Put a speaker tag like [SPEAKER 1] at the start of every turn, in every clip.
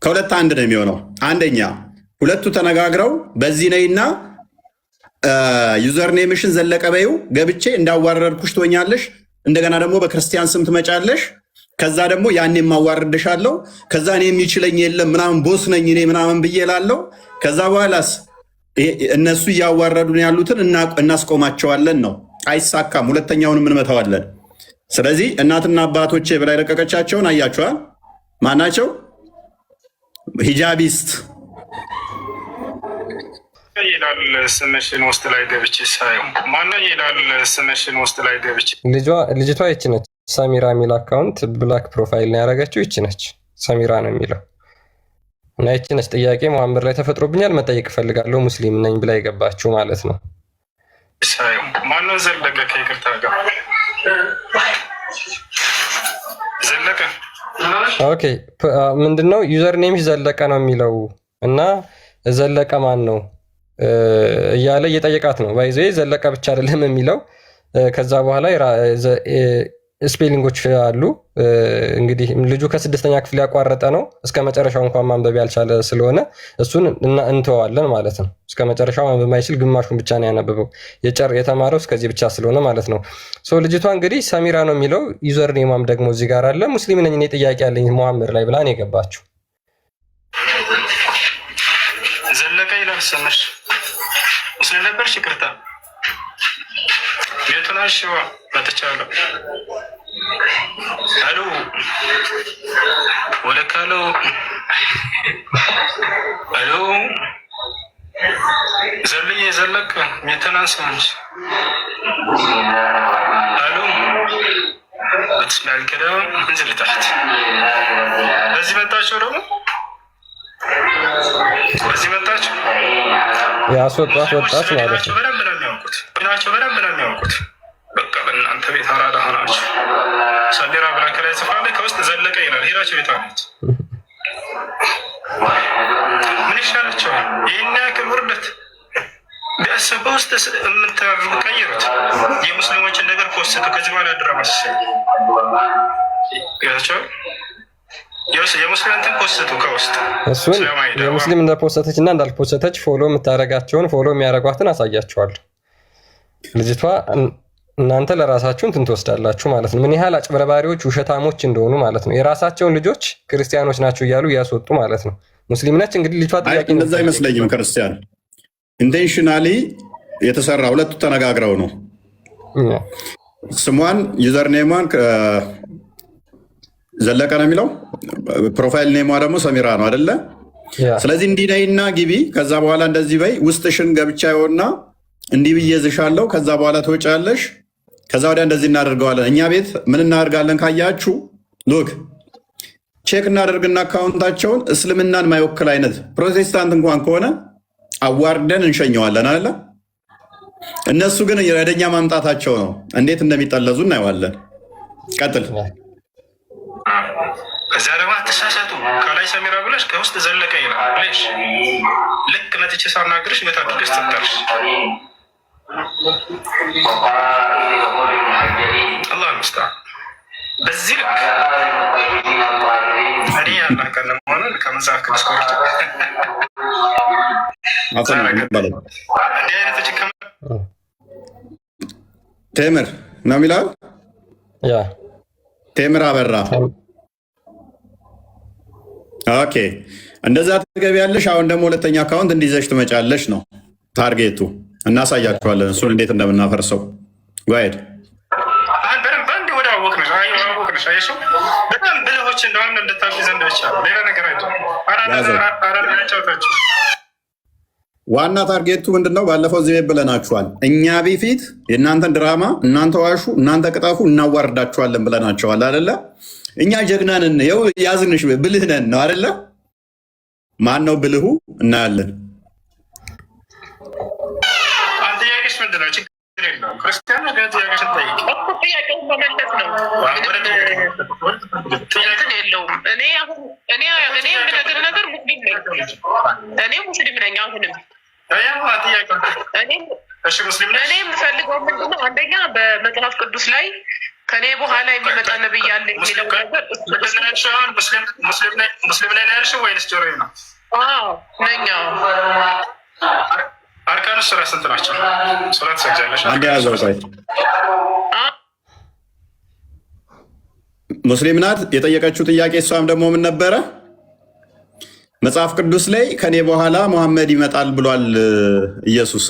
[SPEAKER 1] ከሁለት አንድ ነው የሚሆነው። አንደኛ ሁለቱ ተነጋግረው በዚህ ነይና ዩዘር ኔምሽን ዘለቀ በይው ገብቼ እንዳዋረድኩሽ ትሆኛለሽ። እንደገና ደግሞ በክርስቲያን ስም ትመጫለሽ። ከዛ ደግሞ ያኔ ማዋረድሻለሁ። ከዛ እኔ የሚችለኝ የለም ምናምን ቦስ ነኝ እኔ ምናምን ብዬ እላለሁ። ከዛ በኋላስ እነሱ እያዋረዱን ያሉትን እናስቆማቸዋለን ነው። አይሳካም። ሁለተኛውንም እንመታዋለን። ስለዚህ እናትና አባቶቼ በላይ ለቀቀቻቸውን አያቸዋል። ማናቸው? ሂጃቢስት
[SPEAKER 2] ይላል ስምሽን ውስጥ ላይ ገብቼ ሳየው ማነው ይላል ስምሽን ውስጥ ላይ ገብቼ
[SPEAKER 3] ልጅቷ ይቺ ነች። ሰሚራ የሚል አካውንት ብላክ ፕሮፋይል ነው ያደረገችው። ይቺ ነች ሰሚራ ነው የሚለው እና ይቺ ነች ጥያቄ መሐመድ ላይ ተፈጥሮብኛል መጠየቅ እፈልጋለሁ ሙስሊም ነኝ ብላ የገባችው ማለት ነው።
[SPEAKER 2] ሳየው ማነው ዘለቀ? ከይቅርታ ጋር ዘለቀ
[SPEAKER 3] ኦኬ ምንድነው ዩዘር ኔምሽ ዘለቀ ነው የሚለው እና ዘለቀ ማን ነው እያለ እየጠየቃት ነው። ባይዘ ዘለቀ ብቻ አይደለም የሚለው ከዛ በኋላ ስፔሊንጎች አሉ። እንግዲህ ልጁ ከ6ኛ ክፍል ያቋረጠ ነው። እስከ መጨረሻው እንኳን ማንበብ ያልቻለ ስለሆነ እሱን እንተዋለን ማለት ነው። እስከ መጨረሻው ማንበብ ማይችል ግማሹን ብቻ ነው ያነበበው። የተማረው እስከዚህ ብቻ ስለሆነ ማለት ነው። ልጅቷ እንግዲህ ሰሚራ ነው የሚለው ዩዘር ኔማም ደግሞ እዚህ ጋር አለ። ሙስሊም ነኝ እኔ ጥያቄ ያለኝ መሐመድ ላይ ብላ ነው የገባችው።
[SPEAKER 2] ዘለቀ ይላል ስምሽ ሙስሊም ነበርሽ? ይቅርታ የቱናሽ መጥቻለሁ። አሉ ወለካሎ አሉ ዘልዬ ዘለቀ የተናንስ ነች አሉ በትስማል ከደ እንዝል ታሕት በዚህ መጣችሁ ደግሞ በዚህ መጣችሁ
[SPEAKER 3] ያስወጣት ወጣት ማለት ነው።
[SPEAKER 2] በደንብ ነው የሚያውቁት ናቸው። በደንብ ነው የሚያውቁት። በቃ በእናንተ ቤት አራዳ ሆናችሁ ሰሌራ ብላ ከላይ ጽፋለ ከውስጥ ዘለቀ ይላል። ሄዳችሁ ቤት አሉት ምን ይሻላቸዋል? ይህን ያክል ውርደት ቢያስ በውስጥ የምታደርጉ ቀይሩት። የሙስሊሞችን ነገር ከወሰዱ ከዚህ በኋላ ድረማስ ያቸዋል የሙስሊምንትን ፖስቱ ከውስጥ
[SPEAKER 3] እሱን የሙስሊም እንደፖስተች እና እንዳልፖስተች ፎሎ የምታደርጋቸውን ፎሎ የሚያደርጓትን አሳያቸዋለሁ። ልጅቷ እናንተ ለራሳችሁ እንትን ትወስዳላችሁ ማለት ነው። ምን ያህል አጭበርባሪዎች ውሸታሞች እንደሆኑ ማለት ነው። የራሳቸውን ልጆች ክርስቲያኖች ናቸው እያሉ እያስወጡ ማለት ነው። ሙስሊም ነች እንግዲህ ልጅቷ ጥያቄ
[SPEAKER 1] እንደዛ አይመስለኝም። ክርስቲያን ኢንቴንሽናሊ የተሰራ ሁለቱ ተነጋግረው ነው። ስሟን ዩዘር ኔሟን ዘለቀ ነው የሚለው ፕሮፋይል ኔሟ ደግሞ ሰሚራ ነው አይደለ? ስለዚህ እንዲህ ነይና ግቢ። ከዛ በኋላ እንደዚህ በይ ውስጥሽን ገብቻ ይሆንና እንዲህ ብዬ እዝሻለሁ። ከዛ በኋላ ትወጫለሽ። ከዛ ወዲያ እንደዚህ እናደርገዋለን። እኛ ቤት ምን እናደርጋለን ካያችሁ፣ ሉክ ቼክ እናደርግና አካውንታቸውን እስልምናን ማይወክል አይነት ፕሮቴስታንት እንኳን ከሆነ አዋርደን እንሸኘዋለን አይደለ? እነሱ ግን ወደኛ ማምጣታቸው ነው። እንዴት እንደሚጠለዙ እናየዋለን። ቀጥል።
[SPEAKER 2] ከዚያ ደግሞ አትሳሳቱ። ከላይ ሰሚራ ብለሽ ከውስጥ ዘለቀ ይላል ብለሽ ልክ መጥቼ ሳናግርሽ በታድርገሽ ትጠርሽ። አላህ ይመስገን። በዚህ ልክ እኔ ያናቀለ መሆኑን ከመጽሐፍ ቅዱስ ኮርቶ እንዲህ አይነቶች
[SPEAKER 1] ቴምር ነው የሚለው ቴምር አበራ። ኦኬ እንደዛ ትገቢያለሽ። አሁን ደግሞ ሁለተኛ አካውንት እንዲዘሽ ትመጫለሽ ነው ታርጌቱ። እናሳያችኋለን እሱን እንዴት እንደምናፈርሰው። ጓሄድ
[SPEAKER 2] በጣም ብልሆች እንደሆነ እንድታውቂ ዘንድ ብቻ ሌላ ነገር
[SPEAKER 1] ዋና ታርጌቱ ምንድነው? ባለፈው እዚህ ቤት ብለናችኋል። እኛ በፊት የእናንተን ድራማ እናንተ ዋሹ፣ እናንተ ቅጣፉ፣ እናዋርዳችኋለን ብለናቸዋል አይደለ? እኛ ጀግናንን ይኸው ያዝንሽ ብልህ ነን ነው አይደለ? ማን ነው ብልሁ? እናያለን።
[SPEAKER 2] ጥያቄሽ ምንድን ነው? ችግር የለውም። ክርስቲያን ነገር ጥያቄሽን ጠይቂ። ጥያቄውን መመለስ ነው። እንትን የለውም። እኔ የምነግር ነገር ሙስሊም ነኝ። እኔ ሙስሊም ነኝ። አሁንም እኔ የምፈልገው ምንድነው? አንደኛ በመጽሐፍ ቅዱስ ላይ
[SPEAKER 4] ከኔ በኋላ የሚመጣ ነብይ አለ የሚለው ነገር
[SPEAKER 2] ሙስሊም ላይ ያልሽው ወይንስ ጆሮ ነው?
[SPEAKER 4] ነኛ
[SPEAKER 2] አርካኑ ሱራ ስንት ናቸው? ሱራ ትሰግጃለሽ?
[SPEAKER 1] አንድ ያዘው ቆይ ሙስሊም ናት የጠየቀችው ጥያቄ። እሷም ደግሞ ምን ነበረ? መጽሐፍ ቅዱስ ላይ ከኔ በኋላ መሐመድ ይመጣል ብሏል ኢየሱስ።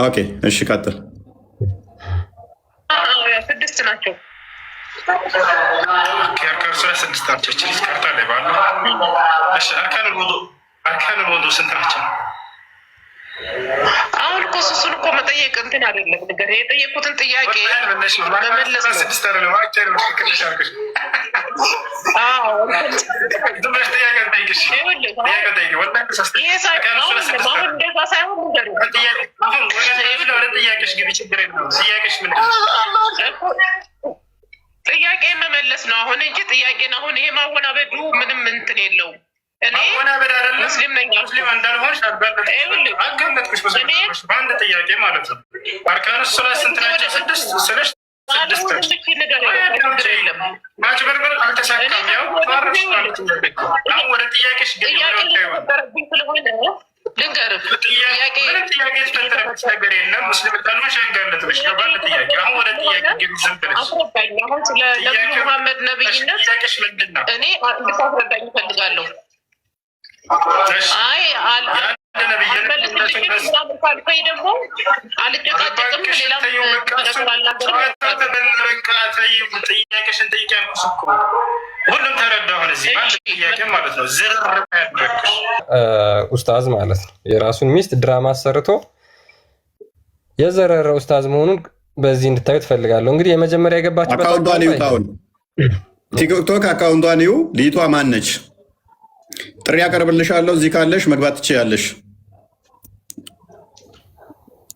[SPEAKER 1] ኦኬ እሺ ቀጥል።
[SPEAKER 4] ስድስት ናቸው።
[SPEAKER 2] አርካኑ ሱራ ስድስት ናቸው። ስከርታ ላይ ባለ አርካኑ ውዱ ስንት ናቸው?
[SPEAKER 4] አሁን እኮ እሱን እኮ መጠየቅ እንትን አይደለም ነገር የጠየቁትን ጥያቄ መመለስ ነው። ጥያቄ መመለስ ነው አሁን እንጂ ጥያቄን አሁን ይሄ ማወናበዱ ምንም እንትን የለውም። እኔ ሙስሊም ነኝ ሙስሊም እንዳልሆንሽ አጋለጥኩሽ በአንድ ጥያቄ ማለት ነው። አርካኑ ሱራ ስንት ናቸው? ስድስት ስለሽ ማጭበርበር አልተሳካም። ያው አሁን ወደ ጥያቄሽ ስለሆነ ልንገርህ ጥያቄ የተፈጠረበት ነገር የለም። ሙስሊም እንዳልሆንሽ ያጋለጥኩሽ በአንድ ጥያቄ። አሁን ወደ ጥያቄ ግን ዝምብለሽ አስረዳኝ። አሁን ስለ ነቢዩ መሐመድ ነብይነት ጥያቄሽ ምንድን ነው? እኔ እንድታስረዳኝ እፈልጋለሁ። አይ ደግሞ አልጨቃጨቅም። ሌላም ሁሉም ተረዳሁን። እዚህ ጥያቄ ማለት ነው
[SPEAKER 3] ኡስታዝ ማለት ነው የራሱን ሚስት ድራማ አሰርቶ የዘረረ ኡስታዝ መሆኑን በዚህ እንድታዩ ትፈልጋለሁ። እንግዲህ የመጀመሪያ የገባችበት
[SPEAKER 1] ቲክቶክ አካውንቷን ይው ልይቷ ማነች? ጥሪ ያቀርብልሻለሁ። እዚህ ካለሽ መግባት ትችያለሽ።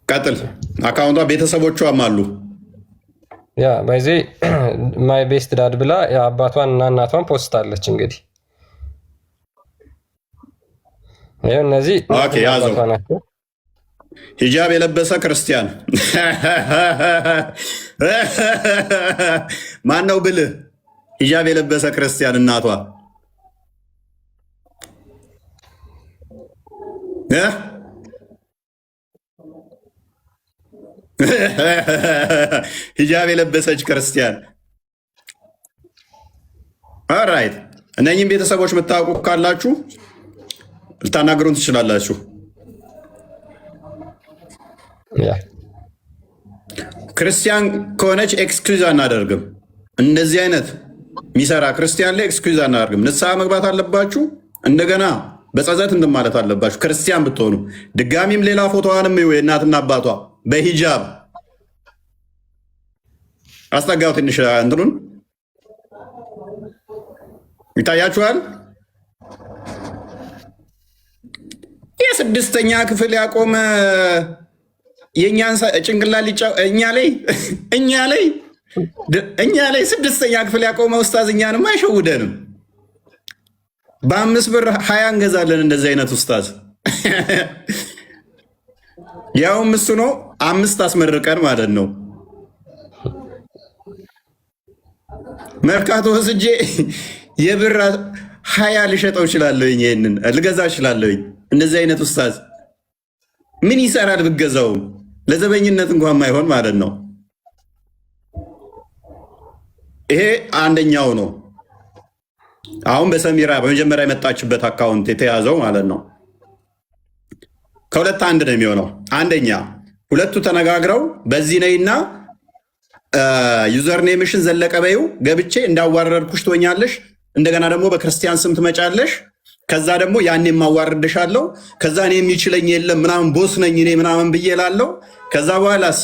[SPEAKER 1] ቀጥል። አካውንቷ ቤተሰቦቿም አሉ።
[SPEAKER 3] ያ ባይዜ ማይ ቤስት ዳድ ብላ አባቷን እና እናቷን ፖስታለች። እንግዲህ ይሄ እነዚህ አባቷ ናቸው።
[SPEAKER 1] ሂጃብ የለበሰ ክርስቲያን ማን ነው ብልህ? ሂጃብ የለበሰ ክርስቲያን እናቷ ሂጃብ የለበሰች ክርስቲያን። ኦራይት እነኝህም ቤተሰቦች የምታውቁ ካላችሁ ልታናግሩን ትችላላችሁ። ክርስቲያን ከሆነች ኤክስኪውዝ አናደርግም። እንደዚህ አይነት የሚሰራ ክርስቲያን ላይ ኤክስኪውዝ አናደርግም። ንስሐ መግባት አለባችሁ። እንደገና በጸጸት እንትን ማለት አለባችሁ። ክርስቲያን ብትሆኑ ድጋሚም ሌላ ፎቶዋንም የእናትና አባቷ በሂጃብ አስጠጋው። ትንሽ እንትኑን ይታያችኋል። የስድስተኛ ክፍል ያቆመ የእኛን ጭንቅላት እኛ ላይ ስድስተኛ ክፍል ያቆመ ኡስታዝ እኛንም አይሸውደንም። በ5 ብር 20 እንገዛለን። እንደዚህ አይነት ኡስታዝ ያውም እሱ ነው 5 አስመርቀን ማለት ነው። መርካቶ ወስጄ የብር 20 ልሸጠው እችላለሁ። ይሄንን ልገዛ እችላለሁ። እንደዚህ አይነት ኡስታዝ ምን ይሰራል ብገዛው? ለዘበኝነት እንኳን ማይሆን ማለት ነው። ይሄ አንደኛው ነው። አሁን በሰሚራ በመጀመሪያ የመጣችበት አካውንት የተያዘው ማለት ነው። ከሁለት አንድ ነው የሚሆነው። አንደኛ ሁለቱ ተነጋግረው በዚህ ነይና ዩዘር ኔምሽን ዘለቀ በይው ገብቼ እንዳዋረድኩሽ ትሆኛለሽ። እንደገና ደግሞ በክርስቲያን ስም ትመጫለሽ። ከዛ ደግሞ ያኔ ማዋረድሻለሁ። ከዛ እኔ የሚችለኝ የለም ምናምን ቦስ ነኝ እኔ ምናምን ብዬ እላለሁ። ከዛ በኋላስ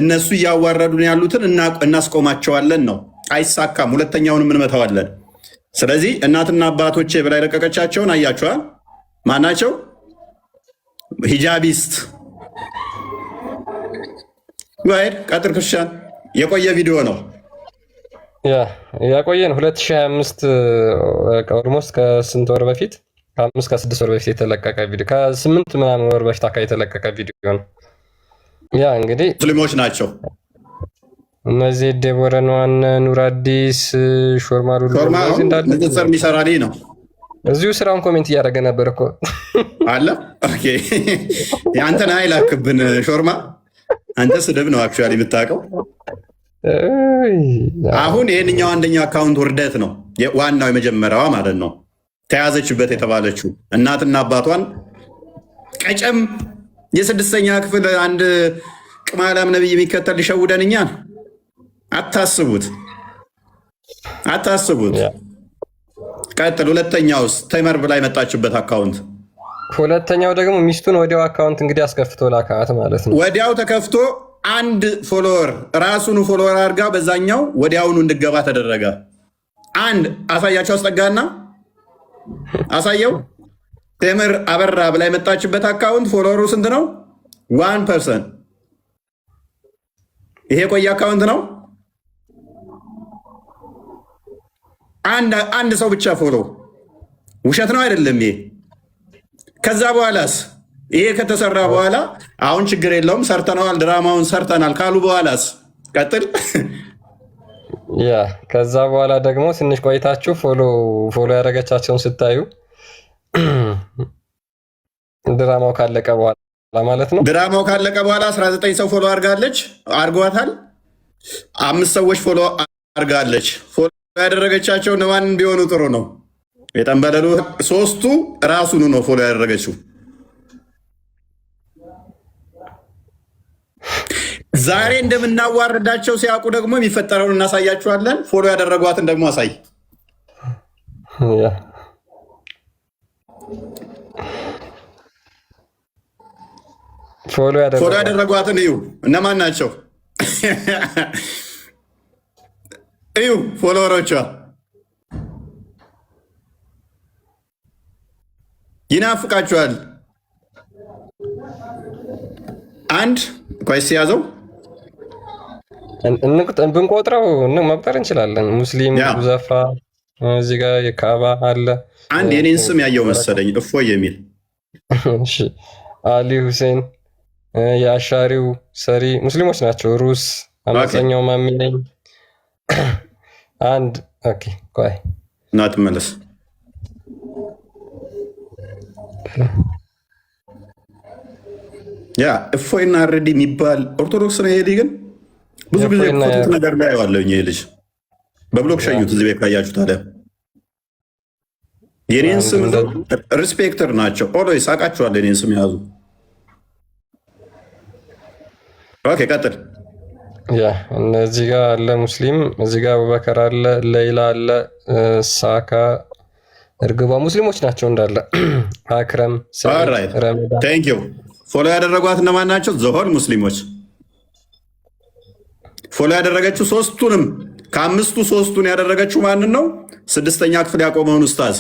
[SPEAKER 1] እነሱ እያዋረዱን ያሉትን እናስቆማቸዋለን ነው። አይሳካም። ሁለተኛውንም እንመታዋለን። ስለዚህ እናትና አባቶቼ ብላ የለቀቀቻቸውን አያቸዋል። ማናቸው? ሂጃቢስት ዋይድ ቀጥር ክርስቲያን የቆየ ቪዲዮ ነው
[SPEAKER 3] ያቆየን 2025 ኦልሞስት ከስንት ወር በፊት ከ5 ከ6 ወር በፊት የተለቀቀ ቪዲዮ ከ8 ምናምን ወር በፊት አካባቢ የተለቀቀ ቪዲዮ ነው። ያ እንግዲህ
[SPEAKER 1] ሙስሊሞች ናቸው
[SPEAKER 3] እነዚህ ደቦረኗን ኑር አዲስ ሾርማሩ
[SPEAKER 1] ንጽጽር የሚሰራ ልጅ ነው።
[SPEAKER 3] እዚሁ ስራውን ኮሜንት እያደረገ ነበር እኮ
[SPEAKER 1] አለ። ኦኬ አንተን አይላክብን ሾርማ፣ አንተ ስድብ ነው አክቹዋሊ የምታውቀው። አሁን ይህንኛው አንደኛው አካውንት ውርደት ነው። ዋናው የመጀመሪያዋ ማለት ነው ተያዘችበት የተባለችው እናትና አባቷን ቀጨም የስድስተኛ ክፍል አንድ ቅማላም ነብይ የሚከተል ሊሸውደን እኛን አታስቡት። ቀጥል። ሁለተኛውስ ተመር ብላ የመጣችበት አካውንት።
[SPEAKER 3] ሁለተኛው ደግሞ ሚስቱን ወዲያው አካውንት እንግዲህ አስከፍቶ ላካት ማለት ነው።
[SPEAKER 1] ወዲያው ተከፍቶ አንድ ፎሎወር ራሱን ፎሎወር አድርጋ በዛኛው ወዲያውኑ እንድገባ ተደረገ። አንድ አሳያቸው፣ አስጠጋና አሳየው። ቴምር አበራ ብላ የመጣችበት አካውንት ፎሎወሩ ስንት ነው? 1%። ይሄ ቆየ አካውንት ነው። አንድ ሰው ብቻ ፎሎ። ውሸት ነው አይደለም ይሄ? ከዛ በኋላስ ይሄ ከተሰራ በኋላ አሁን ችግር የለውም ሰርተነዋል፣ ድራማውን ሰርተናል ካሉ በኋላስ ቀጥል።
[SPEAKER 3] ያ ከዛ በኋላ ደግሞ ትንሽ ቆይታችሁ ፎሎ ያደረገቻቸውን ስታዩ ድራማው ካለቀ በኋላ ማለት ነው።
[SPEAKER 1] ድራማው ካለቀ በኋላ 19 ሰው ፎሎ አርጓታል። 5 ሰዎች ፎሎ አርጋለች። ፎሎ ያደረገቻቸው እነማን ቢሆኑ ጥሩ ነው? የጠንበለሉ 3ቱ ራሱኑ ነው ፎሎ ያደረገችው። ዛሬ እንደምናዋርዳቸው ሲያውቁ ደግሞ የሚፈጠረውን እናሳያችኋለን። ፎሎ ያደረጓትን ደግሞ አሳይ።
[SPEAKER 3] ፎሎ
[SPEAKER 1] ያደረጓትን እዩ። እነማን ናቸው? እዩ ፎሎወሮቿ ይናፍቃችኋል። አንድ ቆይስ ያዘው
[SPEAKER 3] ብንቆጥረው መቁጠር እንችላለን። ሙስሊም ዘፋ እዚህ ጋር የካባ አለ።
[SPEAKER 1] አንድ የኔን ስም ያየው መሰለኝ እፎይ የሚል
[SPEAKER 3] አሊ ሁሴን የአሻሪው ሰሪ ሙስሊሞች ናቸው። ሩስ አመፀኛው ማሚ ነኝ። አንድ ኦኬ ቆይ
[SPEAKER 1] እና ትመለስ። ያ እፎይና አረዲ የሚባል ኦርቶዶክስ ነው። ይሄ ግን ብዙ ጊዜ ፎቶት ነገር ላይ ያዋለው ይሄ ልጅ በብሎክ ሸዩት። እዚህ ቤት ካያችሁ ታዲያ የኔን ስም ሪስፔክተር ናቸው። ኦሎይስ አውቃችኋለሁ። የኔን ስም የያዙ ኦኬ ቀጥል።
[SPEAKER 3] ያ እነዚህ ጋር አለ ሙስሊም፣ እዚህ ጋር አቡበከር አለ፣ ሌይላ አለ፣ ሳካ እርግባ ሙስሊሞች ናቸው እንዳለ። አክረም ረመዳን
[SPEAKER 1] ቴንክ ዩ። ፎሎ ያደረጓት እነማን ናቸው? ዘሆል ሙስሊሞች። ፎሎ ያደረገችው ሶስቱንም ከ5ቱ 3ቱን ያደረገችው ማንን ነው? 6ኛ ክፍል ያቆመውን ኡስታዝ።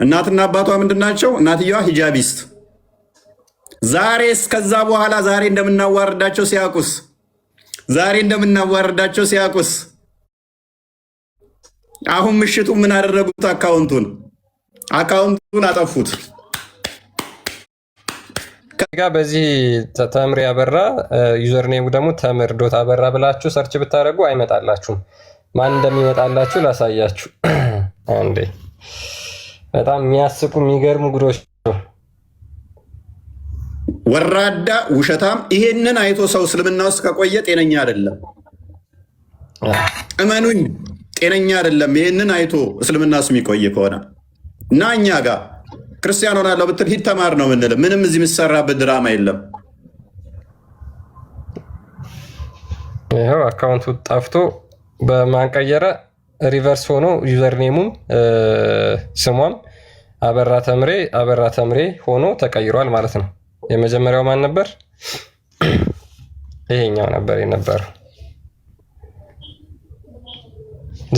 [SPEAKER 1] እናትና አባቷ ምንድን ናቸው? እናትየዋ ሂጃቢስት። ዛሬ እስከዛ በኋላ ዛሬ እንደምናዋርዳቸው ሲያቁስ አሁን ምሽቱ ምን አደረጉት? አካውንቱን አጠፉት።
[SPEAKER 3] ጋ በዚህ ተምር ያበራ ዩዘርኔሙ ደግሞ ተምር ዶት አበራ ብላችሁ ሰርች ብታደርጉ አይመጣላችሁም። ማን እንደሚመጣላችሁ ላሳያችሁ። አንዴ በጣም የሚያስቁ የሚገርሙ ጉዶች።
[SPEAKER 1] ወራዳ ውሸታም። ይሄንን አይቶ ሰው እስልምና ውስጥ ከቆየ ጤነኛ አይደለም። እመኑኝ ጤነኛ አይደለም። ይሄንን አይቶ እስልምና ውስጥ የሚቆይ ከሆነ እና እኛ ጋር ክርስቲያን ሆናለሁ ብትል ሂድ ተማር ነው ምንል። ምንም እዚህ የምትሰራበት ድራማ የለም።
[SPEAKER 3] ይኸው አካውንቱ ጠፍቶ በማንቀየረ ሪቨርስ ሆኖ ዩዘርኔሙም ስሟም አበራ ተምሬ ሆኖ ተቀይሯል ማለት ነው። የመጀመሪያው ማን ነበር? ይሄኛው ነበር የነበረው።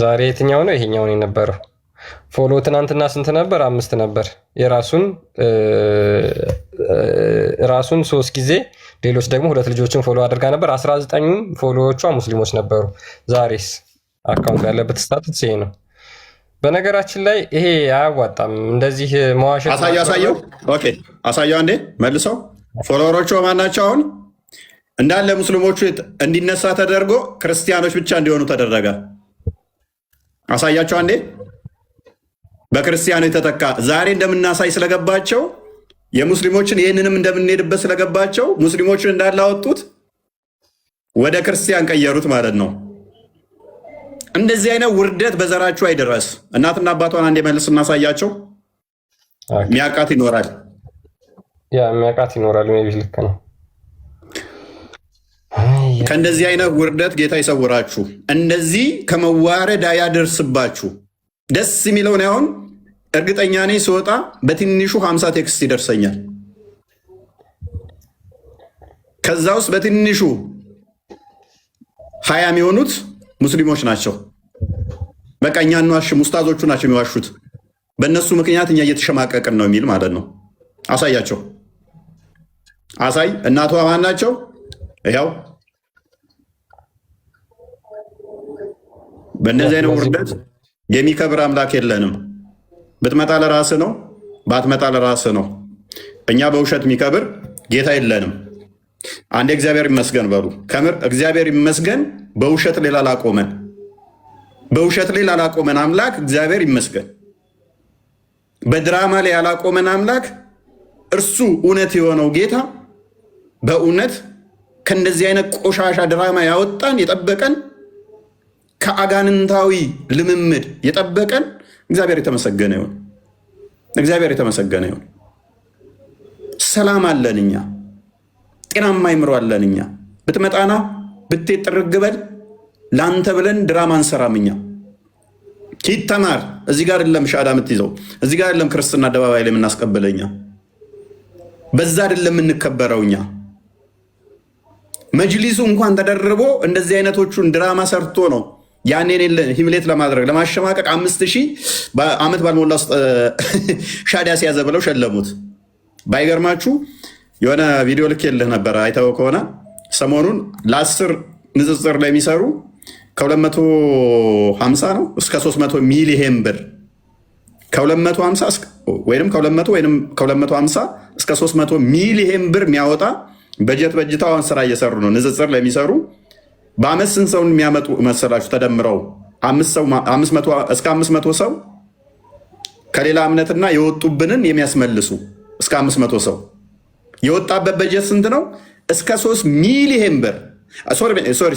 [SPEAKER 3] ዛሬ የትኛው ነው? ይሄኛው ነው የነበረው። ፎሎ ትናንትና ስንት ነበር? 5 ነበር። ራሱን 3 ጊዜ ሌሎች ደግሞ 2 ልጆችን ፎሎ አድርጋ ነበር። 19ኙም ፎሎዎቿ ሙስሊሞች ነበሩ። ዛሬስ አካውንት ያለበት ስታትስ ይሄ ነው። በነገራችን ላይ ይሄ አያዋጣም። እንደዚህ መዋሸት።
[SPEAKER 1] አሳየው። ኦኬ አሳየው አንዴ መልሰው። ፎሎወሮቹ ማን ናቸው? አሁን እንዳለ ሙስሊሞቹ እንዲነሳ ተደርጎ ክርስቲያኖች ብቻ እንዲሆኑ ተደረገ። አሳያቸው አንዴ። በክርስቲያኖች የተተካ ዛሬ እንደምናሳይ ስለገባቸው የሙስሊሞችን ይህንንም እንደምንሄድበት ስለገባቸው ሙስሊሞችን እንዳላወጡት ወደ ክርስቲያን ቀየሩት ማለት ነው። እንደዚህ አይነት ውርደት በዘራችሁ አይደረስ። እናትና አባቷን አንዴ መልስ እናሳያቸው። ሚያቃት ይኖራል፣
[SPEAKER 3] ሚያቃት ይኖራል። ልክ ነው።
[SPEAKER 1] ከእንደዚህ አይነት ውርደት ጌታ ይሰውራችሁ። እንደዚህ ከመዋረድ አያደርስባችሁ። ደስ የሚለውን አሁን እርግጠኛ ነኝ ስወጣ በትንሹ 50 ቴክስት ይደርሰኛል። ከዛ ውስጥ በትንሹ 20 የሚሆኑት ሙስሊሞች ናቸው። በቃ እኛ እንዋሽም፣ ኡስታዞቹ ናቸው የሚዋሹት፣ በእነሱ ምክንያት እኛ እየተሸማቀቅን ነው የሚል ማለት ነው። አሳያቸው። አሳይ። እናቷ ማን ናቸው? ይኸው በእነዚህ አይነት ውርደት የሚከብር አምላክ የለንም። ብትመጣ ለራስ ነው፣ ባትመጣ ለራስ ነው። እኛ በውሸት የሚከብር ጌታ የለንም። አንድ እግዚአብሔር ይመስገን በሉ። ከምር እግዚአብሔር ይመስገን። በውሸት ሌላ ላቆመን፣ በውሸት ላይ ላላቆመን አምላክ እግዚአብሔር ይመስገን። በድራማ ላይ ያላቆመን አምላክ እርሱ እውነት የሆነው ጌታ በእውነት ከእንደዚህ አይነት ቆሻሻ ድራማ ያወጣን የጠበቀን ከአጋንንታዊ ልምምድ የጠበቀን እግዚአብሔር የተመሰገነ ይሁን። እግዚአብሔር የተመሰገነ ይሁን። ሰላም አለን እኛ፣ ጤናማ አይምሮ አለን እኛ። ብትመጣና ብትሄድ ጥርግ በል ለአንተ ብለን ድራማ አንሰራም እኛ። ሂድ ተማር። እዚህ ጋር አይደለም ሻዳ የምትይዘው፣ እዚህ ጋር አይደለም ክርስትና አደባባይ ላይ የምናስቀበለው እኛ። በዛ አይደለም የምንከበረው እኛ። መጅሊሱ እንኳን ተደርቦ እንደዚህ አይነቶቹን ድራማ ሰርቶ ነው ያኔን ሂምሌት ለማድረግ ለማሸማቀቅ 5000 በአመት ባልሞላ ውስጥ ሻዳ ሲያዘ ብለው ሸለሙት። ባይገርማችሁ የሆነ ቪዲዮ ልክ የልህ ነበር አይተው ከሆነ ሰሞኑን ለ10 ንጽጽር ላይ የሚሰሩ ከ250 ነው እስከ 300 ሚሊየን ብር ከ250 ወይም ከ250 እስከ 300 ሚሊየን ብር የሚያወጣ በጀት በጅታውን ስራ እየሰሩ ነው። ንጽጽር ላይ የሚሰሩ በአመት ስንት ሰውን የሚያመጡ መሰላችሁ? ተደምረው እስከ 500 ሰው ከሌላ እምነትና የወጡብንን የሚያስመልሱ እስከ 500 ሰው የወጣበት በጀት ስንት ነው? እስከ 3 ሚሊየን ብር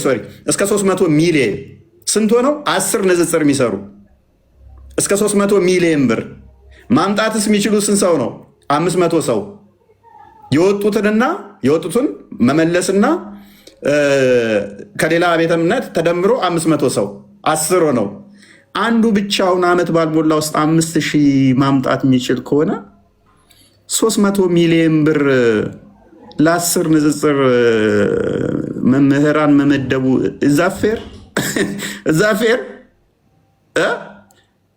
[SPEAKER 1] ሶሪ እስከ 300 ሚሊየን ስንት ሆነው 10 ንጽጽር የሚሰሩ እስከ 300 ሚሊየን ብር ማምጣትስ የሚችሉ ስንት ሰው ነው? 500 ሰው የወጡትን መመለስና ከሌላ ቤተ እምነት ተደምሮ 500 ሰው 10 ነው። አንዱ ብቻውን አመት ባልሞላ ውስጥ 5000 ማምጣት የሚችል ከሆነ 300 ሚሊዮን ብር ለ10 ንጽጽር መምህራን መመደቡ እዛፌር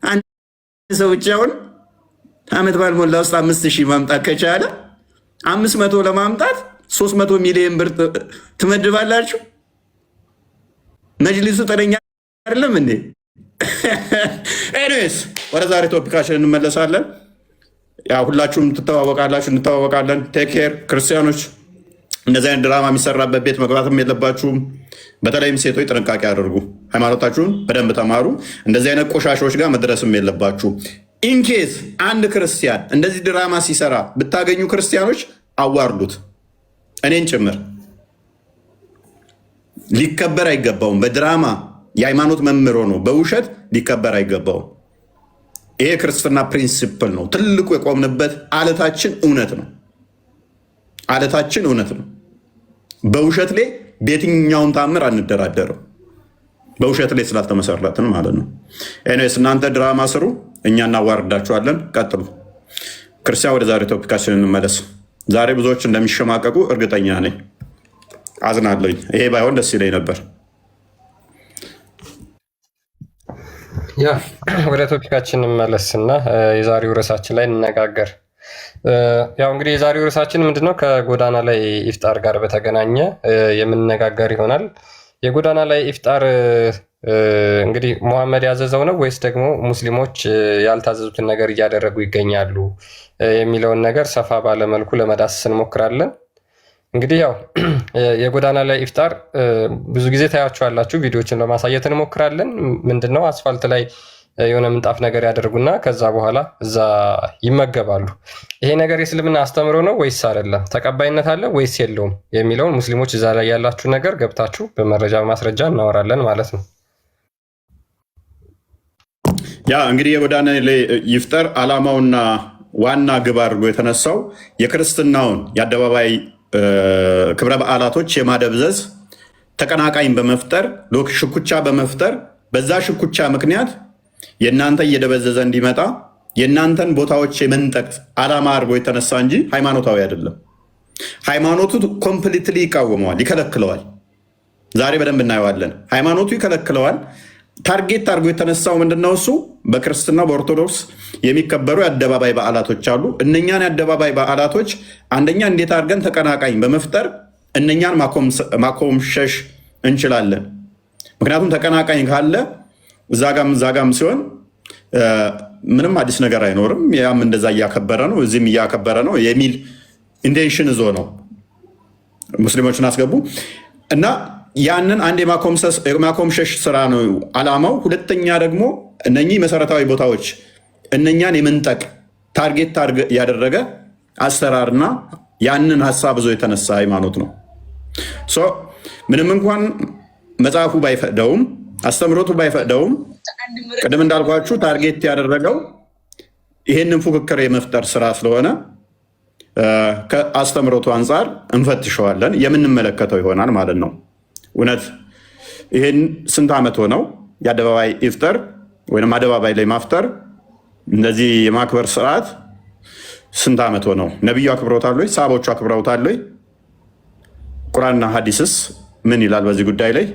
[SPEAKER 1] አንድ ሰው ብቻውን አመት ባልሞላ ውስጥ 5000 ማምጣት ከቻለ 500 ለማምጣት 300 ሚሊዮን ብር ትመድባላችሁ። መጅሊሱ ተረኛ አይደለም እንዴ? ኤኒዌይስ ወደ ዛሬ ቶፒካችን እንመለሳለን። ያው ሁላችሁም ትተዋወቃላችሁ፣ እንተዋወቃለን። ቴክ ኬር ክርስቲያኖች። እንደዚህ አይነት ድራማ የሚሰራበት ቤት መግባትም የለባችሁም። በተለይም ሴቶች ጥንቃቄ አድርጉ። ሃይማኖታችሁን በደንብ ተማሩ። እንደዚህ አይነት ቆሻሾች ጋር መድረስም የለባችሁ። ኢንኬዝ አንድ ክርስቲያን እንደዚህ ድራማ ሲሰራ ብታገኙ ክርስቲያኖች አዋርዱት፣ እኔን ጭምር። ሊከበር አይገባውም። በድራማ የሃይማኖት መምህር ሆኖ በውሸት ሊከበር አይገባውም። ይሄ ክርስትና ፕሪንሲፕል ነው። ትልቁ የቆምንበት አለታችን እውነት ነው። አለታችን እውነት ነው። በውሸት ላይ በየትኛውም ታምር አንደራደረው። በውሸት ላይ ስላልተመሰረትን ማለት ነው። ኤኒዌይስ እናንተ ድራማ ስሩ፣ እኛ እናዋርዳችኋለን። ቀጥሉ። ክርስቲያን፣ ወደ ዛሬ ቶፒካችን እንመለስ። ዛሬ ብዙዎች እንደሚሸማቀቁ እርግጠኛ ነኝ። አዝናለኝ። ይሄ ባይሆን ደስ ይለኝ ነበር።
[SPEAKER 3] ያ ወደ ቶፒካችን እንመለስና የዛሬው ርዕሳችን ላይ እንነጋገር። ያው እንግዲህ የዛሬው ርዕሳችን ምንድነው? ከጎዳና ላይ ኢፍጣር ጋር በተገናኘ የምንነጋገር ይሆናል። የጎዳና ላይ ኢፍጣር እንግዲህ ሙሐመድ ያዘዘው ነው ወይስ ደግሞ ሙስሊሞች ያልታዘዙትን ነገር እያደረጉ ይገኛሉ የሚለውን ነገር ሰፋ ባለመልኩ ለመዳሰስ እንሞክራለን። እንግዲህ ያው የጎዳና ላይ ኢፍጣር ብዙ ጊዜ ታያችኋላችሁ። ቪዲዮዎችን ለማሳየት እንሞክራለን። ምንድነው አስፋልት ላይ የሆነ ምንጣፍ ነገር ያደርጉና ከዛ በኋላ እዛ ይመገባሉ። ይሄ ነገር የእስልምና አስተምሮ ነው ወይስ አይደለም? ተቀባይነት አለ ወይስ የለውም የሚለውን ሙስሊሞች እዛ ላይ ያላችሁ ነገር ገብታችሁ በመረጃ በማስረጃ እናወራለን ማለት ነው።
[SPEAKER 1] ያ እንግዲህ የጎዳና ላይ ኢፍጣር ዓላማውና ዋና ግብ አድርጎ የተነሳው የክርስትናውን የአደባባይ ክብረ በዓላቶች የማደብዘዝ ተቀናቃኝ በመፍጠር ሽኩቻ በመፍጠር በዛ ሽኩቻ ምክንያት የእናንተ እየደበዘዘ እንዲመጣ የእናንተን ቦታዎች የመንጠቅ ዓላማ አድርጎ የተነሳ እንጂ ሃይማኖታዊ አይደለም። ሃይማኖቱ ኮምፕሊትሊ ይቃወመዋል፣ ይከለክለዋል። ዛሬ በደንብ እናየዋለን። ሃይማኖቱ ይከለክለዋል። ታርጌት አድርጎ የተነሳው ምንድነው? እሱ በክርስትና በኦርቶዶክስ የሚከበሩ የአደባባይ በዓላቶች አሉ። እነኛን የአደባባይ በዓላቶች አንደኛ እንዴት አድርገን ተቀናቃኝ በመፍጠር እነኛን ማኮምሸሽ እንችላለን። ምክንያቱም ተቀናቃኝ ካለ እዛጋም ሲሆን ምንም አዲስ ነገር አይኖርም። ያም እንደዛ እያከበረ ነው፣ እዚህም እያከበረ ነው የሚል ኢንቴንሽን እዞ ነው ሙስሊሞችን አስገቡ እና ያንን አንድ የማኮምሸሽ ስራ ነው ዓላማው። ሁለተኛ ደግሞ እነኚህ መሰረታዊ ቦታዎች እነኛን የመንጠቅ ታርጌት ያደረገ አሰራርና ያንን ሀሳብ ይዞ የተነሳ ሃይማኖት ነው። ምንም እንኳን መጽሐፉ ባይፈቅደውም አስተምሮቱ ባይፈቅደውም ቅድም እንዳልኳችሁ ታርጌት ያደረገው ይህንን ፉክክር የመፍጠር ስራ ስለሆነ ከአስተምሮቱ አንጻር እንፈትሸዋለን፣ የምንመለከተው ይሆናል ማለት ነው። እውነት ይህን ስንት ዓመት ሆነው የአደባባይ ኢፍጣር ወይም አደባባይ ላይ ማፍጠር እነዚህ የማክበር ስርዓት ስንት ዓመት ሆነው? ነቢዩ አክብረውታል ወይ? ሰሃቦቹ አክብረውታል ወይ? ቁርአንና ሐዲስስ ምን ይላል በዚህ ጉዳይ ላይ?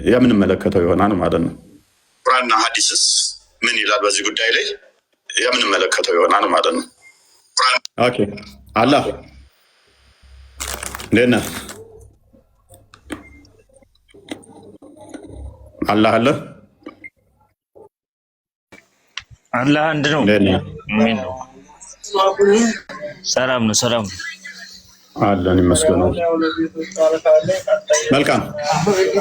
[SPEAKER 1] የምንመለከተው ይሆናል ማለት ነው። ቁርአንና ሐዲስስ ምን ይላል በዚህ ጉዳይ ላይ? የምንመለከተው ይሆናል ማለት ነው። ኦኬ አላህ እንዴት ነህ? አላህ አለ
[SPEAKER 5] አላህ አንድ ነው። ሰላም ነው። ሰላም ነው
[SPEAKER 1] አለን ይመስገነው። መልካም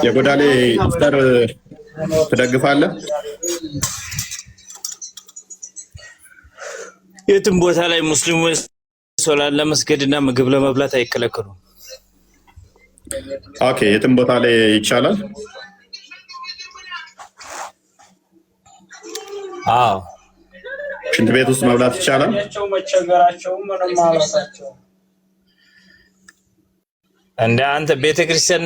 [SPEAKER 1] የጎዳሌ ኢፍጣር ትደግፋለህ?
[SPEAKER 5] የትም ቦታ ላይ ሙስሊሞች ሶላት ለመስገድና ምግብ ለመብላት አይከለከሉም።
[SPEAKER 1] ኦኬ የትም ቦታ ላይ ይቻላል?
[SPEAKER 5] አዎ
[SPEAKER 1] ሽንት ቤት ውስጥ መብላት ይቻላል?
[SPEAKER 5] እንደ አንተ ቤተክርስቲያን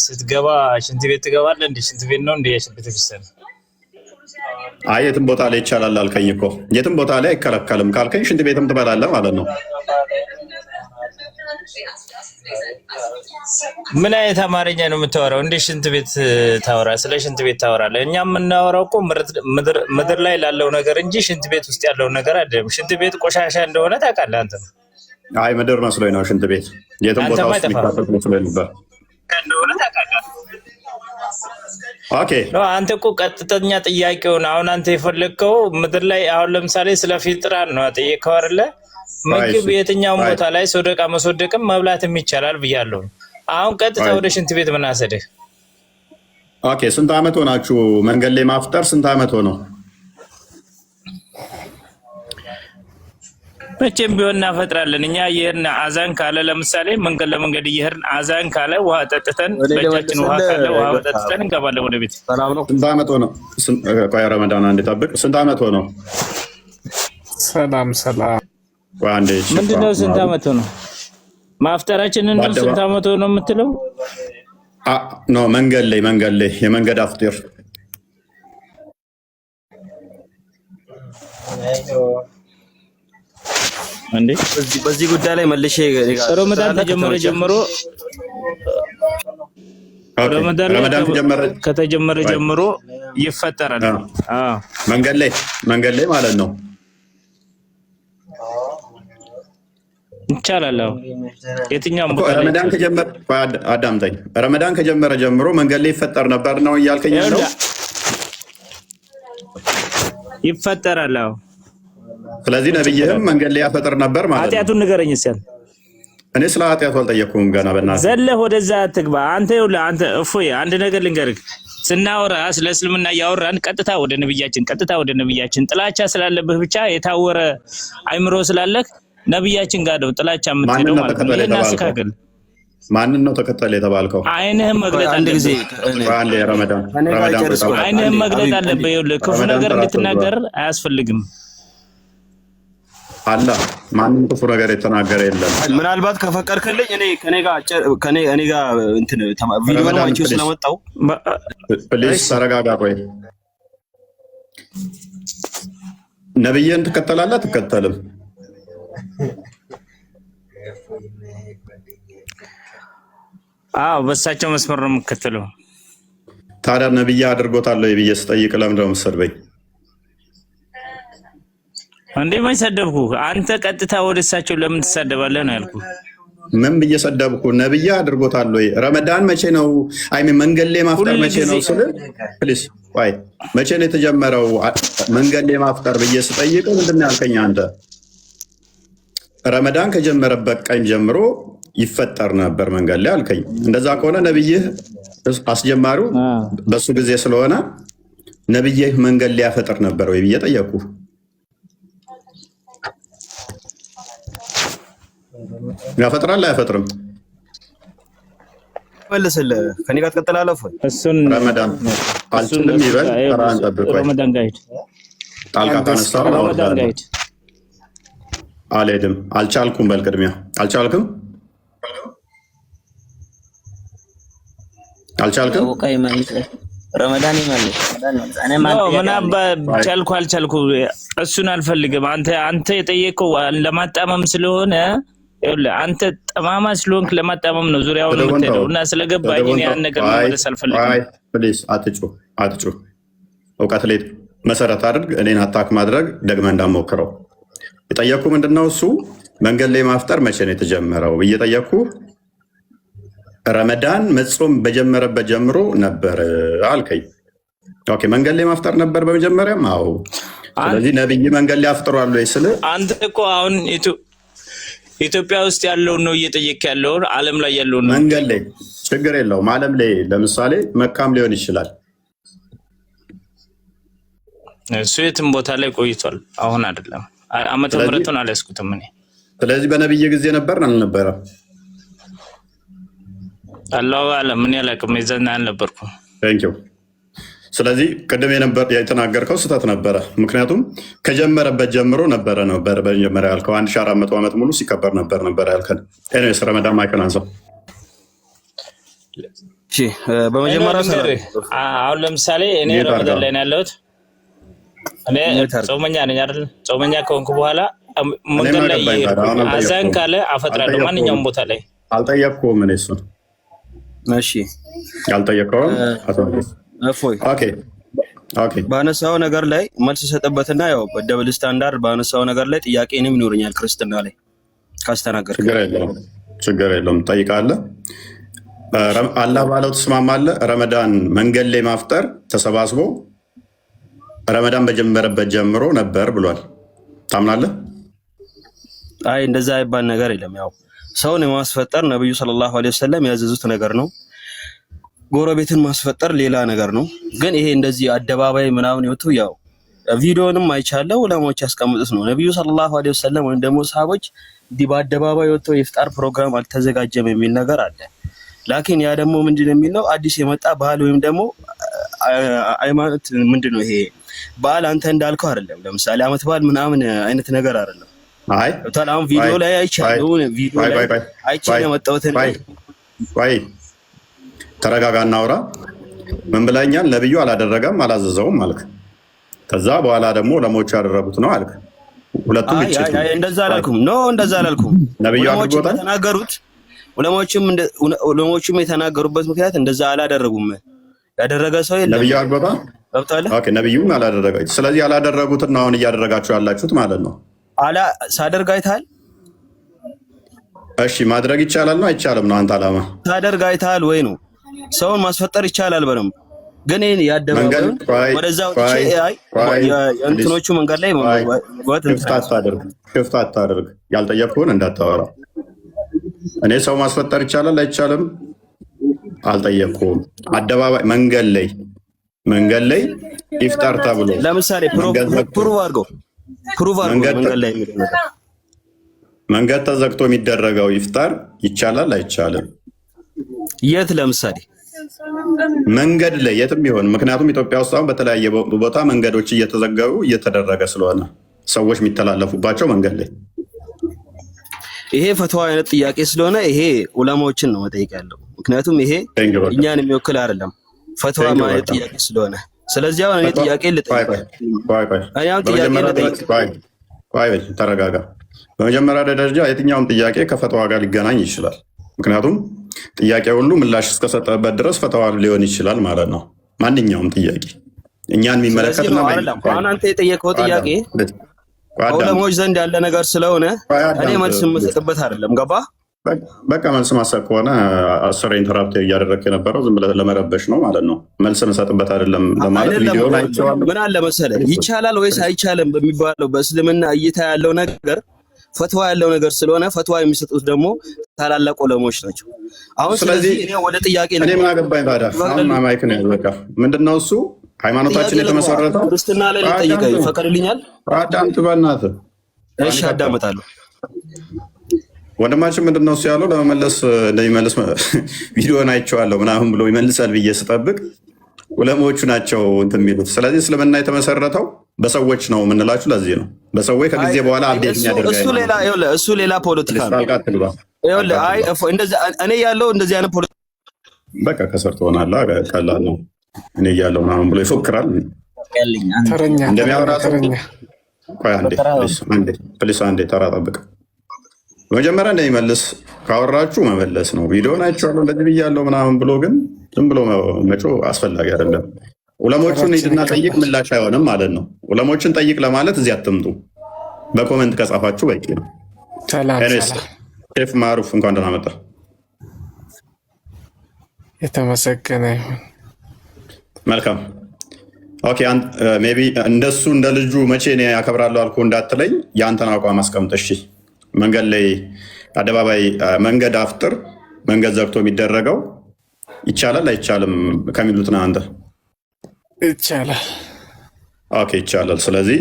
[SPEAKER 5] ስትገባ ሽንት ቤት ትገባለህ? እንደ ሽንት ቤት ነው እንደ ቤተክርስቲያን?
[SPEAKER 1] አይ የትም ቦታ ላይ ይቻላል አልከኝ እኮ። የትም ቦታ ላይ አይከለከልም ካልከኝ ሽንት ቤትም ትበላለህ ማለት ነው።
[SPEAKER 5] ምን አይነት አማርኛ ነው የምታወራው? እንደ ሽንት ቤት ታወራ? ስለ ሽንት ቤት ታወራለህ? እኛ የምናወራው እኮ ምድር ላይ ላለው ነገር እንጂ ሽንት ቤት ውስጥ ያለው ነገር አይደለም። ሽንት ቤት ቆሻሻ እንደሆነ ታውቃለህ አንተ።
[SPEAKER 1] አይ ምድር መስሎኝ ነው ሽንት ቤት የትም ቦታ ውስጥ የሚካተት መስሎኝ ነበር።
[SPEAKER 5] እንደሆነ ታውቃለህ።
[SPEAKER 1] ኦኬ
[SPEAKER 5] አንተ እኮ ቀጥተኛ ጥያቄውን አሁን አንተ የፈለግከው ምድር ላይ አሁን ለምሳሌ ስለ ፊጥራን ነው ጠየቀው አይደለ? ምግብ የትኛውም ቦታ ላይ ሶደቃ መስወደቅም መብላትም ይቻላል ብያለሁ። አሁን ቀጥታ ወደ ሽንት ቤት ምን አሰደህ?
[SPEAKER 1] ኦኬ ስንት ዓመት ሆናችሁ መንገድ ላይ ማፍጠር? ስንት ዓመት ሆነው?
[SPEAKER 5] መቼም ቢሆን እናፈጥራለን እኛ። ይሄን አዛን ካለ ለምሳሌ መንገድ ለመንገድ እየሄድን አዛን ካለ ውሃ ጠጥተን በእጃችን ውሃ ካለ ውሃ ጠጥተን እንገባለን ወደ ቤት።
[SPEAKER 1] ስንት ዓመት ሆነው? ቆይ ረመዳን አንዴ ጠብቅ። ስንት ዓመት ሆነው?
[SPEAKER 6] ሰላም
[SPEAKER 5] ምንድነው? ስንት ዓመት ሆነው ማፍጠራችንን ነው? ስንት ዓመት ሆነው የምትለው?
[SPEAKER 1] ኖ መንገድ ላይ የመንገድ አፍጢር
[SPEAKER 5] እንዴ
[SPEAKER 6] በዚህ ጉዳይ ላይ መልሼ
[SPEAKER 5] ረመዳን ከተጀመረ ጀምሮ ይፈጠራል።
[SPEAKER 1] መንገድ ላይ ማለት ነው።
[SPEAKER 5] ይቻላል። የትኛውም ቦታ
[SPEAKER 1] ረመዳን ከጀመረ አዳምጠኝ። ረመዳን ከጀመረ ጀምሮ መንገድ ላይ ይፈጠር ነበር ነው እያልከኝ ነው?
[SPEAKER 5] ይፈጠራል።
[SPEAKER 1] ስለዚህ ነብይህም መንገድ ላይ ያፈጥር ነበር ማለት ነው።
[SPEAKER 5] ኃጢአቱን ንገረኝ እስኪ።
[SPEAKER 1] እኔ ስለ ኃጢአቱ አልጠየቅኩም ገና። በእናትህ
[SPEAKER 5] ዘለህ ወደዛ አትግባ አንተ። ይኸውልህ አንተ እፎይ አንድ ነገር ልንገርህ፣ ስናወራ ስለ እስልምና እያወራን ቀጥታ ወደ ነብያችን ጥላቻ ስላለብህ ብቻ የታወረ አይምሮ ስላለህ ነብያችን ጋር ነው ጥላቻ የምትሄደው ማለት ነው። ይሄን አስተካክል።
[SPEAKER 1] ማንን ነው ተከተል የተባልከው?
[SPEAKER 5] አይንህም መግለጥ አለብህ። አይንህም መግለጥ አለብህ። ይኸውልህ ክፉ ነገር እንድትናገር አያስፈልግም።
[SPEAKER 1] አላ ማንም ክፉ ነገር የተናገረ የለም።
[SPEAKER 6] ምናልባት ከፈቀድክልኝ እኔ ጋር እንትን ቪዲዮ ነው አንቺው ስለመጣው
[SPEAKER 1] ፕሊዝ ተረጋጋ። ቆይ ነብይን ትከተላለህ አትከተልም?
[SPEAKER 5] አዎ በሳቸው መስመር ነው የምከተለው።
[SPEAKER 1] ታዲያ ነብይ አድርጎታል ወይ ብዬ ስጠይቅ ለምንድን ነው የምትሰድበኝ?
[SPEAKER 5] እንዴ ማን ሰደብኩ? አንተ ቀጥታ ወደ እሳቸው ለምን ትሳደባለህ ነው ያልኩህ።
[SPEAKER 1] ምን ብዬ ሰደብኩ? ነብይ አድርጎታል ወይ? ረመዳን መቼ ነው? መንገድ ላይ ማፍጠር መቼ ነው ስል ፕሊዝ ቆይ መቼ ነው የተጀመረው መንገድ ላይ ማፍጠር ብዬ ስጠይቅ ምንድን ነው ያልከኝ አንተ? ረመዳን ከጀመረበት ቀን ጀምሮ ይፈጠር ነበር መንገድ ላይ አልከኝ። እንደዛ ከሆነ ነብይህ አስጀማሪው በሱ ጊዜ ስለሆነ ነብይህ መንገድ ላይ ያፈጥር ነበር ወይ ብዬ ጠየቁ። ያፈጥራል አይፈጥርም?
[SPEAKER 6] መልስልህ። ከኔ ጋር ትቀጥላለህ ወይ?
[SPEAKER 5] እሱን
[SPEAKER 1] ረመዳን አልችልም ይበል። ተራን ጠብቅ።
[SPEAKER 5] ረመዳን ጋር ሂድ።
[SPEAKER 1] ጣልቃ ካነሳው
[SPEAKER 5] ረመዳን ጋር ሂድ።
[SPEAKER 1] አልሄድም። አልቻልኩም። በልቅድሚያ አልቻልኩም።
[SPEAKER 7] ረመዳን ይመልስ።
[SPEAKER 5] ምን ቻልኩ አልቻልኩ እሱን አልፈልግም። አንተ የጠየቀው ለማጣመም ስለሆነ ይኸውልህ አንተ ጠማማ ስለሆንክ ለማጣመም ነው ዙሪያውን የምትሄደው እና ስለገባኝ ያን ነገር መመለስ አልፈልግም።
[SPEAKER 1] ፕሊዝ አትጩህ። እውቀት ላይ መሰረት አድርግ። እኔን አታክ ማድረግ ደግመህ እንዳትሞክረው። የጠየኩ ምንድነው እሱ መንገድ ላይ ማፍጠር መቼ ነው የተጀመረው ብዬ ጠየኩ። ረመዳን መጾም በጀመረበት ጀምሮ ነበር አልከኝ። ኦኬ መንገድ ላይ ማፍጠር ነበር በመጀመሪያም? አዎ። ስለዚህ ነብይ መንገድ ላይ አፍጥሯል ወይ ስለ
[SPEAKER 5] አንተ እኮ አሁን ኢትዮጵያ ውስጥ ያለውን ነው እየጠየቅ ያለውን ዓለም ላይ ያለውን ነው።
[SPEAKER 1] መንገድ ላይ ችግር የለውም። ዓለም ላይ ለምሳሌ መካም ሊሆን ይችላል።
[SPEAKER 5] እሱ የትም ቦታ ላይ ቆይቷል። አሁን አይደለም ዓመተ ምሕረቱን አልያዝኩትም እኔ። ስለዚህ
[SPEAKER 1] በነብይ ጊዜ ነበር አልነበረም?
[SPEAKER 5] አላሁ አለም ምን ያላቅም ይዘና አልነበርኩም።
[SPEAKER 1] ቴንክ ዩ። ስለዚህ ቅድም የተናገርከው ስህተት ነበረ። ምክንያቱም ከጀመረበት ጀምሮ ነበረ በመጀመሪያ ያልከው 1400 ዓመት ሙሉ ሲከበር ነበር ያልከን። ኤኒዌይስ ረመዳን ማይከል አንሳው።
[SPEAKER 6] እሺ በመጀመሪያ
[SPEAKER 5] አሁን ለምሳሌ እኔ ረመዳን ላይ ነው ያለሁት። እኔ ጾመኛ ነኝ አይደል? ጾመኛ ከሆንኩ በኋላ መንገድ ላይ አዛን ካለ አፈጥራለሁ ማንኛውም ቦታ ላይ።
[SPEAKER 1] አልጠየቅኩም እኔ እሱን።
[SPEAKER 6] እሺ
[SPEAKER 1] ያልጠየቀውን
[SPEAKER 6] ባነሳው ነገር ላይ መልስ ሰጠበትና ያው በደብል ስታንዳርድ ባነሳው ነገር ላይ ጥያቄ እኔም ይኖረኛል ክርስትና ላይ ካስተናገርክ።
[SPEAKER 1] ችግር የለውም ጠይቃለህ። አላህ ባለው ትስማማለህ? ረመዳን መንገድ ላይ ማፍጠር ተሰባስቦ ረመዳን በጀመረበት ጀምሮ ነበር ብሏል። ታምናለህ?
[SPEAKER 6] አይ እንደዛ አይባል ነገር የለም። ያው ሰውን የማስፈጠር ነብዩ ሰለላሁ ዐለይሂ ወሰለም ያዘዙት ነገር ነው። ጎረቤትን ማስፈጠር ሌላ ነገር ነው። ግን ይሄ እንደዚህ አደባባይ ምናምን ይወጡ ያው ቪዲዮንም አይቻለው ዑለማዎች ያስቀምጡት ነው። ነብዩ ሰለላሁ ዐለይሂ ወሰለም ወይም ደግሞ ሰሃቦች እንዲህ በአደባባይ ወጥተው የፍጣር ፕሮግራም አልተዘጋጀም የሚል ነገር አለ። ላኪን ያ ደግሞ ምንድነው የሚለው አዲስ የመጣ ባህል ወይም ደግሞ ሃይማኖት ምንድነው ይሄ ባህል አንተ እንዳልከው አይደለም። ለምሳሌ አመት በዓል ምናምን አይነት ነገር አይደለም።
[SPEAKER 1] አይ
[SPEAKER 6] ታላም ቪዲዮ ላይ አይቻለው ቪዲዮ ላይ አይቻለው የመጣሁትን
[SPEAKER 1] ወይ ተረጋጋና አውራ። ምን ብለኛል? ነብዩ አላደረገም አላዘዘውም አልክ። ከዛ በኋላ ደግሞ ዑለሞቹ ያደረጉት ነው አልክ። ሁለቱም ይችላል።
[SPEAKER 6] እንደዛ አላልኩም። እንደዛ አላልኩም።
[SPEAKER 1] ነብዩ አድርጎታል
[SPEAKER 6] ተናገሩት። ዑለሞቹም የተናገሩበት ምክንያት እንደዛ አላደረጉም። ያደረገ ሰው የለም።
[SPEAKER 1] ነብዩ አድርጎታል። ኦኬ ነብዩም አላደረገው። ስለዚህ ያላደረጉትን አሁን እያደረጋችሁ ያላችሁት ማለት ነው።
[SPEAKER 6] ሳደርግ አይተሃል?
[SPEAKER 1] እሺ ማድረግ ይቻላል ነው አይቻልም ነው አንተ አላማ?
[SPEAKER 6] ሳደርግ አይተሃል ወይ ነው። ሰውን ማስፈጠር ይቻላል በደንብ። ግን ያደረገው ወደዛው እንትኖቹ መንገድ ላይ
[SPEAKER 1] ክፍት አታድርግ። ያልጠየቅኩህን እንዳታወራ እኔ ሰው ማስፈጠር ይቻላል አይቻልም አልጠየቅኩም። አደባባይ መንገድ ላይ ኢፍጣር ተብሎ
[SPEAKER 6] ለምሳሌ ፕሩቭ አድርገው
[SPEAKER 1] መንገድ ተዘግቶ የሚደረገው ኢፍጣር ይቻላል አይቻልም?
[SPEAKER 6] የት ለምሳሌ
[SPEAKER 1] መንገድ ላይ የትም ቢሆን፣ ምክንያቱም ኢትዮጵያ ውስጥ አሁን በተለያየ ቦታ መንገዶች እየተዘገቡ እየተደረገ ስለሆነ ሰዎች የሚተላለፉባቸው መንገድ ላይ
[SPEAKER 6] ይሄ ፈትዋ አይነት ጥያቄ ስለሆነ ይሄ ዑለማዎችን ነው መጠየቅ ያለው። ምክንያቱም ይሄ እኛን የሚወክል አይደለም ፈትዋ ማለት ጥያቄ ስለሆነ። ስለዚህ አሁን እኔ ጥያቄ ልጠይቅ።
[SPEAKER 1] ተረጋጋ። በመጀመሪያ ደረጃ የትኛውም ጥያቄ ከፈትዋ ጋር ሊገናኝ ይችላል። ምክንያቱም ጥያቄ ሁሉ ምላሽ እስከሰጠበት ድረስ ፈትዋ ሊሆን ይችላል ማለት ነው። ማንኛውም ጥያቄ እኛን የሚመለከት ነው።
[SPEAKER 6] አሁን አንተ የጠየቀው ጥያቄ ዑለማዎች ዘንድ ያለ ነገር ስለሆነ እኔ መልስ የምሰጥበት አይደለም። ገባ?
[SPEAKER 1] በቃ መልስ ማሰብ ከሆነ አስር ኢንተራፕት እያደረግህ የነበረው ዝም ብለህ ለመረበሽ ነው ማለት ነው። መልስ እንሰጥበት አይደለም ለማለት ቪዲዮ ላይ
[SPEAKER 6] ምን አለ መሰለህ፣ ይቻላል ወይስ አይቻልም በሚባለው በእስልምና እይታ ያለው ነገር ፈትዋ ያለው ነገር ስለሆነ ፈትዋ የሚሰጡት ደግሞ ታላላቅ ዑለማዎች ናቸው። አሁን ስለዚህ እኔ ወደ ጥያቄ
[SPEAKER 1] እኔ ምን አገባኝ ታዲያ? አሁን ማይክ ነው ያዘው። በቃ ምንድነው እሱ ሃይማኖታችን የተመሰረተው
[SPEAKER 6] ክርስትና ላይ ልጠይቀህ ይፈቀድልኛል?
[SPEAKER 1] አዳምጥ በእናትህ።
[SPEAKER 6] እሺ አዳምጣለሁ።
[SPEAKER 1] ወንድማችን ምንድነው እሱ ያለው? ለመመለስ እንደሚመልስ ቪዲዮን አይቼዋለሁ ምናምን ብሎ ይመልሳል ብዬ ስጠብቅ ዑለማዎቹ ናቸው እንትን የሚሉት። ስለዚህ እስልምና የተመሰረተው በሰዎች ነው የምንላችሁ ለዚህ ነው። በሰዎች ከጊዜ በኋላ አብዴት የሚያደርጋል
[SPEAKER 6] እሱ ሌላ ፖለቲካ ነው። እኔ ያለው እንደዚህ አይነት ፖለቲካ
[SPEAKER 1] በቃ ከሰርቶ ሆናላ ቀላል ነው። እኔ እያለሁ ምናምን ብሎ ይፎክራል። እንደሚያወራ ፕሊስ አንዴ ተራ ጠብቅ። በመጀመሪያ እንደሚመልስ ካወራችሁ መመለስ ነው። ቪዲዮን አይቼዋለሁ እንደዚህ ብያለሁ ምናምን ብሎ ግን ዝም ብሎ መጮህ አስፈላጊ አይደለም። ዑለሞቹን ሂድና ጠይቅ ምላሽ አይሆንም ማለት ነው። ዑለሞችን ጠይቅ ለማለት እዚህ አትምጡ። በኮመንት ከጻፋችሁ በቂ ነው። ሼፍ ማሩፍ እንኳን ደህና መጣ።
[SPEAKER 7] የተመሰገነ ይሁን።
[SPEAKER 1] መልካም ኦኬ። ሜይ ቢ እንደሱ እንደ ልጁ መቼ እኔ ያከብራለሁ አልኩ እንዳትለኝ፣ የአንተን አቋም አስቀምጥ እሺ። መንገድ ላይ አደባባይ መንገድ አፍጥር መንገድ ዘግቶ የሚደረገው ይቻላል አይቻልም ከሚሉት ነው አንተ?
[SPEAKER 7] ይቻላል።
[SPEAKER 1] ኦኬ ይቻላል። ስለዚህ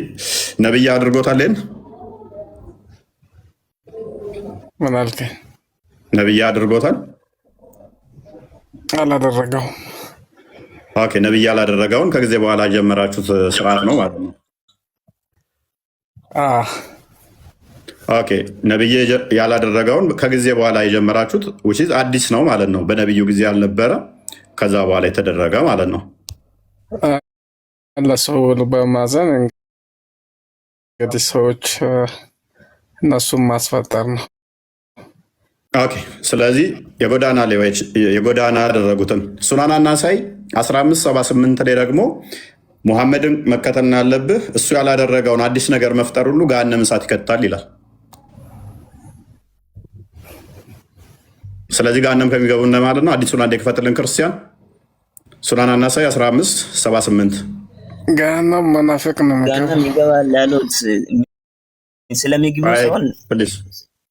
[SPEAKER 1] ነብይ አድርጎታል።
[SPEAKER 7] ምን አልከኝ?
[SPEAKER 1] ነብይ አድርጎታል?
[SPEAKER 7] አላደረገው።
[SPEAKER 1] ኦኬ ነብይ ያላደረገውን ከጊዜ በኋላ ጀመራችሁት ስርዓት ነው ማለት ነው። ኦኬ ነብይ ያላደረገውን ከጊዜ በኋላ የጀመራችሁት which is አዲስ ነው ማለት ነው። በነብዩ ጊዜ ያልነበረ ከዛ በኋላ የተደረገ ማለት ነው።
[SPEAKER 7] ለሰው በማዘን እንግዲህ ሰዎች እነሱም ማስፈጠር ነው።
[SPEAKER 1] ኦኬ ስለዚህ የጎዳና ሌቦች የጎዳና ያደረጉትን ሱናን አናሳይ 1578 ላይ ደግሞ ሙሐመድን መከተልና ያለብህ እሱ ያላደረገውን አዲስ ነገር መፍጠር ሁሉ ገሃነመ እሳት ይከታል ይላል። ስለዚህ ገሃነም ከሚገቡ እነ ማለት ነው። አዲሱን አንዴ ክፈትልን ክርስቲያን። ሱናን አናሳይ 1578
[SPEAKER 7] ገሃነም መናፍቅ ነው
[SPEAKER 5] ገሃነም ይገባል ያሉት ስለሚግቡ ሲሆን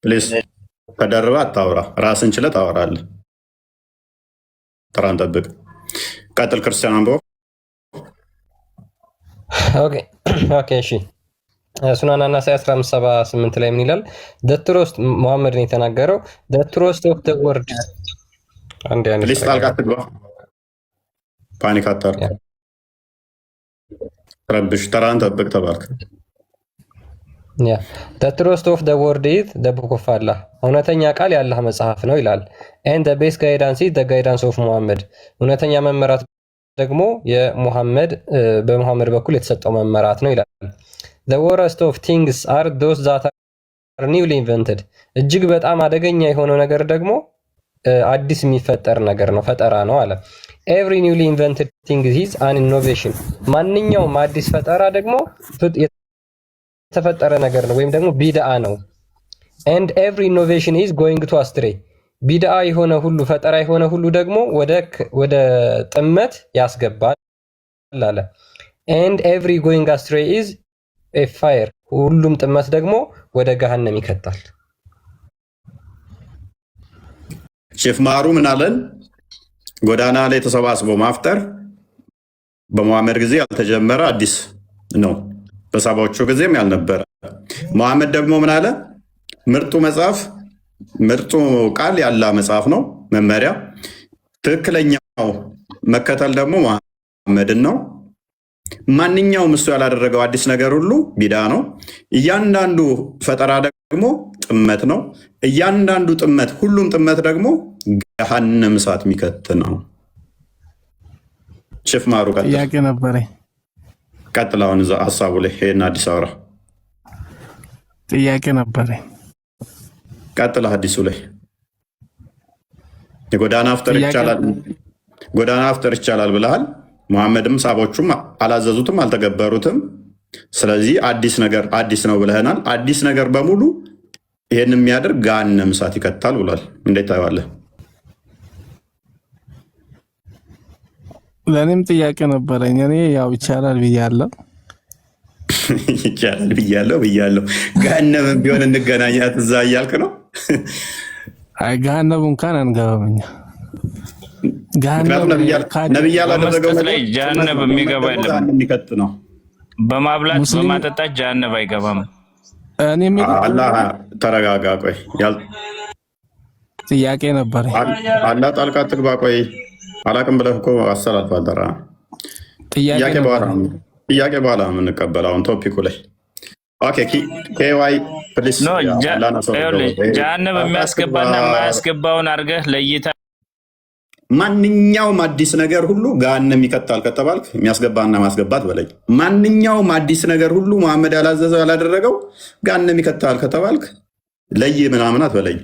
[SPEAKER 1] ፕሊዝ ተደርባ አታውራ። ራስን ችለህ ታወራለህ። ተራን ጠብቅ። ቀጥል ክርስቲያን አንቦ።
[SPEAKER 3] ኦኬ እሺ። ሱናን አናሳይ 1578 ላይ ምን ይላል? ደትሮስት ሙሐመድ ነው የተናገረው። ደትሮስት ኦፍ ዘ ወርድ አንዴ
[SPEAKER 1] ፕሊዝ ጣልቃ አትግባ። ፓኒክ አታርግ። ረብሽ። ተራን ጠብቅ ተባልክ።
[SPEAKER 3] the truth of the word is the book of Allah እውነተኛ ቃል የአላህ መጽሐፍ ነው ይላል። and the best guidance is the guidance of Muhammad እውነተኛ መመራት ደግሞ የሙሐመድ በሙሐመድ በኩል የተሰጠው መመራት ነው ይላል። the worst of things are those that are newly invented እጅግ በጣም አደገኛ የሆነው ነገር ደግሞ አዲስ የሚፈጠር ነገር ነው፣ ፈጠራ ነው አለ። every newly invented thing is an innovation ማንኛውም አዲስ ፈጠራ ደግሞ የተፈጠረ ነገር ነው ወይም ደግሞ ቢድአ ነው። and every innovation is going to astray ቢድአ የሆነ ሁሉ ፈጠራ የሆነ ሁሉ ደግሞ ወደ ጥመት ያስገባል አለ። and every going astray is a fire ሁሉም ጥመት ደግሞ ወደ ገሃነም ይከታል።
[SPEAKER 1] ሼፍ ማሩ ምን አለን? ጎዳና ላይ ተሰባስቦ ማፍጠር በመሐመድ ጊዜ ያልተጀመረ አዲስ ነው፣ በሳባዎቹ ጊዜም ያልነበረ። መሐመድ ደግሞ ምን አለ? ምርጡ መጽሐፍ ምርጡ ቃል ያላ መጽሐፍ ነው መመሪያ። ትክክለኛው መከተል ደግሞ መሐመድን ነው። ማንኛውም እሱ ያላደረገው አዲስ ነገር ሁሉ ቢዳ ነው። እያንዳንዱ ፈጠራ ደግሞ ጥመት ነው። እያንዳንዱ ጥመት፣ ሁሉም ጥመት ደግሞ ገሃነም እሳት የሚከት ነው። ሼፍ ማሩ
[SPEAKER 7] ጥያቄ ነበረኝ።
[SPEAKER 1] ቀጥል። አሁን እዛ ሀሳቡ ላይ ይሄን አዲስ አውራ
[SPEAKER 7] ጥያቄ ነበረኝ።
[SPEAKER 1] ቀጥል። አዲሱ ላይ የጎዳና አፍጠር ይቻላል ብለሃል። መሐመድም ሳቦቹም አላዘዙትም፣ አልተገበሩትም። ስለዚህ አዲስ ነው ብለህናል። አዲስ ነገር በሙሉ ይሄን የሚያደርግ ገሃነም እሳት ይከታል ብሏል። እንዴት ታየዋለህ?
[SPEAKER 7] ለእኔም ጥያቄ ነበረኝ። እኔ ያው ይቻላል ብያለሁ
[SPEAKER 1] ብያለሁ። ገሃነም ቢሆን እንገናኛት እዛ እያልክ ነው?
[SPEAKER 7] አይ ገሃነም እንኳን አንገባምኛ።
[SPEAKER 1] ነብይ ያላደረገው
[SPEAKER 5] ላይ ጀሃነም የሚገባ የለም።
[SPEAKER 1] የሚከት ነው።
[SPEAKER 5] በማብላት በማጠጣት ጀሃነም አይገባም።
[SPEAKER 1] አላህ ተረጋጋ። ቆይ
[SPEAKER 7] ጥያቄ ነበረኝ።
[SPEAKER 1] አላህ ጣልቃ ትግባ። ቆይ አላቅም ብለህ እኮ አሰላልፋል። ተራ ጥያቄ በኋላ የምንቀበለው አሁን ቶፒኩ ላይ ፕሊስ።
[SPEAKER 5] ጀሃነም የሚያስገባና የማያስገባውን አድርገህ ለይታ።
[SPEAKER 1] ማንኛውም አዲስ ነገር ሁሉ ገሃነም ይከታል ከተባልክ የሚያስገባና ማስገባት በለኝ። ማንኛውም አዲስ ነገር ሁሉ መሐመድ ያላዘዘው ያላደረገው ገሃነም ይከታል ከተባልክ ለይ ምናምናት በለኝ።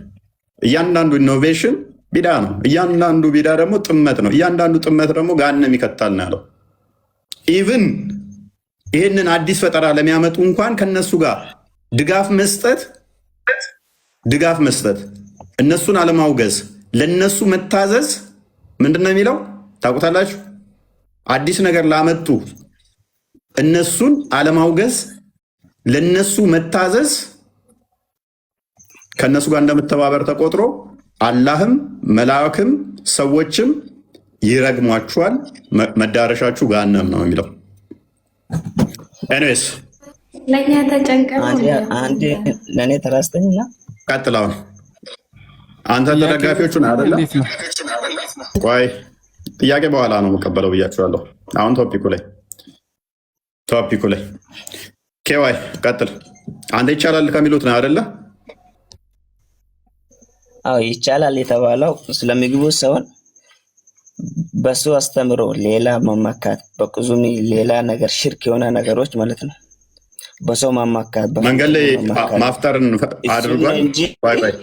[SPEAKER 1] እያንዳንዱ ኢኖቬሽን ቢዳ ነው። እያንዳንዱ ቢዳ ደግሞ ጥመት ነው። እያንዳንዱ ጥመት ደግሞ ገሃነም ይከታል ነው ያለው። ኢቭን ይህንን አዲስ ፈጠራ ለሚያመጡ እንኳን ከነሱ ጋር ድጋፍ መስጠት፣ እነሱን አለማውገዝ፣ ለነሱ መታዘዝ ምንድን ነው የሚለው ታውቁታላችሁ? አዲስ ነገር ላመጡ እነሱን አለማውገዝ፣ ለነሱ መታዘዝ ከነሱ ጋር እንደምተባበር ተቆጥሮ አላህም መላእክም ሰዎችም ይረግሟችኋል፣ መዳረሻችሁ ገሃነም ነው የሚለው። ኤኒዌይስ
[SPEAKER 8] ለኛ ተጨንቀው
[SPEAKER 9] አንዴ ለኔ ተራስተኝና
[SPEAKER 1] ቀጥላው አንተ ተደጋፊዎቹን አይደለ? ቆይ ጥያቄ በኋላ ነው የምቀበለው ብያችኋለሁ። አሁን ቶፒኩ ላይ ኬዋይ ቀጥል። አንተ ይቻላል ከሚሉት ነው አይደለ?
[SPEAKER 9] አዎ ይቻላል የተባለው ስለምግቡ ሳይሆን በሱ አስተምሮ ሌላ መመካት፣ በቁዙም ሌላ ነገር ሽርክ የሆነ ነገሮች ማለት ነው። በሰው ማማካት
[SPEAKER 1] መንገድ ላይ ማፍጠርን አድርጓል።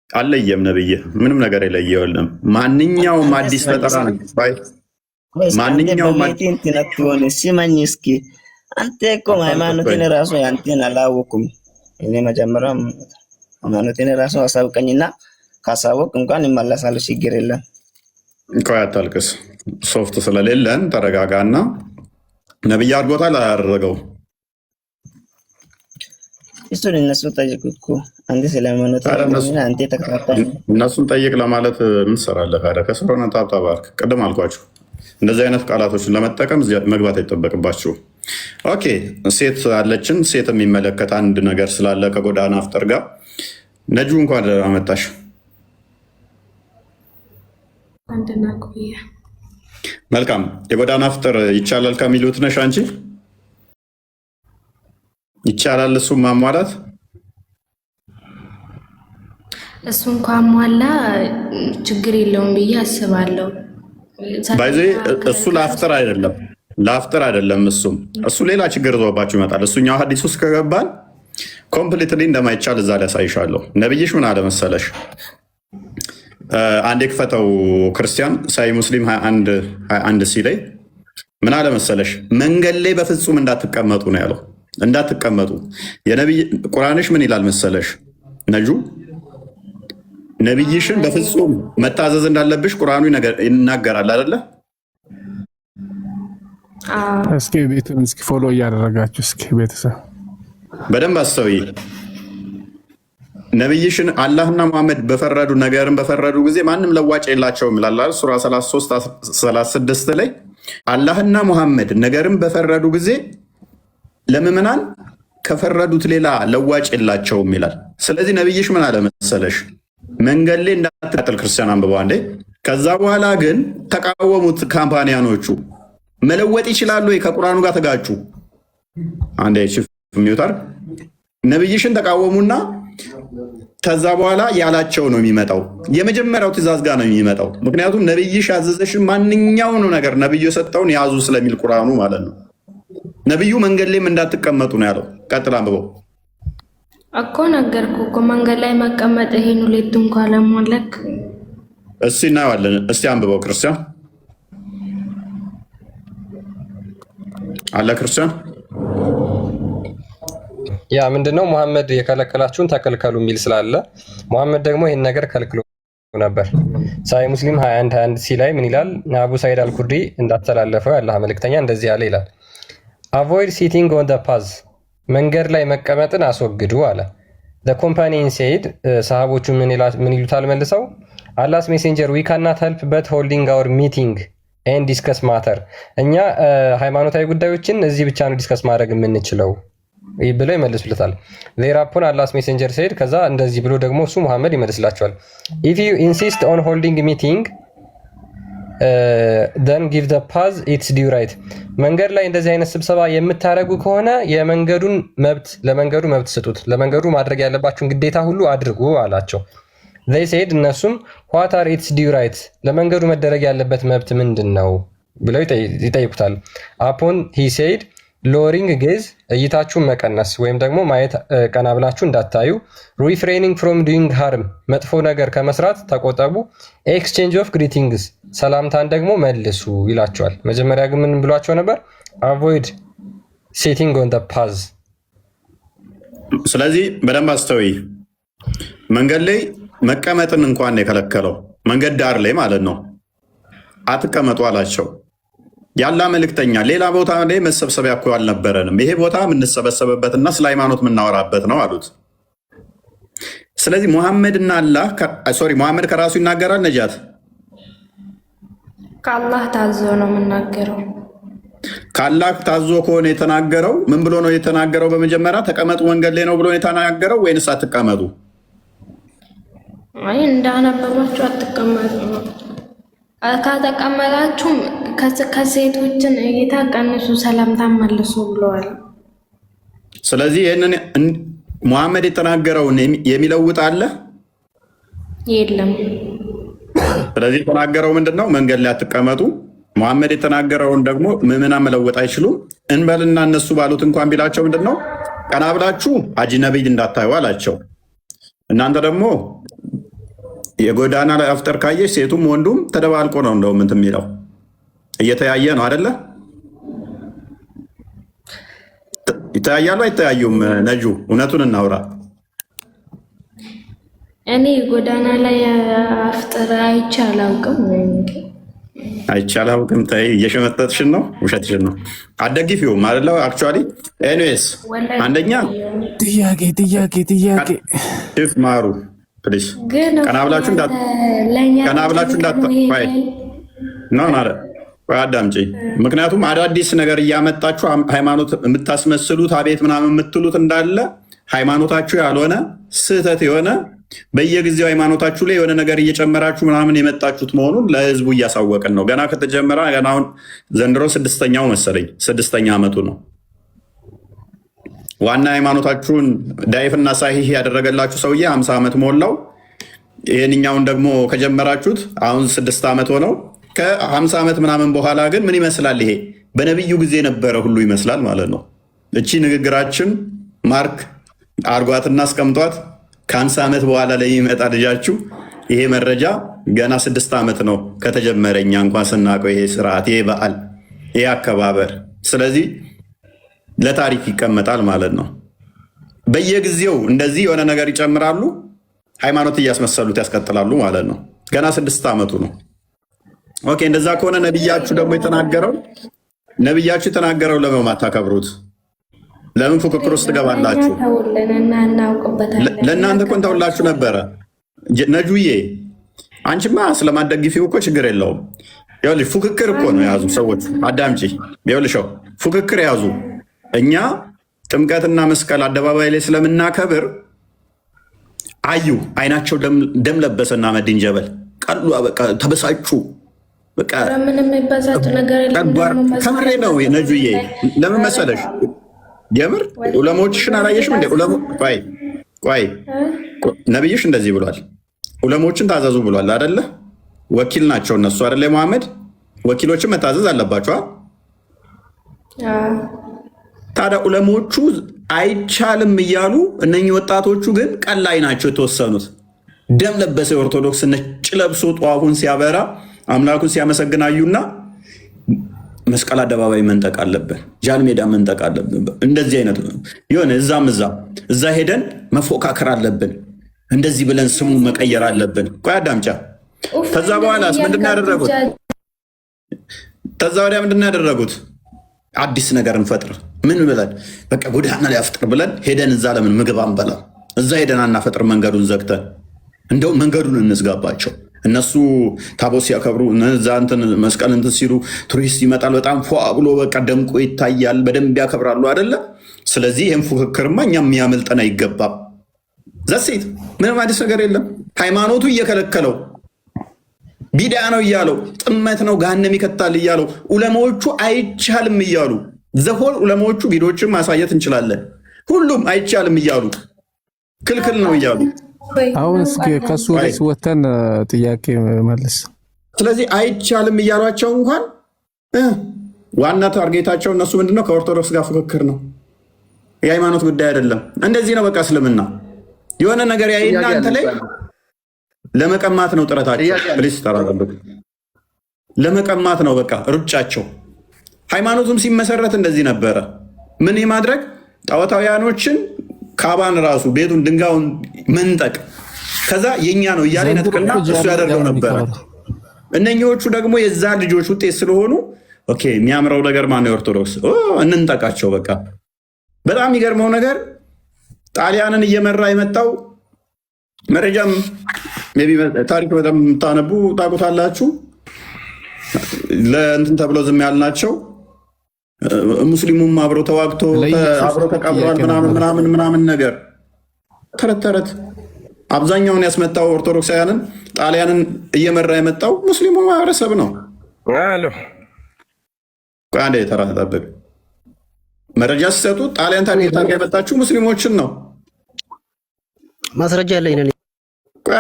[SPEAKER 1] አለየም ነብይ ምንም ነገር የለየውልም። ማንኛውም አዲስ ፈጠራ ነው። ማንኛውም
[SPEAKER 9] ሲማኝ እስኪ አንተ እኮ ሃይማኖቴን ራሱ ያንተን አላወኩም። እኔ መጀመሪያ ሃይማኖቴን ራሱ አሳውቀኝና ካሳወቅ እንኳን ይመለሳል፣ ችግር የለም።
[SPEAKER 1] ቆይ አታልቅስ። ሶፍት ስለሌለን ተረጋጋና ነብይ አድርጎታል አያደረገው
[SPEAKER 9] እሱን እነሱ ጠይቁ እኮ አንተ ስለሃይማኖት አንተ ተከታታይ
[SPEAKER 1] እነሱን ጠይቅ ለማለት ምን ትሰራለህ? ካለ ከስሮና ታብታባርክ ቅድም አልኳችሁ እንደዚህ አይነት ቃላቶችን ለመጠቀም መግባት አይጠበቅባችሁ። ኦኬ ሴት አለችን። ሴት የሚመለከት አንድ ነገር ስላለ ከጎዳና አፍጠር ጋር ነጁ እንኳን አመጣሽ። መልካም። የጎዳና አፍጠር ይቻላል ከሚሉት ነሽ አንቺ? ይቻላል እሱም ማሟላት?
[SPEAKER 8] እሱ እንኳን ሟላ ችግር የለውም ብዬ አስባለሁ።
[SPEAKER 1] ባይዜ እሱ ለአፍጠር አይደለም። እሱ ሌላ ችግር ዞባችሁ ይመጣል። እሱኛው ሀዲስ ውስጥ ከገባን ኮምፕሊትሊ እንደማይቻል እዛ ሊያሳይሻለሁ። ነብይሽ ምን አለ መሰለሽ? አንድ የክፈተው ክርስቲያን ሳይ ሙስሊም 21 ሲ ላይ ምን አለ መሰለሽ? መንገድ ላይ በፍጹም እንዳትቀመጡ ነው ያለው። እንዳትቀመጡ የነብይ ቁርአንሽ ምን ይላል መሰለሽ? ነጁ ነብይሽን በፍጹም መታዘዝ እንዳለብሽ ቁርአኑ ይናገራል አይደለ?
[SPEAKER 7] እስኪ ቤቱን እስኪ ፎሎ እያደረጋችሁ እስኪ ቤተሰብ
[SPEAKER 1] በደንብ አስተውይ። ነቢይሽን አላህና መሐመድ በፈረዱ ነገርን በፈረዱ ጊዜ ማንም ለዋጭ የላቸውም ይላል ሱራ 33-36 ላይ አላህና መሐመድ ነገርን በፈረዱ ጊዜ ለምዕመናን ከፈረዱት ሌላ ለዋጭ የላቸውም ይላል። ስለዚህ ነቢይሽ ምን አለ መሰለሽ? መንገድ ላይ እንዳትቀጥል ክርስቲያን አንብበው አንዴ። ከዛ በኋላ ግን ተቃወሙት ካምፓኒያኖቹ። መለወጥ ይችላሉ ወይ? ከቁርአኑ ጋር ተጋጩ። አንዴ ሚውታር ነቢይሽን ተቃወሙና ከዛ በኋላ ያላቸው ነው የሚመጣው። የመጀመሪያው ትእዛዝ ጋር ነው የሚመጣው። ምክንያቱም ነቢይሽ ያዘዘሽን ማንኛውኑ ነገር ነቢዩ የሰጠውን ያዙ ስለሚል ቁርአኑ ማለት ነው። ነቢዩ መንገድ ላይም እንዳትቀመጡ ነው ያለው። ቀጥል አንብበው
[SPEAKER 8] እኮ ነገርኩህ እኮ መንገድ ላይ መቀመጥ ይሄን ሁለቱ እንኳን ለማለክ
[SPEAKER 1] እስቲ እናየዋለን። እስቲ አንብበው ክርስቲያን አለ ክርስቲያን
[SPEAKER 3] ያ ምንድነው መሐመድ የከለከላችሁን ተከልከሉ የሚል ስላለ መሐመድ ደግሞ ይህን ነገር ከልክሎ ነበር። ሳይ ሙስሊም 21 ሲ ላይ ምን ይላል? አቡ ሳይድ አልኩርዲ እንዳተላለፈው ያላህ መልእክተኛ እንደዚህ ያለ ይላል አቮይድ ሲቲንግ ኦን ዘ ፓዝ መንገድ ላይ መቀመጥን አስወግዱ አለ። ዘ ኮምፓኒን ሴድ ሰሃቦቹ ምን ይሉታል መልሰው አላስ ሜሴንጀር ዊ ካናት ሄልፕ በት ሆልዲንግ አወር ሚቲንግ ኤንድ ዲስከስ ማተር እኛ ሃይማኖታዊ ጉዳዮችን እዚህ ብቻ ነው ዲስከስ ማድረግ የምንችለው ብለው ይመልሱለታል። ዜራፖን አላስ ሜሴንጀር ሴድ ከዛ እንደዚህ ብሎ ደግሞ እሱ መሐመድ ይመልስላቸዋል። ኢፍ ዩ ኢንሲስት ኦን ሆልዲንግ ሚቲንግ then give the path its due right መንገድ ላይ እንደዚህ አይነት ስብሰባ የምታረጉ ከሆነ የመንገዱን መብት ለመንገዱ መብት ስጡት፣ ለመንገዱ ማድረግ ያለባችሁን ግዴታ ሁሉ አድርጉ አላቸው። they said እነሱም what are its due right ለመንገዱ መደረግ ያለበት መብት ምንድነው ብለው ይጠይቁታል። upon he said lowering gaze እይታችሁን መቀነስ ወይም ደግሞ ማየት ቀና ብላችሁ እንዳታዩ፣ refraining from doing harm መጥፎ ነገር ከመስራት ተቆጠቡ፣ exchange of greetings ሰላምታን ደግሞ መልሱ ይላቸዋል። መጀመሪያ ግን ምን ብሏቸው ነበር? avoid sitting on the path።
[SPEAKER 1] ስለዚህ በደንብ አስተውይ። መንገድ ላይ መቀመጥን እንኳን የከለከለው መንገድ ዳር ላይ ማለት ነው። አትቀመጡ አላቸው። ያላ መልእክተኛ ሌላ ቦታ ላይ መሰብሰቢያ እኮ አልነበረንም፣ ይሄ ቦታ የምንሰበሰብበትና ስለ ሃይማኖት የምናወራበት ነው አሉት። ስለዚህ ሙሐመድና አላህ ሙሐመድ ከራሱ ይናገራል። ነጃት
[SPEAKER 8] ከአላህ ታዞ ነው የምናገረው።
[SPEAKER 1] ከአላህ ታዞ ከሆነ የተናገረው ምን ብሎ ነው የተናገረው? በመጀመሪያ ተቀመጡ መንገድ ላይ ነው ብሎ የተናገረው ወይንስ አትቀመጡ?
[SPEAKER 8] አይ እንዳነበባችሁ አትቀመጡ ነው። ከተቀመጣችሁም ከሴቶችን እይታ ቀንሱ፣ ሰላምታ መልሱ ብለዋል።
[SPEAKER 1] ስለዚህ ይህንን ሙሐመድ የተናገረውን የሚለውጥ አለ?
[SPEAKER 8] የለም።
[SPEAKER 1] ስለዚህ የተናገረው ምንድነው? መንገድ ላይ አትቀመጡ። ሙሐመድ የተናገረውን ደግሞ ምዕመናን መለወጥ አይችሉም። እንበልና እነሱ ባሉት እንኳን ቢላቸው ምንድነው? ቀና ብላችሁ አጅነቢይ እንዳታዩ አላቸው። እናንተ ደግሞ የጎዳና ላይ አፍጠር ካየች ሴቱም ወንዱም ተደባልቆ ነው እንደውም እንትን የሚለው እየተያየ ነው አይደለ? ይተያያሉ አይተያዩም? ነጁ እውነቱን እናውራ።
[SPEAKER 8] እኔ ጎዳና ላይ አፍጠር አይቼ አላውቅም።
[SPEAKER 1] አይቼ አላውቅም። ተይ፣ እየሸመጠጥሽን ነው፣ ውሸትሽን ነው። አትደግፊውም አይደለ? አክቹዋሊ ኤኒዌይስ አንደኛ
[SPEAKER 7] ጥያቄ
[SPEAKER 1] ማሩ ቀና ብላችሁ አዳምጪ። ምክንያቱም አዳዲስ ነገር እያመጣችሁ ሃይማኖት የምታስመስሉት አቤት ምናምን የምትሉት እንዳለ ሃይማኖታችሁ ያልሆነ ስህተት የሆነ በየጊዜው ሃይማኖታችሁ ላይ የሆነ ነገር እየጨመራችሁ ምናምን የመጣችሁት መሆኑን ለህዝቡ እያሳወቅን ነው። ገና ከተጀመረ ገና አሁን ዘንድሮ 6ኛው መሰለኝ 6ኛ ዓመቱ ነው። ዋና ሃይማኖታችሁን ዳይፍና ሳሂህ ያደረገላችሁ ሰውዬ 50 ዓመት ሞላው። ይህንኛውን ደግሞ ከጀመራችሁት አሁን 6 ዓመት ሆነው። ከ50 ዓመት ምናምን በኋላ ግን ምን ይመስላል? ይሄ በነቢዩ ጊዜ ነበረ ሁሉ ይመስላል ማለት ነው። እቺ ንግግራችን ማርክ አርጓትና አስቀምጧት። ከ50 ዓመት በኋላ ላይ ይመጣ ልጃችሁ ይሄ መረጃ ገና 6 ዓመት ነው ከተጀመረ፣ እኛ እንኳን ስናውቀው ይሄ ስርዓት፣ ይሄ በዓል፣ ይሄ አከባበር። ስለዚህ ለታሪክ ይቀመጣል ማለት ነው። በየጊዜው እንደዚህ የሆነ ነገር ይጨምራሉ፣ ሃይማኖት እያስመሰሉት ያስቀጥላሉ ማለት ነው። ገና 6 ዓመቱ ነው። ኦኬ፣ እንደዛ ከሆነ ነቢያችሁ ደግሞ የተናገረው ለምን አታከብሩት? ለምን ፉክክር ውስጥ ትገባላችሁ? ለእናንተ እኮ እንተውላችሁ ነበረ። ነጁዬ አንቺማ ስለማደግፊው እኮ ችግር የለውም። ይኸውልሽ ፉክክር እኮ ነው የያዙ ሰዎች። አዳምጪ። ይኸውልሽ ፉክክር የያዙ እኛ ጥምቀትና መስቀል አደባባይ ላይ ስለምናከብር አዩ አይናቸው ደም ለበሰና መድን ጀበል ቀሉ። በቃ ተበሳጩ። በቃ
[SPEAKER 8] ምንም የሚበሳጭ ነገር የለም።
[SPEAKER 1] ከምሬ ነው ነጁዬ። ለምን መሰለሽ? የምር ዑለሞችሽን አላየሽም እንዴ? ቆይ ነብይሽ እንደዚህ ብሏል። ዑለሞችን ታዘዙ ብሏል አይደለ? ወኪል ናቸው እነሱ አይደለ? መሐመድ ወኪሎችን መታዘዝ አለባቸዋል። ታዲያ ዑለሞቹ አይቻልም እያሉ እነኚህ ወጣቶቹ ግን ቀላይ ናቸው የተወሰኑት። ደም ለበሰ ኦርቶዶክስ ነጭ ለብሶ ጧፉን ሲያበራ አምላኩን ሲያመሰግናዩና መስቀል አደባባይ መንጠቅ አለብን፣ ጃን ሜዳ መንጠቅ አለብን። እንደዚህ አይነት የሆነ እዛ ሄደን መፎካከር አለብን። እንደዚህ ብለን ስሙ መቀየር አለብን። ቆይ አዳምጫ። ከዛ በኋላስ ምንድን ነው ያደረጉት? ከዛ ወዲያ ምንድን ነው ያደረጉት? አዲስ ነገር እንፈጥር ምን ብለን በቃ ጎዳና ላይ አፍጥር ብለን ሄደን እዛ ለምን ምግብ አንበላ? እዛ ሄደን አናፈጥር? መንገዱን ዘግተን እንደው መንገዱን እንዝጋባቸው። እነሱ ታቦት ሲያከብሩ እዛ እንትን መስቀል እንትን ሲሉ ቱሪስት ይመጣል። በጣም ፏ ብሎ በቃ ደምቆ ይታያል። በደንብ ያከብራሉ አይደለ? ስለዚህ ይህም ፉክክርማ እኛም የሚያመልጠን አይገባም። ዘሴት ምንም አዲስ ነገር የለም። ሃይማኖቱ እየከለከለው ቢድዓ ነው እያለው ጥመት ነው ገሃነም ይከታል እያለው ዑለማዎቹ አይቻልም እያሉ ዘሆል ዑለማዎቹ ቪዲዮዎችን ማሳየት እንችላለን። ሁሉም አይቻልም እያሉ ክልክል ነው እያሉ
[SPEAKER 7] አሁን እስኪ ከሱ ወደስ ወተን ጥያቄ መልስ።
[SPEAKER 1] ስለዚህ አይቻልም እያሏቸው እንኳን ዋና ታርጌታቸው እነሱ ምንድነው? ከኦርቶዶክስ ጋር ፉክክር ነው። የሃይማኖት ጉዳይ አይደለም። እንደዚህ ነው በቃ እስልምና የሆነ ነገር ያይና አንተ ላይ ለመቀማት ነው ጥረታቸው። ፕሊስ ተራራበት ለመቀማት ነው በቃ ሩጫቸው። ሃይማኖቱም ሲመሰረት እንደዚህ ነበረ። ምን የማድረግ ጣዖታውያኖችን ካባን ራሱ ቤቱን ድንጋዩን መንጠቅ፣ ከዛ የኛ ነው እያለ ነጥቅና እሱ ያደርገው ነበረ። እነኚዎቹ ደግሞ የዛ ልጆች ውጤት ስለሆኑ ኦኬ የሚያምረው ነገር ማነው? ኦርቶዶክስ እንንጠቃቸው በቃ። በጣም የሚገርመው ነገር ጣሊያንን እየመራ የመጣው መረጃም ታሪክ በጣም የምታነቡ ታውቁታላችሁ። ለእንትን ተብሎ ዝም ያልናቸው ሙስሊሙም አብሮ ተዋግቶ አብሮ ተቀብሯል ምናምን ነገር ተረት ተረት። አብዛኛውን ያስመጣው ኦርቶዶክሳውያንን ጣሊያንን እየመራ የመጣው ሙስሊሙ ማህበረሰብ ነው። አንዴ ተራጠብቅ መረጃ ሲሰጡ ጣሊያን ታርጌት የመጣችሁ ሙስሊሞችን ነው።
[SPEAKER 10] ማስረጃ ያለኝ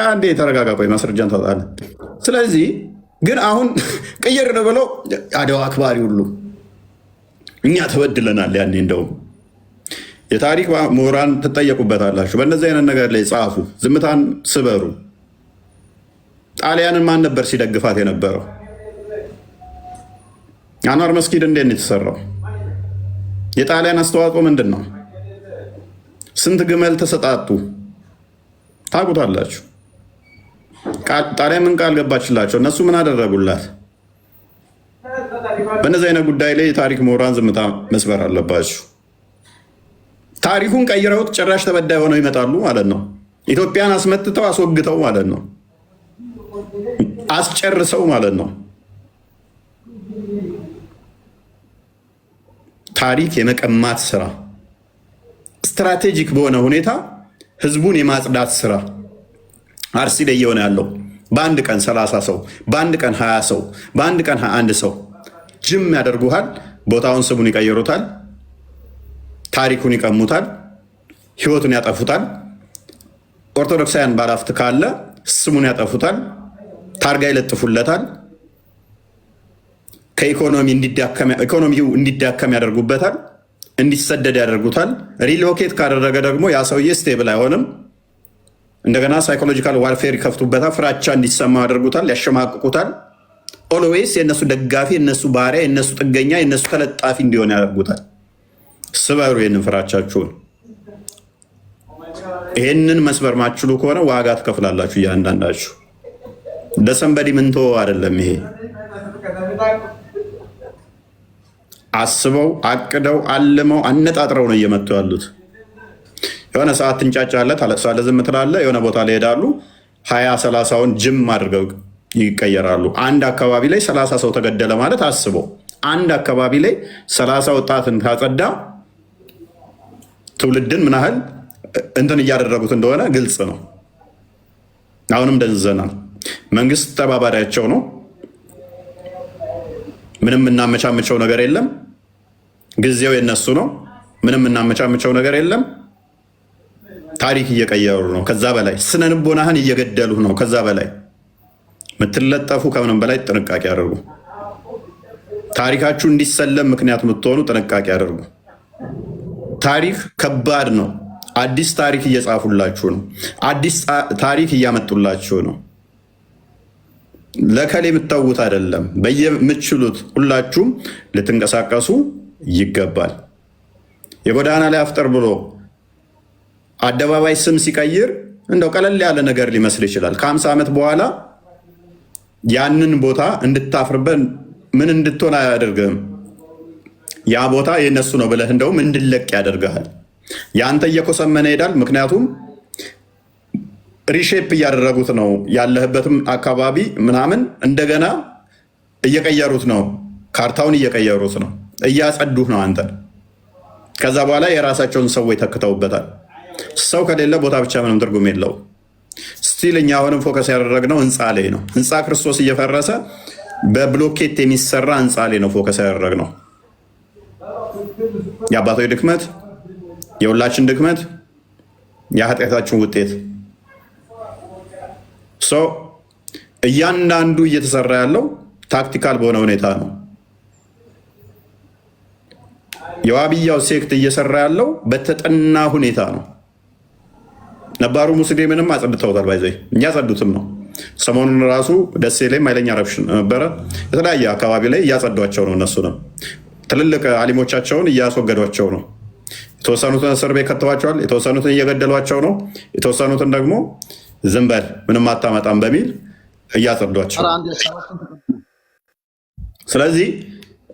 [SPEAKER 1] አንዴ ተረጋጋ። ቆይ ማስረጃን ታወጣለህ። ስለዚህ ግን አሁን ቅይር ብለው አድዋ አክባሪ ሁሉ እኛ ተበድለናል። ያኔ እንደውም የታሪክ ምሁራን ትጠየቁበታላችሁ። በእነዚህ አይነት ነገር ላይ ጻፉ፣ ዝምታን ስበሩ። ጣሊያንን ማን ነበር ሲደግፋት የነበረው? አንዋር መስጊድ እንዴት ነው የተሰራው? የጣሊያን አስተዋጽኦ ምንድን ነው? ስንት ግመል ተሰጣጡ? ታውቁታላችሁ። ጣሊያን ምን ቃል ገባችላቸው? እነሱ ምን አደረጉላት? በእነዚህ አይነት ጉዳይ ላይ የታሪክ ምሁራን ዝምታ መስበር አለባችሁ። ታሪኩን ቀይረውት ጭራሽ ተበዳይ ሆነው ይመጣሉ ማለት ነው። ኢትዮጵያን አስመትተው አስወግተው ማለት ነው። አስጨርሰው ማለት ነው። ታሪክ የመቀማት ስራ፣ ስትራቴጂክ በሆነ ሁኔታ ህዝቡን የማጽዳት ስራ አርሲ ላይ እየሆነ ያለው በአንድ ቀን 30 ሰው፣ በአንድ ቀን 20 ሰው፣ በአንድ ቀን 21 ሰው ጅም ያደርጉሃል። ቦታውን ስሙን ይቀይሩታል። ታሪኩን ይቀሙታል። ህይወቱን ያጠፉታል። ኦርቶዶክሳውያን ባላፍት ካለ ስሙን ያጠፉታል። ታርጋ ይለጥፉለታል። ኢኮኖሚው እንዲዳከም ያደርጉበታል። እንዲሰደድ ያደርጉታል። ሪሎኬት ካደረገ ደግሞ ያ ሰውዬ ስቴብል አይሆንም። እንደገና ሳይኮሎጂካል ዋርፌር ይከፍቱበታል። ፍራቻ እንዲሰማ ያደርጉታል። ያሸማቅቁታል። ኦልዌይስ የእነሱ ደጋፊ፣ የእነሱ ባሪያ፣ የእነሱ ጥገኛ፣ የእነሱ ተለጣፊ እንዲሆን ያደርጉታል። ስበሩ ይህንን ፍራቻችሁን። ይህንን መስበር ማችሉ ከሆነ ዋጋ ትከፍላላችሁ እያንዳንዳችሁ። ደሰንበዲ ምንቶ አይደለም ይሄ። አስበው አቅደው አልመው አነጣጥረው ነው እየመጡ ያሉት። የሆነ ሰዓት ትንጫጫለህ፣ ታለቅሳለህ፣ ዝም ትላለህ። የሆነ ቦታ ላይ ሄዳሉ 20-30ውን ጅም አድርገው ይቀየራሉ። አንድ አካባቢ ላይ 30 ሰው ተገደለ ማለት አስበው፣ አንድ አካባቢ ላይ 30 ወጣትን ካጸዳ ትውልድን ምን ያህል እንትን እያደረጉት እንደሆነ ግልጽ ነው። አሁንም ደንዘናል። መንግስት ተባባሪያቸው ነው። ምንም እናመቻምቸው ነገር የለም። ጊዜው የነሱ ነው። ምንም እናመቻምቸው ነገር የለም። ታሪክ እየቀየሩ ነው። ከዛ በላይ ስነ ልቦናህን እየገደሉ ነው። ከዛ በላይ የምትለጠፉ ከምንም በላይ ጥንቃቄ አድርጉ። ታሪካችሁ እንዲሰለም ምክንያት የምትሆኑ ጥንቃቄ አድርጉ። ታሪክ ከባድ ነው። አዲስ ታሪክ እየጻፉላችሁ ነው። አዲስ ታሪክ እያመጡላችሁ ነው። ለከሌ የምታውት አይደለም። በየምትችሉት ሁላችሁም ልትንቀሳቀሱ ይገባል። የጎዳና ላይ አፍጠር ብሎ አደባባይ ስም ሲቀይር እንደው ቀለል ያለ ነገር ሊመስል ይችላል። ከ50 ዓመት በኋላ ያንን ቦታ እንድታፍርበት ምን እንድትሆን አያደርግህም። ያ ቦታ የነሱ ነው ብለህ እንደውም እንድለቅ ያደርግሃል። ያንተ እየኮሰመነ ይሄዳል። ምክንያቱም ሪሼፕ እያደረጉት ነው። ያለህበትም አካባቢ ምናምን እንደገና እየቀየሩት ነው። ካርታውን እየቀየሩት ነው። እያጸዱህ ነው አንተን። ከዛ በኋላ የራሳቸውን ሰዎች ተክተውበታል። ሰው ከሌለ ቦታ ብቻ ምንም ትርጉም የለው። ስቲል እኛ አሁንም ፎከስ ያደረግነው ህንፃ ላይ ነው። ህንፃ ክርስቶስ እየፈረሰ በብሎኬት የሚሰራ ህንፃ ላይ ነው ፎከስ ያደረግነው። የአባቶች ድክመት፣ የሁላችን ድክመት፣ የኃጢአታችን ውጤት። እያንዳንዱ እየተሰራ ያለው ታክቲካል በሆነ ሁኔታ ነው። የዋብያው ሴክት እየሰራ ያለው በተጠና ሁኔታ ነው። ነባሩ ሙስሊምንም አጸድተውታል። ባይዘ እኛ ጸዱትም ነው። ሰሞኑን ራሱ ደሴ ላይ ኃይለኛ ረብሽ ነበረ። የተለያየ አካባቢ ላይ እያጸዷቸው ነው። እነሱንም ትልልቅ አሊሞቻቸውን እያስወገዷቸው ነው። የተወሰኑትን እስር ቤት ከተዋቸዋል። የተወሰኑትን እየገደሏቸው ነው። የተወሰኑትን ደግሞ ዝም በል ምንም አታመጣም በሚል እያጸዷቸው። ስለዚህ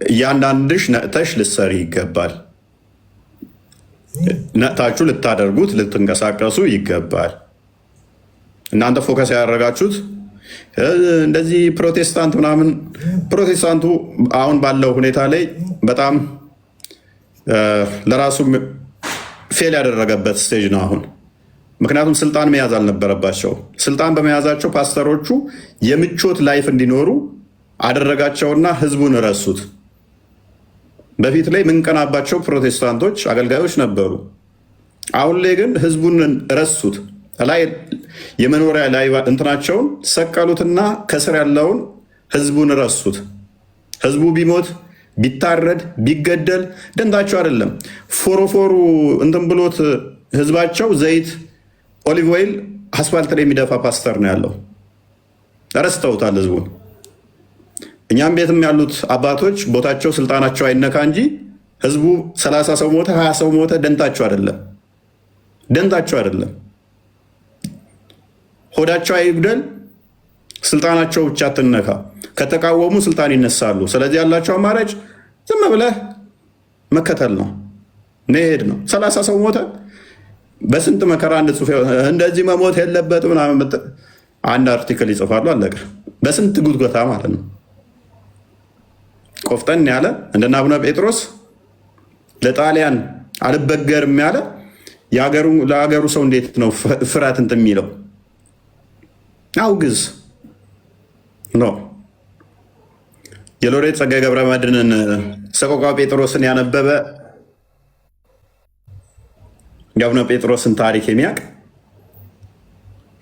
[SPEAKER 1] እያንዳንድሽ ነቅተሽ ልትሰሪ ይገባል። ነቅታችሁ ልታደርጉት ልትንቀሳቀሱ ይገባል። እናንተ ፎከስ ያደረጋችሁት እንደዚህ ፕሮቴስታንት ምናምን፣ ፕሮቴስታንቱ አሁን ባለው ሁኔታ ላይ በጣም ለራሱ ፌል ያደረገበት ስቴጅ ነው አሁን። ምክንያቱም ስልጣን መያዝ አልነበረባቸው። ስልጣን በመያዛቸው ፓስተሮቹ የምቾት ላይፍ እንዲኖሩ አደረጋቸውና ህዝቡን ረሱት። በፊት ላይ ምንቀናባቸው ፕሮቴስታንቶች አገልጋዮች ነበሩ። አሁን ላይ ግን ህዝቡን ረሱት። ላይ የመኖሪያ ላይ እንትናቸውን ሰቀሉትና ከስር ያለውን ህዝቡን ረሱት። ህዝቡ ቢሞት ቢታረድ ቢገደል ደንታቸው አይደለም። ፎሮፎሩ እንትን ብሎት ህዝባቸው ዘይት ኦሊቭ ኦይል አስፋልት ላይ የሚደፋ ፓስተር ነው ያለው። ረስተውታል ህዝቡን። እኛም ቤትም ያሉት አባቶች ቦታቸው ስልጣናቸው አይነካ እንጂ ህዝቡ 30 ሰው ሞተ 20 ሰው ሞተ ደንታቸው አይደለም። ደንታቸው አይደለም። ሆዳቸው አይጉደል፣ ስልጣናቸው ብቻ አትነካ። ከተቃወሙ ስልጣን ይነሳሉ። ስለዚህ ያላቸው አማራጭ ዝም ብለህ መከተል ነው፣ መሄድ ነው። 30 ሰው ሞተ፣ በስንት መከራ አንድ ጽሑፍ እንደዚህ መሞት የለበት ምናምን አንድ አርቲክል ይጽፋሉ፣ አለቀ። በስንት ጉትጎታ ማለት ነው። ቆፍጠን ያለ እንደና አቡነ ጴጥሮስ ለጣሊያን አልበገርም ያለ ለሀገሩ ሰው እንዴት ነው ፍርሃት እንትን የሚለው? አውግዝ ኖ የሎሬት ጸጋዬ ገብረመድኅንን ሰቆቃወ ጴጥሮስን ያነበበ የአቡነ ጴጥሮስን ታሪክ የሚያውቅ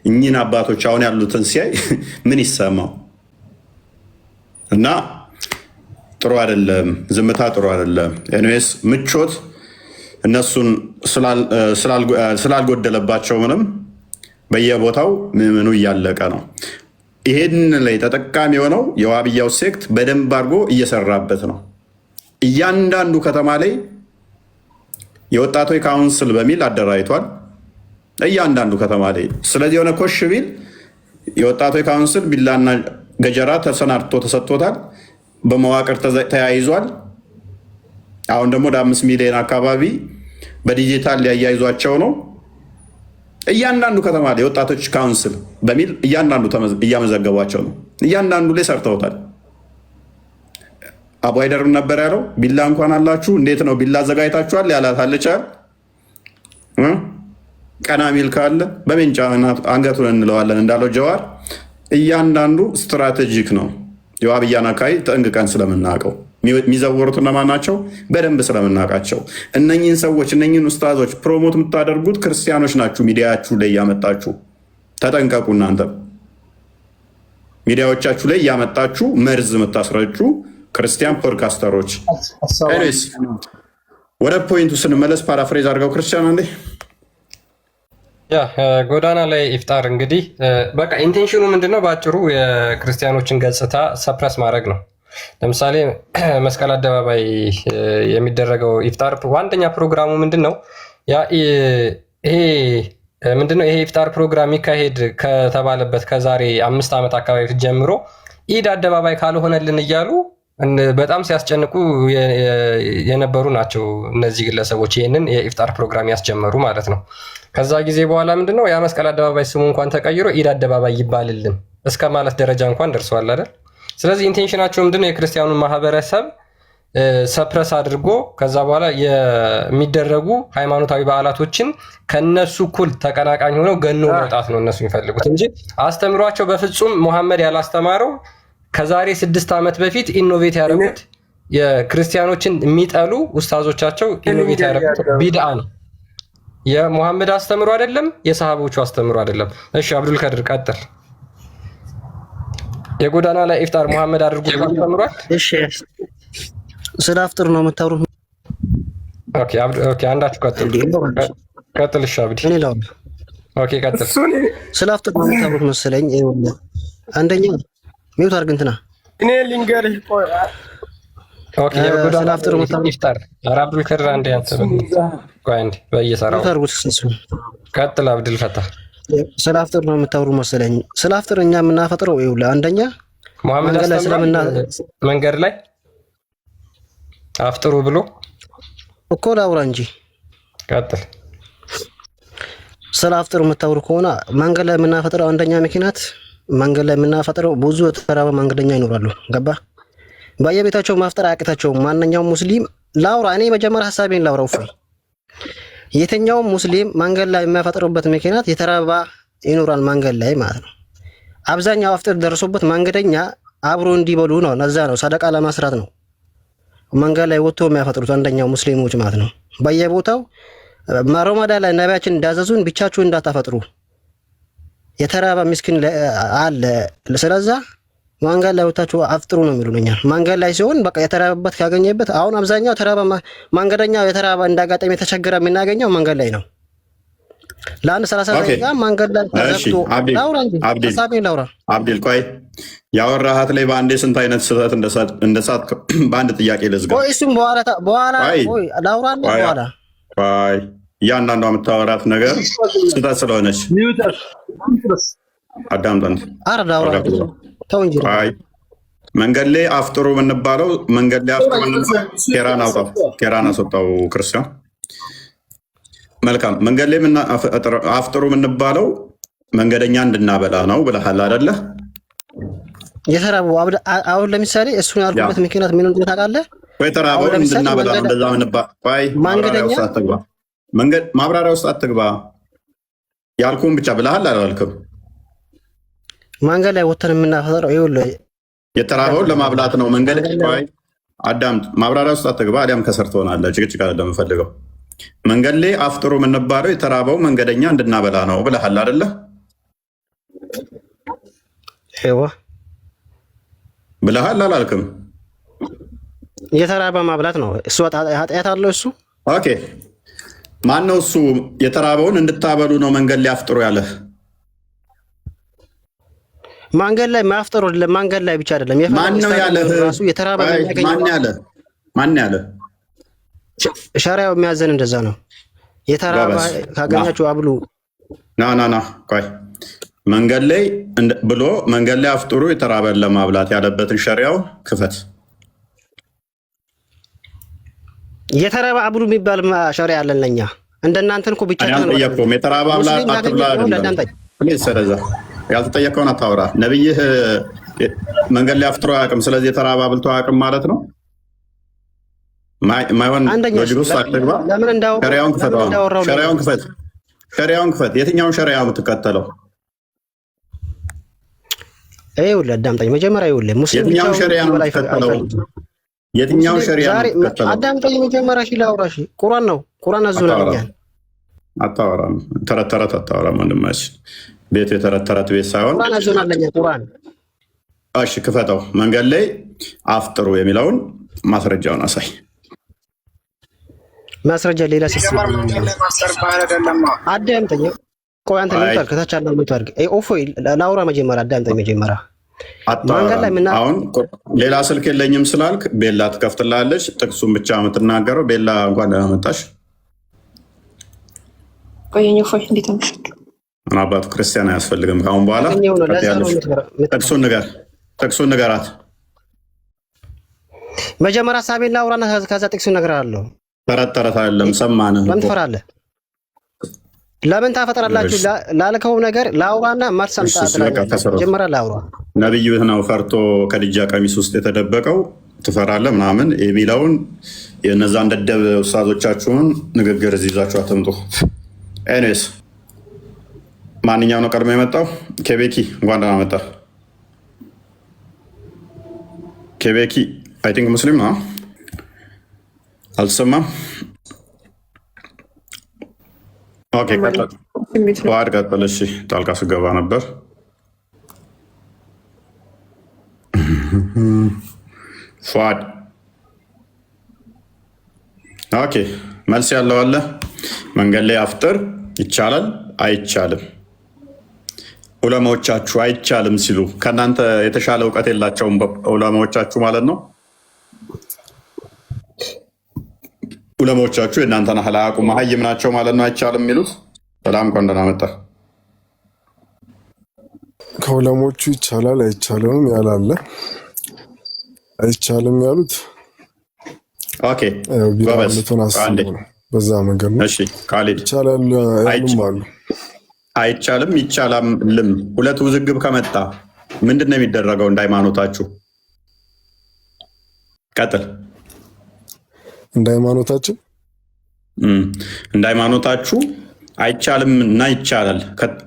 [SPEAKER 1] እኚህን አባቶች አሁን ያሉትን ሲያይ ምን ይሰማው? እና ጥሩ አይደለም፣ ዝምታ ጥሩ አይደለም። ኤኒዌይስ ምቾት እነሱን ስላልጎደለባቸው ምንም በየቦታው ምኑ እያለቀ ነው። ይሄን ላይ ተጠቃሚ የሆነው የዋብያው ሴክት በደንብ አድርጎ እየሰራበት ነው። እያንዳንዱ ከተማ ላይ የወጣቶች ካውንስል በሚል አደራጅቷል። እያንዳንዱ ከተማ ላይ ስለዚህ የሆነ ኮሽ ቢል የወጣቶች ካውንስል ቢላና ገጀራ ተሰናድቶ ተሰጥቶታል። በመዋቅር ተያይዟል። አሁን ደግሞ ወደ 5 ሚሊዮን አካባቢ በዲጂታል ሊያያይዟቸው ነው። እያንዳንዱ ከተማ ላይ ወጣቶች ካውንስል በሚል እያንዳንዱ እያመዘገቧቸው ነው። እያንዳንዱ ላይ ሰርተውታል። አቡ ሃይደር ነበር ያለው ቢላ እንኳን አላችሁ እንዴት ነው ቢላ አዘጋጅታችኋል ያላት አለቻል። ቀና ሚል ካለ በሜንጫ አንገቱን እንለዋለን እንዳለው ጀዋር። እያንዳንዱ ስትራቴጂክ ነው። የዋብያን አካባቢ ጠንቅቀን ስለምናውቀው የሚዘወሩት እነማን ናቸው በደንብ ስለምናውቃቸው እነኝህን ሰዎች እነኝህን ኡስታዞች ፕሮሞት የምታደርጉት ክርስቲያኖች ናችሁ። ሚዲያችሁ ላይ እያመጣችሁ ተጠንቀቁ። እናንተ ሚዲያዎቻችሁ ላይ እያመጣችሁ መርዝ የምታስረጩ ክርስቲያን ፖድካስተሮች። ወደ ፖይንቱ ስንመለስ ፓራፍሬዝ አድርገው ክርስቲያን አንዴ
[SPEAKER 3] ጎዳና ላይ ኢፍጣር እንግዲህ በቃ ኢንቴንሽኑ ምንድነው? በአጭሩ የክርስቲያኖችን ገጽታ ሰፕረስ ማድረግ ነው። ለምሳሌ መስቀል አደባባይ የሚደረገው ኢፍጣር ዋነኛ ፕሮግራሙ ምንድነው? ይሄ ኢፍጣር ፕሮግራም የሚካሄድ ከተባለበት ከዛሬ 5 ዓመት አካባቢ ጀምሮ ኢድ አደባባይ ካልሆነልን እያሉ በጣም ሲያስጨንቁ የነበሩ ናቸው እነዚህ ግለሰቦች ይህንን የኢፍጣር ፕሮግራም ያስጀመሩ ማለት ነው። ከዛ ጊዜ በኋላ ምንድነው ያ መስቀል አደባባይ ስሙ እንኳን ተቀይሮ ኢድ አደባባይ ይባልልን እስከ ማለት ደረጃ እንኳን ደርሰዋል አይደል? ስለዚህ ኢንቴንሽናቸው ምንድነው? የክርስቲያኑን ማህበረሰብ ሰፕረስ አድርጎ ከዛ በኋላ የሚደረጉ ሃይማኖታዊ በዓላቶችን ከነሱ እኩል ተቀናቃኝ ሆነው ገኖ መውጣት ነው እነሱ የሚፈልጉት እንጂ አስተምሯቸው በፍጹም ሙሐመድ ያላስተማረው ከዛሬ 6 ዓመት በፊት ኢኖቬት ያደረጉት የክርስቲያኖችን የሚጠሉ ኡስታዞቻቸው ኢኖቬት ያደረጉት ቢድዓ ነው። የሙሐመድ አስተምሮ አይደለም፣ የሰሃቦቹ አስተምሮ አይደለም። እሺ አብዱል ከድር ቀጥል። የጎዳና ላይ ኢፍጣር ሙሐመድ አድርጎ አስተምሯል።
[SPEAKER 10] እሺ ስለ አፍጥር ነው የምታወሩት?
[SPEAKER 3] ኦኬ አንዳችሁ ቀጥል። እሺ አብዲ
[SPEAKER 10] እኔ ላው
[SPEAKER 3] ኦኬ ቀጥል።
[SPEAKER 10] ስለ አፍጥር ነው የምታወሩት መሰለኝ። ይኸውልህ አንደኛ ሚውት አድርግ እንትና
[SPEAKER 11] እኔ ልንገርህ።
[SPEAKER 3] ኦኬ የጎዳና አፍጥር ኢፍጣር አብዱል ከድር አንዴ ቆይ አንዴ በየሰራው ቀጥል አብዱል ፈታህ።
[SPEAKER 10] ስለ አፍጥር ነው የምታወሩት መሰለኝ። ስለ አፍጥር እኛ የምናፈጥረው ይኸውልህ አንደኛ
[SPEAKER 3] ሙሐመድ መንገድ ላይ አፍጥሩ ብሎ
[SPEAKER 10] እኮ ላውራ እንጂ
[SPEAKER 3] ቀጥል።
[SPEAKER 10] ስለ አፍጥር የምታወሩ ከሆነ መንገድ ላይ የምናፈጥረው አንደኛ ምክንያት መንገድ ላይ የምናፈጥረው ብዙ የተራበ መንገደኛ ይኖራሉ። ገባ? በየቤታቸው ማፍጠር አያቅታቸውም። ማንኛውም ሙስሊም ላውራ እኔ መጀመሪያ ሐሳቤን ላውራው። የትኛውም ሙስሊም መንገድ ላይ የሚያፈጥሩበት ምክንያት የተራባ ይኖራል መንገድ ላይ ማለት ነው። አብዛኛው አፍጥር ደርሶበት መንገደኛ አብሮ እንዲበሉ ነው። ነዛ ነው ሰደቃ ለማስራት ነው መንገድ ላይ ወጥቶ የሚያፈጥሩት አንደኛው ሙስሊሞች ማለት ነው። በየቦታው ረመዳን ላይ ነቢያችን እንዳዘዙን ብቻችሁን እንዳታፈጥሩ የተራባ ምስኪን አለ። ስለዛ መንገድ ላይ ወጣችሁ አፍጥሩ ነው የሚሉኛ። መንገድ ላይ ሲሆን በቃ የተራበበት ካገኘበት አሁን አብዛኛው ተራባ መንገደኛው የተራባ እንዳጋጣሚ የተቸገረ የምናገኘው መንገድ ላይ ነው። ለአንድ 30 ደቂቃ መንገድ ላይ ተዘግቶ ላውራ እንጂ ሐሳቤን ላውራ።
[SPEAKER 1] አብዲል ቆይ ያወራሃት ላይ በአንዴ ስንት አይነት ስህተት እንደሳት በአንድ ጥያቄ ልዝጋ።
[SPEAKER 10] ቆይ እሱም በኋላ ቆይ ላውራ ነው በኋላ
[SPEAKER 1] ቆይ እያንዳንዷ የምታወራት ነገር ስህተት ስለሆነች አዳምጠን።
[SPEAKER 10] ኧረ ላውራ ተው እንጂ።
[SPEAKER 1] መንገድ ላይ አፍጥሩ የምንባለው መንገድ ላይ ኬራን አስወጣው ክርስቲያን። መልካም መንገድ ላይ አፍጥሩ የምንባለው መንገደኛ እንድናበላ ነው ብለሃል አይደለ?
[SPEAKER 10] የተራበው አሁን ለምሳሌ እሱን ያልኩበት ምክንያት ምን እንደሆነ ታውቃለህ?
[SPEAKER 1] የተራበውን እንድናበላ ነው እንደዛ ማብራሪያ ውስጥ አትግባ። ያልኩህን ብቻ ብለሃል አላልክም?
[SPEAKER 10] መንገድ ላይ ወተን የምናፈጥረው ይኸውልህ
[SPEAKER 1] የተራበውን ለማብላት ነው። መንገድ ላይ አዳምጥ፣ ማብራሪያ ውስጥ አትግባ፣ አሊያም ከስር ትሆናለህ። ጭቅጭቅ አይደለም የምፈልገው። መንገድ ላይ አፍጥሩ የምንባለው የተራበው መንገደኛ እንድናበላ ነው ብለሃል አይደለ? ብለሃል አላልክም?
[SPEAKER 10] የተራበ ማብላት ነው እሱ። ኃጢአት አለው እሱ።
[SPEAKER 1] ኦኬ ማን ነው እሱ? የተራበውን እንድታበሉ ነው መንገድ ላይ አፍጥሩ ያለህ?
[SPEAKER 10] መንገድ ላይ ማፍጠሩ መንገድ ላይ ብቻ አይደለም።
[SPEAKER 1] ማን ነው ያለህ?
[SPEAKER 10] የተራበ
[SPEAKER 1] ማን ያለ?
[SPEAKER 10] ሸሪዓው የሚያዘን እንደዛ ነው። የተራበ ካገኛችሁ አብሉ።
[SPEAKER 1] ና ቆይ መንገድ ላይ ብሎ መንገድ ላይ አፍጥሩ የተራበን ለማብላት ያለበትን ሸሪዓው ክፈት።
[SPEAKER 10] የተራባ አብሉ የሚባል ሸሪዓ አለን ለኛ። እንደናንተን እኮ ብቻ
[SPEAKER 1] ተጠየቀው የተራባ አትብላ ሰረዛ ያልተጠየቀውን አታውራ። ነብይህ መንገድ ላይ አፍጥሮ አያውቅም። ስለዚህ የተራባ አብልቶ አያውቅም ማለት ነው። ማይሆን ሎጂክ ውስጥ አትግባ። ሸሪዓውን ክፈት። የትኛውን ሸሪዓ የምትከተለው?
[SPEAKER 10] ይኸውልህ አዳምጠኝ መጀመሪያ። ይኸውልህ ሙስሊም
[SPEAKER 1] የትኛውን ሸሪዓ ነው የምትከተለው? የትኛውን ሸሪዓ ነው የምትከተለው?
[SPEAKER 10] አዳምጠኝ መጀመሪያ። እሺ ላውራሽ። ቁርአን ነው ቁርአን አዞናለኛል።
[SPEAKER 1] አታወራም። ተረት አታወራም ወንድማችን። ቤቱ የተረት ቤት ሳይሆን
[SPEAKER 10] ቁርአን አዞናለኛ ቁርአን።
[SPEAKER 1] እሺ ክፈተው። መንገድ ላይ አፍጥሩ የሚለውን ማስረጃውን አሳይ።
[SPEAKER 10] ማስረጃ ሌላ ሲስተም አዳምጠኝ። ቆይ አንተ ምን ታርክ? ከታች አለው ምን ታርክ? ኦፎይ ላውራ መጀመሪያ። አዳምጠኝ መጀመሪያ። መንገድ ላይ ምን
[SPEAKER 1] አሁን ሌላ ስልክ የለኝም ስላልክ ቤላ ትከፍትላለች። ጥቅሱን ብቻ የምትናገረው ቤላ እንኳን ደህና መጣሽ።
[SPEAKER 11] ቆየኝ ኦፎይ እንዴት ነሽ?
[SPEAKER 1] አባቱ ክርስቲያን አያስፈልግም ካሁን በኋላ። ጥቅሱን ንገራት
[SPEAKER 10] መጀመሪያ። ሳቤን ላውራና ከዛ ጥቅሱን እነግርሃለሁ።
[SPEAKER 1] ተረት አይደለም። ሰማንህ።
[SPEAKER 10] ለምን ትፈራለህ? ለምን ታፈጥራላችሁ? ላልከው ነገር ላውራና መልስ አምጣ። መጀመሪያ ላውራ።
[SPEAKER 1] ነብዩ ነው ፈርቶ ከልጃ ቀሚስ ውስጥ የተደበቀው ትፈራለህ ምናምን የሚለውን የነዛን ደደብ ኡስታዞቻችሁን ንግግር እዚህ ይዛችሁ አትምጡ። ኤኒዌይስ ማንኛው ነው ቀድሞ የመጣው? ኬቤኪ እንኳን ደህና መጣ። ኬቤኪ አይ ቲንክ ሙስሊም ነው። አልሰማም። ኦኬ ዋድ ቀጥል። እሺ ጣልቃ ስገባ ነበር። ፏድ ኦኬ መልስ ያለው አለ። መንገድ ላይ አፍጥር ይቻላል አይቻልም? ዑለማዎቻችሁ አይቻልም ሲሉ ከእናንተ የተሻለ እውቀት የላቸውም ዑለማዎቻችሁ ማለት ነው። ዑለማዎቻችሁ የእናንተን ያህል አያውቁም፣ መሀይም ናቸው ማለት ነው። አይቻልም የሚሉት በጣም እንኳን ደህና መጣ።
[SPEAKER 12] ከዑለሞቹ ይቻላል አይቻልም ያላለ አይቻልም ያሉት
[SPEAKER 1] ኦኬ
[SPEAKER 12] በዛ መንገድ ነው።
[SPEAKER 1] እሺ ካሊድ
[SPEAKER 12] ይቻላል ያሉም አሉ።
[SPEAKER 1] አይቻልም ይቻላልም ሁለት ውዝግብ ከመጣ ምንድን ነው የሚደረገው? እንደ ሃይማኖታችሁ ቀጥል።
[SPEAKER 12] እንደ ሃይማኖታችን
[SPEAKER 1] እንደ ሃይማኖታችሁ አይቻልም እና ይቻላል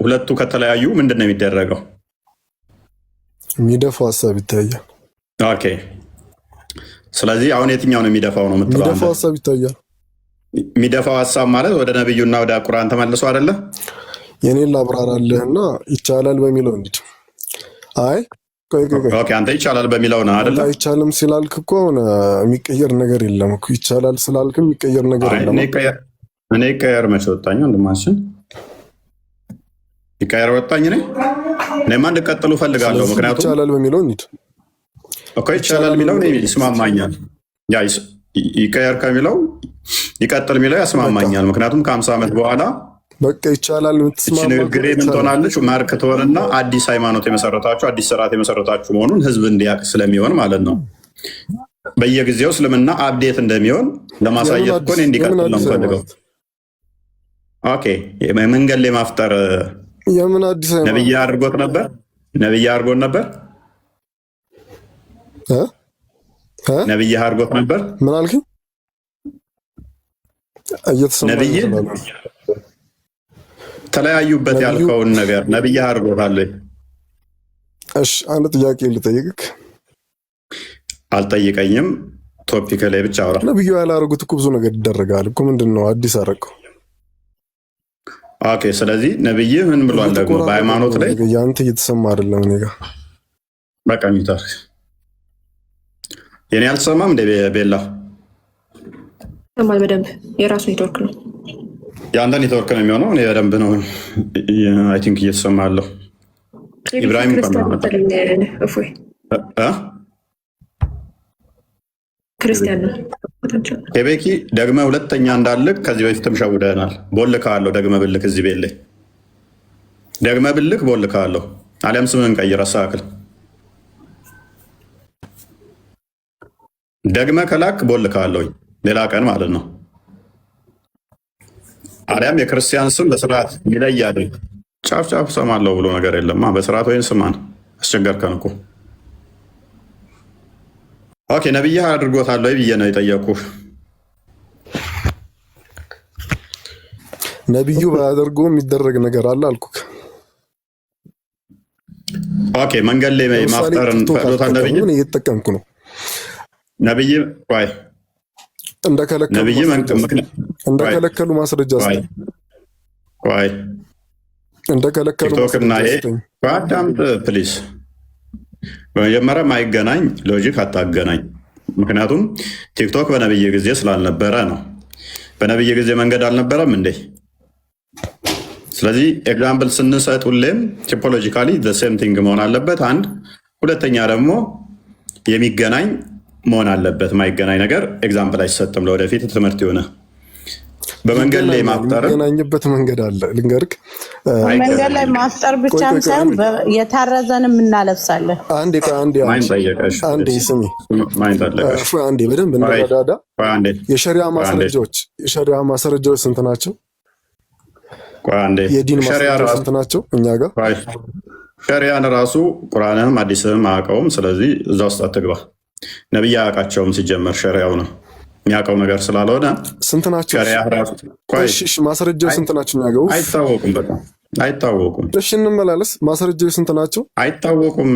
[SPEAKER 1] ሁለቱ ከተለያዩ ምንድን ነው የሚደረገው?
[SPEAKER 12] የሚደፋው ሀሳብ ይታያል።
[SPEAKER 1] ኦኬ ስለዚህ አሁን የትኛው ነው የሚደፋው ነው የምትለው?
[SPEAKER 12] የሚደፋው ሀሳብ ይታያል።
[SPEAKER 1] የሚደፋው ሀሳብ ማለት ወደ ነብዩና ወደ ቁርአን ተመልሶ አይደለ?
[SPEAKER 12] የኔን ላብራራለህና ይቻላል በሚለው እንዴት? አይ
[SPEAKER 1] ኦኬ አንተ ይቻላል በሚለው ነው አይደለ?
[SPEAKER 12] አይቻልም ስላልክ እኮ የሚቀየር ነገር የለም እኮ። ይቻላል ስላልክ የሚቀየር ነገር የለም።
[SPEAKER 1] እኔ ይቀየር መቼ ወጣኝ ወንድማችን? ይቀየር ወጣኝ ነኝ። እኔማ እንድቀጥሉ ፈልጋለሁ። ምክንያቱም
[SPEAKER 12] ይቻላል በሚለው እንዴት
[SPEAKER 1] እኮ ይቻላል የሚለው ይስማማኛል። ያ ይቀየር ከሚለው ይቀጥል የሚለው ያስማማኛል። ምክንያቱም ከ50 ዓመት በኋላ
[SPEAKER 12] በቃ ይቻላል የምትስማማ
[SPEAKER 1] ንግግሬ ምን ትሆናለች? ማርክ ትሆንና አዲስ ሃይማኖት የመሰረታችሁ አዲስ ስርዓት የመሰረታችሁ መሆኑን ህዝብ እንዲያውቅ ስለሚሆን ማለት ነው። በየጊዜው እስልምና አፕዴት እንደሚሆን ለማሳየት እኮ እንዲቀጥል ነው የምፈልገው። ኦኬ መንገድ ላይ ማፍጠር
[SPEAKER 12] የምን አዲስ
[SPEAKER 1] ነብይ አድርጎት ነበር? ነብይ አድርጎት ነበር? ነብይ አድርጎት ነበር?
[SPEAKER 12] ምን አልከኝ?
[SPEAKER 1] ነብይ ተለያዩበት ያልከውን ነገር ነብይ አድርጎታል?
[SPEAKER 12] እሺ አንድ ጥያቄ ልጠይቅክ።
[SPEAKER 1] አልጠይቀኝም። ቶፒክ ላይ ብቻ አውራ።
[SPEAKER 12] ነብዩ ያላረጉት እኮ ብዙ ነገር ይደረጋል እኮ። ምንድነው አዲስ አደረገው?
[SPEAKER 1] ኦኬ ስለዚህ ነብይ ምን ብሏል ደግሞ በሃይማኖት ላይ?
[SPEAKER 12] ያንተ እየተሰማ አይደለም እኔ ጋር።
[SPEAKER 1] በቃ ሚታር የኔ አልሰማም እንደ ቤላ
[SPEAKER 11] ሰማል በደንብ የራሱ ኔትወርክ ነው።
[SPEAKER 1] የአንተ ኔትወርክ ነው የሚሆነው። እኔ በደንብ ነው አይ ቲንክ እየተሰማ ያለው። ኢብራሂም
[SPEAKER 11] ክርስቲያን ነው።
[SPEAKER 1] ኬቤኪ ደግመ ሁለተኛ እንዳልክ ከዚህ በፊትም ሸውደናል። ቦልካለሁ ደግመ ብልክ እዚህ ቤት ላይ ደግመ ብልክ ቦልካለሁ። አሊያም ስምህን ቀይር አስተካክል። ደግመ ከላክ ቦልካለሁ። ሌላ ቀን ማለት ነው። አሊያም የክርስቲያን ስም በስርዓት ይለይ አድርግ። ጫፍ ጫፍ ሰማለሁ ብሎ ነገር የለማ። በስርዓት ወይም ስማን አስቸገርከን እኮ። ኦኬ ነብይህ አድርጎታል ወይ ብዬ ነው የጠየቁ።
[SPEAKER 12] ነብዩ ባያደርገው የሚደረግ ነገር አለ አልኩህ።
[SPEAKER 1] ኦኬ መንገድ ላይ ማፍጠርን ፈቅዶታል ነብይ?
[SPEAKER 12] እየተጠቀምኩ ነው።
[SPEAKER 1] ነብይ ቆይ
[SPEAKER 12] እንደከለከሉ ማስረጃ
[SPEAKER 1] ቆይ
[SPEAKER 12] እንደከለከሉ
[SPEAKER 1] ቲክቶክና አዳምጥ ፕሊዝ። በመጀመሪያ ማይገናኝ ሎጂክ አታገናኝ። ምክንያቱም ቲክቶክ በነብይ ጊዜ ስላልነበረ ነው። በነብይ ጊዜ መንገድ አልነበረም እንዴ? ስለዚህ ኤግዛምፕል ስንሰጥ ሁሌም ቲፖሎጂካሊ ሴም ቲንግ መሆን አለበት። አንድ ሁለተኛ ደግሞ የሚገናኝ መሆን አለበት። ማይገናኝ ነገር ኤግዛምፕል አይሰጥም። ለወደፊት ትምህርት የሆነ በመንገድ ላይ ማፍጠር
[SPEAKER 12] የሚገናኝበት መንገድ አለ። ልንገርክ፣
[SPEAKER 13] መንገድ ላይ ማፍጠር ብቻም ሳይሆን የታረዘንም እናለብሳለን። አንዴ በደንብ እንረዳዳ። የሸሪዓ ማስረጃዎች ስንት ናቸው? የዲን ማስረጃዎች ስንት ናቸው? እኛ ጋር
[SPEAKER 1] ሸሪያን ራሱ ቁርአንህም አዲስህም አያውቀውም። ስለዚህ እዛ ውስጥ አትግባ። ነብይ አያውቃቸውም። ሲጀመር ሸሪያው ነው የሚያውቀው ነገር ስላልሆነ
[SPEAKER 12] ስንት ናቸው? ማስረጃዎች ስንት ናቸው? የሚያገቡ
[SPEAKER 1] አይታወቁም። በጣም አይታወቁም።
[SPEAKER 12] እሺ እንመላለስ። ማስረጃዎች ስንት ናቸው?
[SPEAKER 1] አይታወቁም።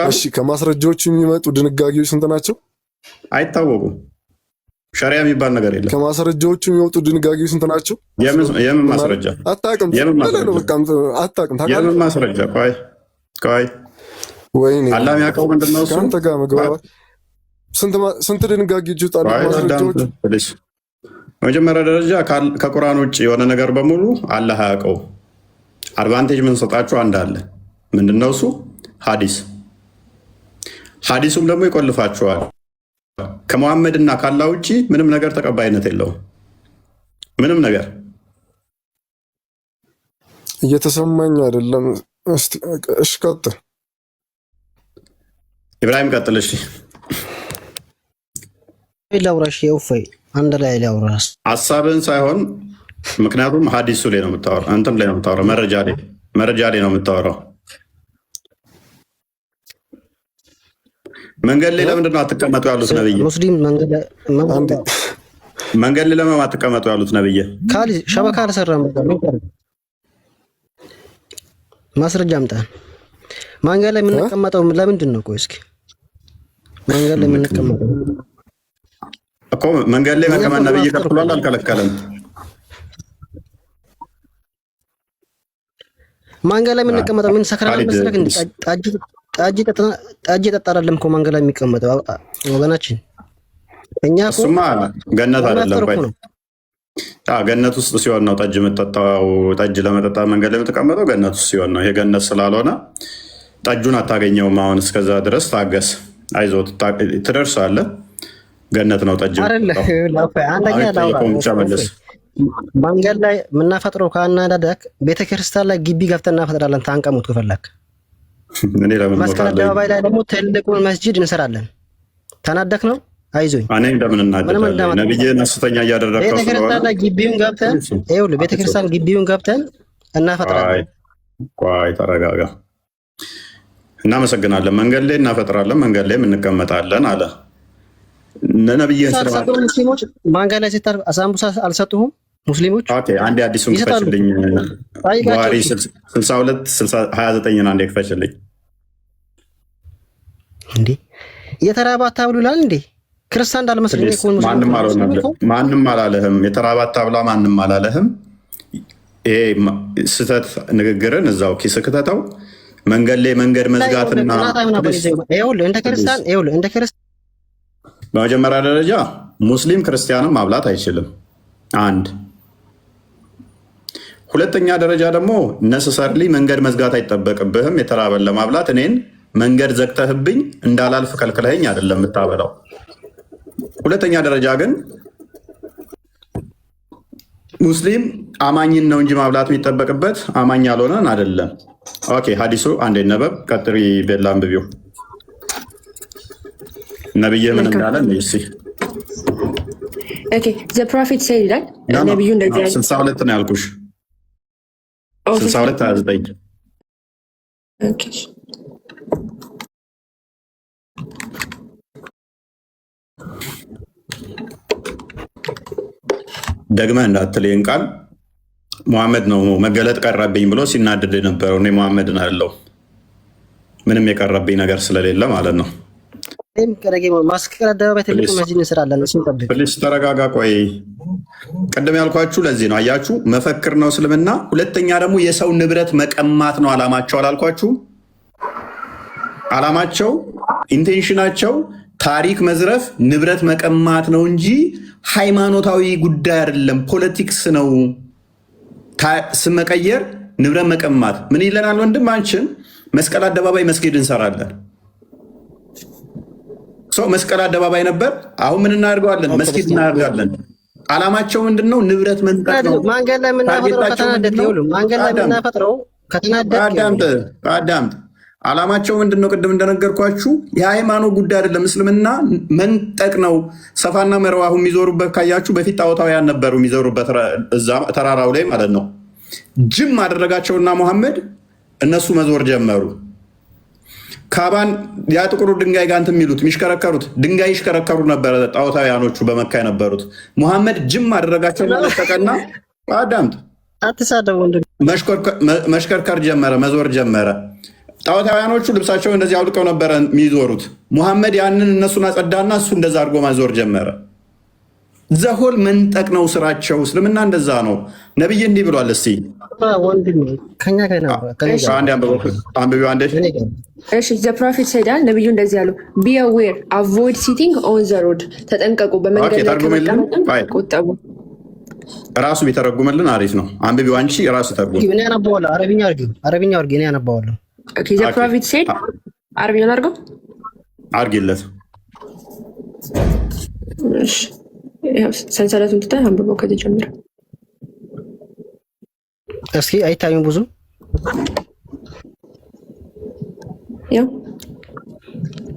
[SPEAKER 12] እሺ ከማስረጃዎቹ የሚመጡ ድንጋጌዎች ስንት ናቸው?
[SPEAKER 1] አይታወቁም። ሸሪያ የሚባል ነገር የለም።
[SPEAKER 12] ከማስረጃዎቹ የሚወጡ ድንጋጌዎች ስንት ናቸው?
[SPEAKER 1] የምን ማስረጃ?
[SPEAKER 12] አታውቅም።
[SPEAKER 1] የምን ማስረጃ? ቆይ
[SPEAKER 12] ወይኔ
[SPEAKER 1] አላህ የሚያውቀው ምንድን ነው?
[SPEAKER 12] ከአንተ ጋር መግባባት ስንት ድንጋጌዎች ይወጣሉ? ማስረጃዎች
[SPEAKER 1] በመጀመሪያ ደረጃ ከቁርአን ውጭ የሆነ ነገር በሙሉ አላህ አያውቀው። አድቫንቴጅ የምንሰጣችሁ አንድ አለ። ምንድነው እሱ? ሀዲስ። ሀዲሱም ደግሞ ይቆልፋችኋል። ከመሐመድ እና ካላህ ውጭ ምንም ነገር ተቀባይነት የለውም። ምንም ነገር
[SPEAKER 12] እየተሰማኝ አይደለም። እሺ ቀጥል
[SPEAKER 1] ኢብራሂም፣ ቀጥል። እሺ
[SPEAKER 10] ላውራሽ የውፈይ አንድ ላይ ላውራስ
[SPEAKER 1] ሀሳብን ሳይሆን፣ ምክንያቱም ሀዲሱ ላይ ነው የምታወራው፣ እንትን ላይ ነው የምታወራው፣ መረጃ ላይ ነው የምታወራው። መንገድ ላይ ለምንድን ነው አትቀመጡ ያሉት ነብይ?
[SPEAKER 10] ሙስሊም
[SPEAKER 1] መንገድ ላይ ለምን አትቀመጡ ያሉት ነብይ?
[SPEAKER 10] ሸበካ አልሰራም። ማስረጃ አምጣ። መንገድ ላይ የምንቀመጠው ለምንድን ነው? ቆይ እስኪ መንገድ ላይ የምንቀመጠው
[SPEAKER 1] እኮ መንገድ ላይ መቀመጥ ነብይ ከልክሏል? አልከለከለም።
[SPEAKER 10] መንገድ ላይ የምንቀመጠው ምን ሰክራን መስለክ እንዴ? ጠጅ ጠጣራለም እኮ መንገድ ላይ የሚቀመጠው ወገናችን። እኛ እኮ
[SPEAKER 1] እሱማ ገነት አይደለም። ቆይ ገነት ውስጥ ሲሆን ነው ጠጅ የምትጠጣው። ጠጅ ለመጠጣት መንገድ ላይ የምትቀመጠው ገነት ውስጥ ሲሆን ነው። ይሄ ገነት ስላልሆነ ጠጁን አታገኘውም። አሁን እስከዛ ድረስ ታገስ፣ አይዞህ፣ ትደርሳለህ። ገነት ነው ጠጅ።
[SPEAKER 10] መንገድ ላይ የምናፈጥረው ከአናዳዳክ ቤተክርስቲያን ላይ ግቢ ገብተን እናፈጥራለን። ታንቀሙት ከፈለክ መስቀል አደባባይ ላይ ደግሞ ትልቁን መስጂድ እንሰራለን። ተናደክ ነው? አይዞኝ።
[SPEAKER 1] እኔ እንደምን እናደዳለን? ነብይን ሐሰተኛ እያደረግከው
[SPEAKER 10] ቤተክርስቲያን ላይ ግቢውን ገብተን ይኸውልህ፣ ቤተክርስቲያን ግቢውን ገብተን እናፈጥራለን።
[SPEAKER 1] ቆይ ተረጋጋ። እናመሰግናለን። መንገድ ላይ እናፈጥራለን፣ መንገድ ላይ እንቀመጣለን አለ ነብይን።
[SPEAKER 10] ሙስሊሞች መንገድ ላይ ሲታር አሳምቡሳ አልሰጡህም? ሙስሊሞች
[SPEAKER 1] አንዴ አዲሱን ክፈችልኝ። ቡሃሪ 6229 አንዴ ክፈችልኝ።
[SPEAKER 10] እንዴ የተራባ አታብሉ ይላል እንዴ? ክርስቲያን እንዳልመስለኝ እኮ
[SPEAKER 1] ማንም አላለህም። የተራባ አታብላ ማንም አላለህም። ይሄ ስህተት ንግግርን እዛው ኪስ ክተተው። መንገድ ላይ መንገድ መዝጋትና
[SPEAKER 10] እንደ ክርስቲያን
[SPEAKER 1] በመጀመሪያ ደረጃ ሙስሊም ክርስቲያንም ማብላት አይችልም። አንድ ሁለተኛ ደረጃ ደግሞ ነሰሰርሊ መንገድ መዝጋት አይጠበቅብህም። የተራበን ለማብላት እኔን መንገድ ዘግተህብኝ እንዳላልፍ ከልክለኸኝ አይደለም የምታበላው። ሁለተኛ ደረጃ ግን ሙስሊም አማኝን ነው እንጂ ማብላት የሚጠበቅበት አማኝ ያልሆነን አይደለም። ኦኬ ሀዲሱ አንዴ ነበብ ቀጥሪ ቤላ አንብቢው። ነብይ ምን እንዳለ እሺ
[SPEAKER 11] ኦኬ ዘ ፕሮፌት ሴድ ይላል ነብዩ እንደዚህ ያለ
[SPEAKER 1] 62 ነው ያልኩሽ 62 29
[SPEAKER 11] ኦኬ
[SPEAKER 1] ደግመህ እንዳትለኝ ቃል ሙሐመድ ነው መገለጥ ቀረብኝ ብሎ ሲናደድ የነበረው እኔ ሙሐመድን አለው ምንም የቀረብኝ ነገር ስለሌለ ማለት ነው።
[SPEAKER 10] ማስቀር አደባባይ ትልቁ መስጂድ እንሰራለን። እሱን ጠብቅ
[SPEAKER 1] ፕሊስ ተረጋጋ። ቆይ ቅድም ያልኳችሁ ለዚህ ነው። አያችሁ መፈክር ነው እስልምና። ሁለተኛ ደግሞ የሰው ንብረት መቀማት ነው አላማቸው አላልኳችሁ? አላማቸው ኢንቴንሽናቸው ታሪክ መዝረፍ፣ ንብረት መቀማት ነው እንጂ ሃይማኖታዊ ጉዳይ አይደለም። ፖለቲክስ ነው። ስም መቀየር፣ ንብረት መቀማት። ምን ይለናል ወንድማችን? መስቀል አደባባይ መስጊድ እንሰራለን። ሰው መስቀል አደባባይ ነበር። አሁን ምን እናደርገዋለን? መስጊድ እናደርጋለን። አላማቸው ምንድነው? ንብረት መንጠቅ ነው።
[SPEAKER 10] ማንገድ ላይ የምናፈጥረው ከተናደድ ይውሉ ማንገድ ላይ የምናፈጥረው ከተናደድ
[SPEAKER 1] አዳምጥ። አላማቸው ምንድነው? ቅድም እንደነገርኳችሁ የሃይማኖት ጉዳይ አይደለም። እስልምና መንጠቅ ነው። ሰፋና መርዋ አሁን የሚዞሩበት ካያችሁ በፊት ጣዖታውያን ነበሩ የሚዞሩበት እዛ ተራራው ላይ ማለት ነው። ጅም አደረጋቸውና ሙሐመድ እነሱ መዞር ጀመሩ። ካባን ያ ጥቁሩ ድንጋይ ጋር እንትን የሚሉት የሚሽከረከሩት ድንጋይ ይሽከረከሩ ነበረ ጣዖታውያኖቹ በመካ የነበሩት። ሙሐመድ ጅም አደረጋቸው ለቀቀና አዳምጥ፣
[SPEAKER 10] አትሳደቡ።
[SPEAKER 1] መሽከርከር ጀመረ፣ መዞር ጀመረ። ጣዖታውያኖቹ ልብሳቸው እንደዚህ አውልቀው ነበረ የሚዞሩት። ሙሐመድ ያንን እነሱን አጸዳና እሱ እንደዛ አድርጎ ማዞር ጀመረ። ዘሆል መንጠቅ ነው ስራቸው። እስልምና እንደዛ ነው። ነብይ እንዲህ ብሏል። እስቲ
[SPEAKER 11] ዘ ፕሮፌት ሴዳል ነብዩ እንደዚህ ያሉ ቢ አዌር አቮይድ ሲቲንግ ኦን ዘ ሮድ፣ ተጠንቀቁ በመንገድ ላይ ቆጠቡ።
[SPEAKER 1] ራሱ ቢተረጉምልን አሪፍ ነው። አንብቢው አንቺ ራሱ ተርጉም።
[SPEAKER 10] እኔ አነባዋለሁ። አረብኛ አርጊ። እኔ አነባዋለሁ።
[SPEAKER 11] ኦኬ ዘ ፕሮፌት ሴድ አረብኛ አርገው
[SPEAKER 1] አርጊለት።
[SPEAKER 11] እሺ ሰንሰለቱን ትተህ አንብበው ከዚህ ጀምሮ
[SPEAKER 10] እስኪ አይታዩም ብዙ
[SPEAKER 11] ያው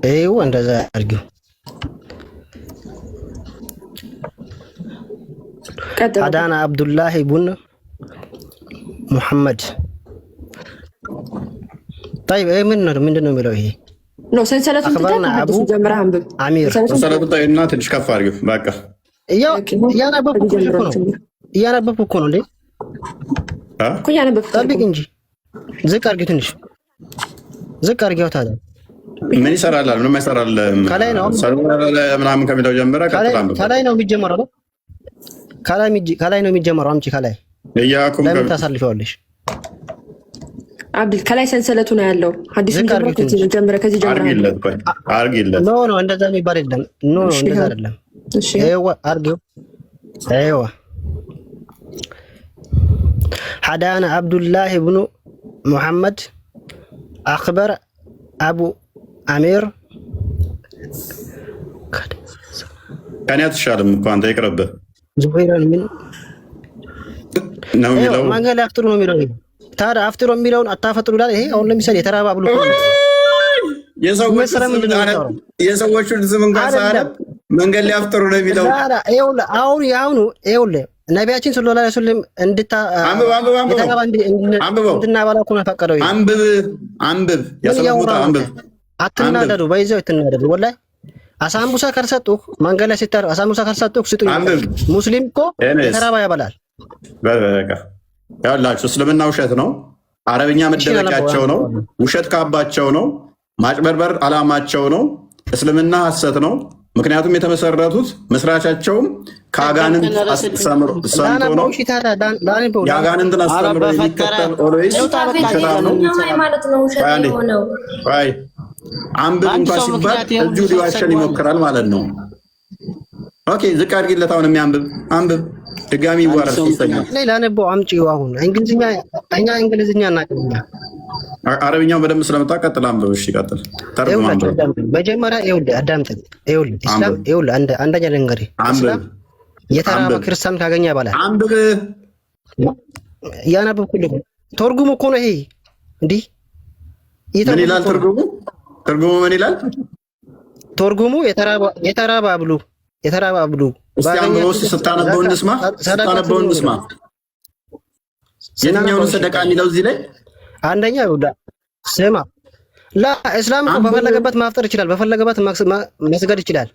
[SPEAKER 10] ይኸው እንደዛ አድርጊው። አዳና አብዱላህ ኢብኑ ሙሐመድ طيب ايه ምንድነው የሚለው ይሄ
[SPEAKER 11] ነው? ሰንሰለቱን ትተህ ጀምረህ አንብብ።
[SPEAKER 10] አሚር
[SPEAKER 1] ሰንሰለቱን ታይና ትንሽ ከፍ አድርጊው። በቃ
[SPEAKER 10] እያነበብኩ እኮ ነው እንዴ
[SPEAKER 11] እኮ እያነበብኩ
[SPEAKER 10] ጠብቅ እንጂ ዝቅ አድርጊው፣ ትንሽ ዝቅ አድርጊው። ታዲያ
[SPEAKER 1] ምን ይሰራል? ምንም አይሰራል።
[SPEAKER 10] ከላይ ነው
[SPEAKER 1] ምናምን ከሚለው ጀምረ
[SPEAKER 10] ከላይ ነው የሚጀመረው። ከላይ ነው የሚጀመረው። አምጪ ከላይ ለምን ታሳልፈዋለሽ?
[SPEAKER 11] አብዱል ከላይ ሰንሰለቱ ነው ያለው። ሐዲስ ጀምረ ከዚህ ጀምረ
[SPEAKER 1] አርጊለት።
[SPEAKER 10] ኖ እንደዛ የሚባል የለም። ኖ እንደዛ አይደለም። እሺ አይዋ አርጊው። አይዋ ሐዳና አብዱላህ ኢብኑ ሙሐመድ አክበር አቡ አሚር
[SPEAKER 1] ከኔ አትሻልም እኮ አንተ ይቅርብህ
[SPEAKER 10] ዙበይራን ምን
[SPEAKER 1] ነው የሚለው?
[SPEAKER 10] ማንገል አፍጥሩ ነው የሚለው። ታዲያ አፍጥሩ የሚለውን አታፈጥሩ ይላል። ይሄ አሁን ለምሳሌ የተራባ ብሎ
[SPEAKER 1] የሰዎቹን ስም እንኳን ሳያነብ መንገድ ላይ አፍጥሩ ነው የሚለው።
[SPEAKER 10] አሁን ይኸውልህ ነቢያችን ሰለላሁ ዐለይሂ ወሰለም እንድናበላ እኮ ነው የፈቀደው።
[SPEAKER 1] አንብብ።
[SPEAKER 10] አትናደዱ፣ በይዘው አትናደዱ። ወላሂ አሳምቡሳ ካልሰጡህ መንገድ ላይ ሲታረቅ አሳምቡሳ ካልሰጡህ ስጡኝ። ሙስሊም እኮ የተራባ ያበላል።
[SPEAKER 1] በቃ ያላችሁ እስልምና ውሸት ነው። አረብኛ መደበቂያቸው ነው። ውሸት ካባቸው ነው። ማጭበርበር አላማቸው ነው። እስልምና ሐሰት ነው። ምክንያቱም የተመሰረቱት መስራቻቸውም ከአጋንንት ሰምቶ ነው። የአጋንንትን አስተምሮ የሚከተል ኦልዌይስ ውሸታም ነው። አንብብ እንኳን ሲባል እጁ ሊዋሸን ይሞክራል ማለት ነው። ኦኬ ዝቅ አድርጊለት። አሁን የሚያንብብ አንብብ። ድጋሚ ይዋረድ።
[SPEAKER 10] ሌላ ነቦ አምጪው። አሁን እንግሊዝኛ እኛ እንግሊዝኛ እናቀኛ
[SPEAKER 1] አረብኛው በደንብ ስለመጣ ቀጥል አንብብ። እሺ ቀጥል። ተርጉም አንብብ።
[SPEAKER 10] መጀመሪያ ይኸውልህ አዳምጠኝ። ይኸውልህ ኢስላም ይኸውልህ አንደኛ ልንገርህ፣ ኢስላም የተራበ ክርስቲያን ካገኘ ያባላል።
[SPEAKER 1] አንብብ።
[SPEAKER 10] ያነበብኩልህ ተርጉሙ እኮ ነው ይሄ። እንዲህ
[SPEAKER 1] ምን ይላል ትርጉሙ? ትርጉሙ ምን ይላል?
[SPEAKER 10] ትርጉሙ የተራባብሉ
[SPEAKER 1] እስቲ አንብበው ስታነበው እንስማ። የትኛውን ሰደቃ የሚለው እዚህ ላይ
[SPEAKER 10] አንደኛ ይሁዳ ስማ እስላም እኮ በፈለገበት ማፍጠር ይችላል፣ በፈለገበት መስገድ ይችላል።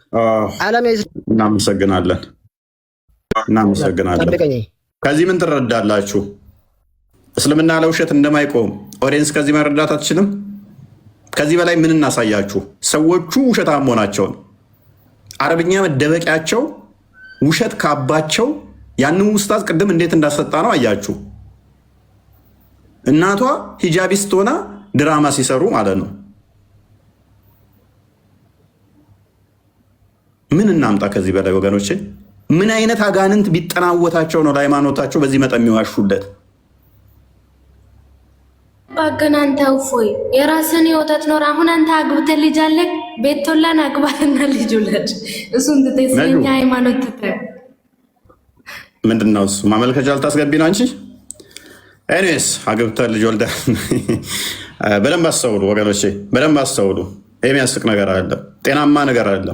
[SPEAKER 10] ዓለም
[SPEAKER 1] እናመሰግናለን። ከዚህ ምን ትረዳላችሁ? እስልምና ለውሸት እንደማይቆም ኦዲየንስ ከዚህ መረዳት አትችልም? ከዚህ በላይ ምን እናሳያችሁ? ሰዎቹ ውሸታም መሆናቸውን አረብኛ መደበቂያቸው ውሸት ካባቸው ያንን ኡስታዝ ቅድም እንዴት እንዳሰጣ ነው አያችሁ። እናቷ ሂጃቢስት ሆና ድራማ ሲሰሩ ማለት ነው። ምን እናምጣ ከዚህ በላይ ወገኖቼ? ምን አይነት አጋንንት ቢጠናወታቸው ነው ለሃይማኖታቸው በዚህ መጠን የሚዋሹለት?
[SPEAKER 8] ባገን አንተ እፎይ የራስን ህይወት ኖር። አሁን አንተ አግብተህ ልጅ አለህ፣ ቤቶላን አግባትና ልጅ ውለድ። እሱን ትተስኛ ሃይማኖት ትተህ
[SPEAKER 1] ምንድነው እሱ ማመልከቻ ልታስገቢ ነው አንቺ? ኤኒዌይስ አግብተህ ልጅ ወልደህ በደንብ አስተውሉ ወገኖቼ፣ በደንብ አስተውሉ። የሚያስቅ ነገር አለ፣ ጤናማ ነገር አለ።